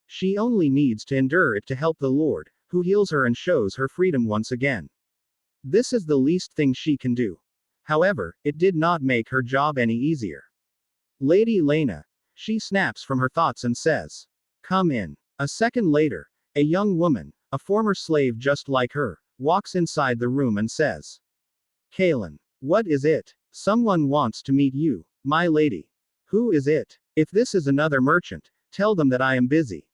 She only needs to endure it to help the Lord, who heals her and shows her freedom once again. This is the least thing she can do. However, it did not make her job any easier. Lady Laena. She snaps from her thoughts and says, come in. A second later, a young woman, a former slave just like her, walks inside the room and says, Kaelin, what is it? Someone wants to meet you, my lady. Who is it? If this is another merchant, tell them that I am busy.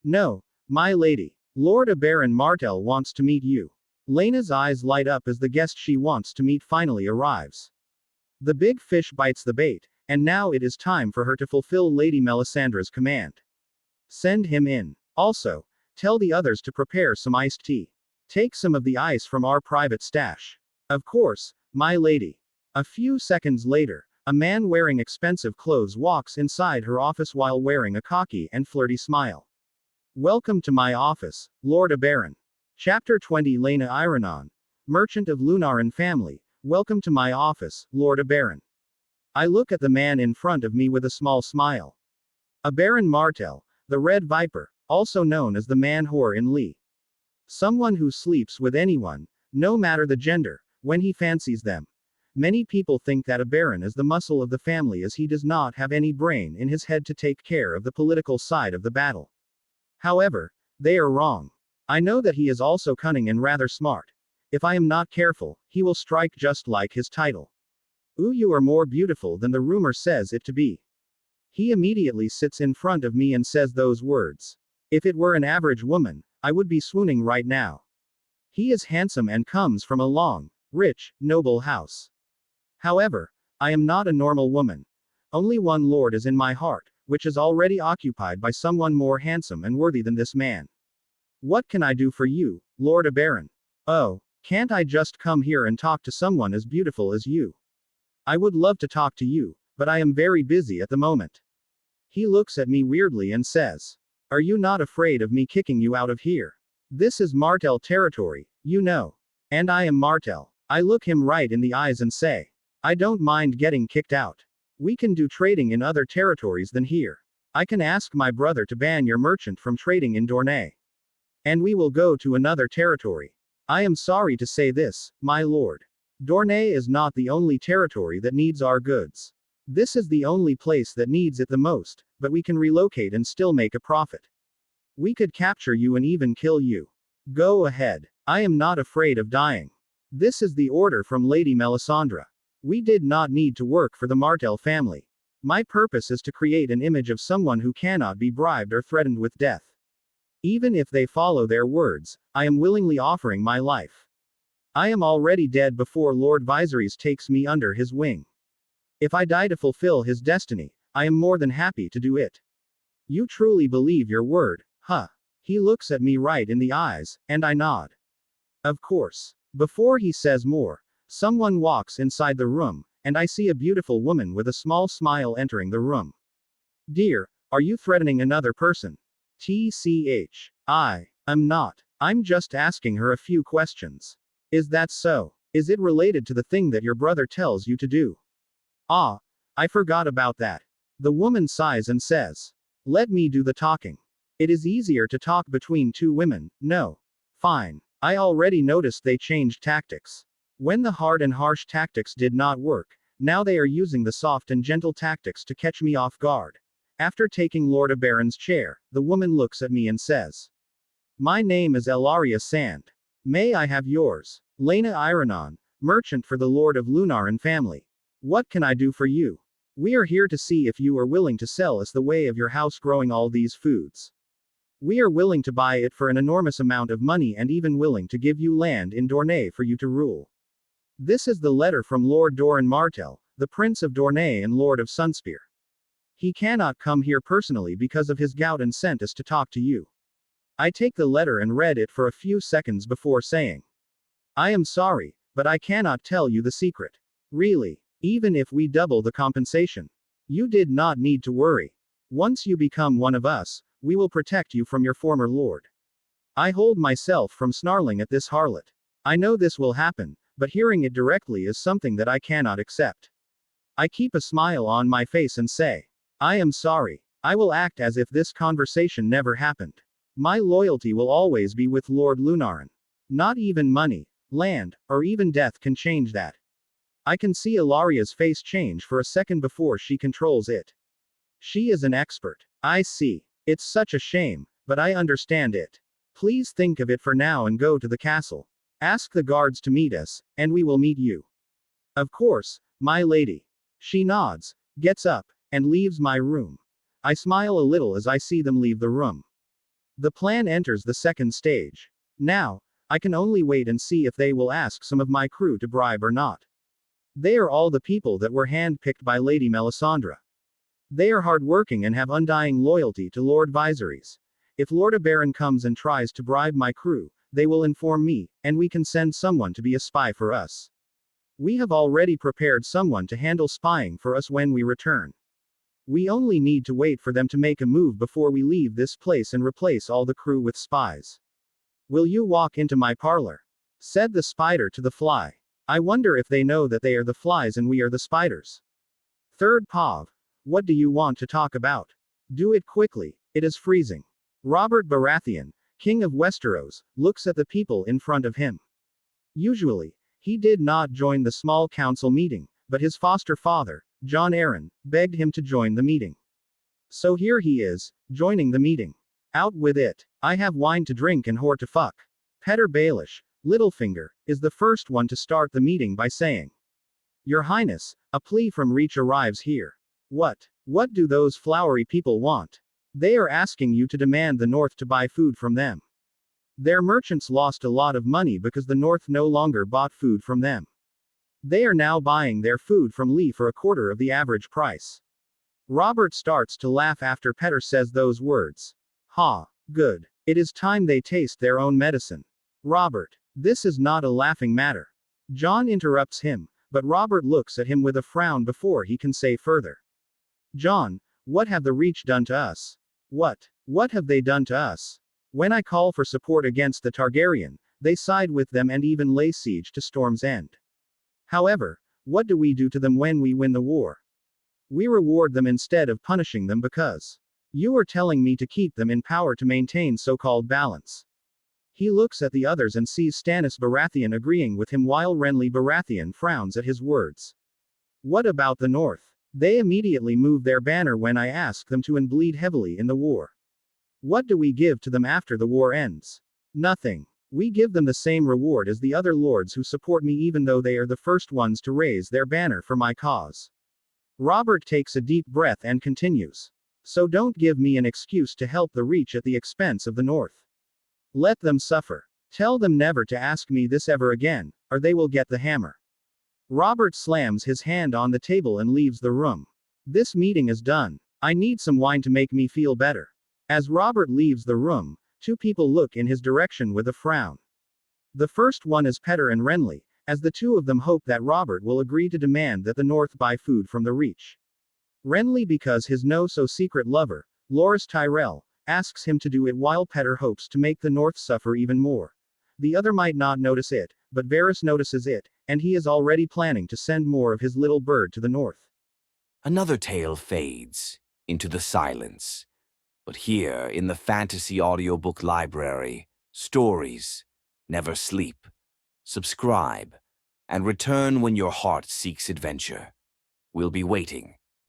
No, my lady. Lord Baron Martell wants to meet you. Laena's eyes light up as the guest she wants to meet finally arrives. The big fish bites the bait, and now it is time for her to fulfill Lady Melisandre's command. Send him in. Also, tell the others to prepare some iced tea. Take some of the ice from our private stash. Of course, my lady. A few seconds later, a man wearing expensive clothes walks inside her office while wearing a cocky and flirty smile. Welcome to my office, Lord Baron. Chapter 20 Laena Iranon, merchant of Lunaran family, welcome to my office, Lord Baron. I look at the man in front of me with a small smile. Baron Martell, the Red Viper, also known as the man-whore in Lee. Someone who sleeps with anyone, no matter the gender, when he fancies them. Many people think that a baron is the muscle of the family as he does not have any brain in his head to take care of the political side of the battle. However, they are wrong. I know that he is also cunning and rather smart. If I am not careful, he will strike just like his title. Ooh, you are more beautiful than the rumor says it to be. He immediately sits in front of me and says those words. If it were an average woman, I would be swooning right now. He is handsome and comes from a long, rich, noble house. However, I am not a normal woman. Only one lord is in my heart, which is already occupied by someone more handsome and worthy than this man. What can I do for you, Lord Baron? Oh, can't I just come here and talk to someone as beautiful as you? I would love to talk to you, but I am very busy at the moment. He looks at me weirdly and says, are you not afraid of me kicking you out of here? This is Martell territory, you know. And I am Martell. I look him right in the eyes and say, I don't mind getting kicked out. We can do trading in other territories than here. I can ask my brother to ban your merchant from trading in Dorne. And we will go to another territory. I am sorry to say this, my lord. Dorne is not the only territory that needs our goods. This is the only place that needs it the most, but we can relocate and still make a profit. We could capture you and even kill you. Go ahead. I am not afraid of dying. This is the order from Lady Melisandre. We did not need to work for the Martell family. My purpose is to create an image of someone who cannot be bribed or threatened with death. Even if they follow their words, I am willingly offering my life. I am already dead before Lord Viserys takes me under his wing. If I die to fulfill his destiny, I am more than happy to do it. You truly believe your word, huh? He looks at me right in the eyes, and I nod. Of course. Before he says more, someone walks inside the room, and I see a beautiful woman with a small smile entering the room. Dear, are you threatening another person? TCH. I am not. I'm just asking her a few questions. Is that so? Is it related to the thing that your brother tells you to do? Ah, I forgot about that. The woman sighs and says, let me do the talking. It is easier to talk between two women, no. Fine. I already noticed they changed tactics. When the hard and harsh tactics did not work, now they are using the soft and gentle tactics to catch me off guard. After taking Lord Baron's chair, the woman looks at me and says, my name is Elaria Sand. May I have yours? Lena Iranon, merchant for the Lord of Lunaran family. What can I do for you? We are here to see if you are willing to sell us the way of your house growing all these foods. We are willing to buy it for an enormous amount of money and even willing to give you land in Dorne for you to rule. This is the letter from Lord Doran Martell, the Prince of Dorne and Lord of Sunspear. He cannot come here personally because of his gout and sent us to talk to you. I take the letter and read it for a few seconds before saying, I am sorry, but I cannot tell you the secret. Really, even if we double the compensation. You did not need to worry. Once you become one of us, we will protect you from your former lord. I hold myself from snarling at this harlot. I know this will happen, but hearing it directly is something that I cannot accept. I keep a smile on my face and say, I am sorry. I will act as if this conversation never happened. My loyalty will always be with Lord Lunaran. Not even money, land, or even death can change that. I can see Elaria's face change for a second before she controls it. She is an expert. I see. It's such a shame, but I understand it. Please think of it for now and go to the castle. Ask the guards to meet us, and we will meet you. Of course, my lady. She nods, gets up, and leaves my room. I smile a little as I see them leave the room. The plan enters the second stage. Now, I can only wait and see if they will ask some of my crew to bribe or not. They are all the people that were handpicked by Lady Melisandre. They are hardworking and have undying loyalty to Lord Viserys. If Lord Baron comes and tries to bribe my crew, they will inform me, and we can send someone to be a spy for us. We have already prepared someone to handle spying for us when we return. We only need to wait for them to make a move before we leave this place and replace all the crew with spies. Will you walk into my parlor? Said the spider to the fly. I wonder if they know that they are the flies and we are the spiders. Third Pav. What do you want to talk about? Do it quickly, it is freezing. Robert Baratheon, King of Westeros, looks at the people in front of him. Usually, He did not join the small council meeting, but his foster father, Jon Arryn, begged him to join the meeting. So here he is, joining the meeting. Out with it. I have wine to drink and whore to fuck. Petyr Baelish, Littlefinger, is the first one to start the meeting by saying, Your Highness, a plea from Reach arrives here. What do those flowery people want? They are asking you to demand the North to buy food from them. Their merchants lost a lot of money because the North no longer bought food from them. They are now buying their food from Lee for a quarter of the average price. Robert starts to laugh after Petyr says those words. Ha, good. It is time they taste their own medicine. Robert, this is not a laughing matter. Jon interrupts him, but Robert looks at him with a frown before he can say further. Jon, what have the Reach done to us? What have they done to us? When I call for support against the Targaryen, they side with them and even lay siege to Storm's End. However, what do we do to them when we win the war? We reward them instead of punishing them because you are telling me to keep them in power to maintain so-called balance. He looks at the others and sees Stannis Baratheon agreeing with him while Renly Baratheon frowns at his words. What about the North? They immediately move their banner when I ask them to and bleed heavily in the war. What do we give to them after the war ends? Nothing. We give them the same reward as the other lords who support me even though they are the first ones to raise their banner for my cause. Robert takes a deep breath and continues. So don't give me an excuse to help the Reach at the expense of the North. Let them suffer. Tell them never to ask me this ever again, or they will get the hammer. Robert slams his hand on the table and leaves the room. This meeting is done. I need some wine to make me feel better. As Robert leaves the room, two people look in his direction with a frown. The first one is Petyr and Renly, as the two of them hope that Robert will agree to demand that the North buy food from the Reach. Renly because his no-so-secret lover, Loras Tyrell, asks him to do it while Petyr hopes to make the North suffer even more. The other might not notice it, but Varys notices it, and he is already planning to send more of his little bird to the North. Another tale fades into the silence. But here, in the fantasy audiobook library, stories never sleep. Subscribe, and return when your heart seeks adventure. We'll be waiting.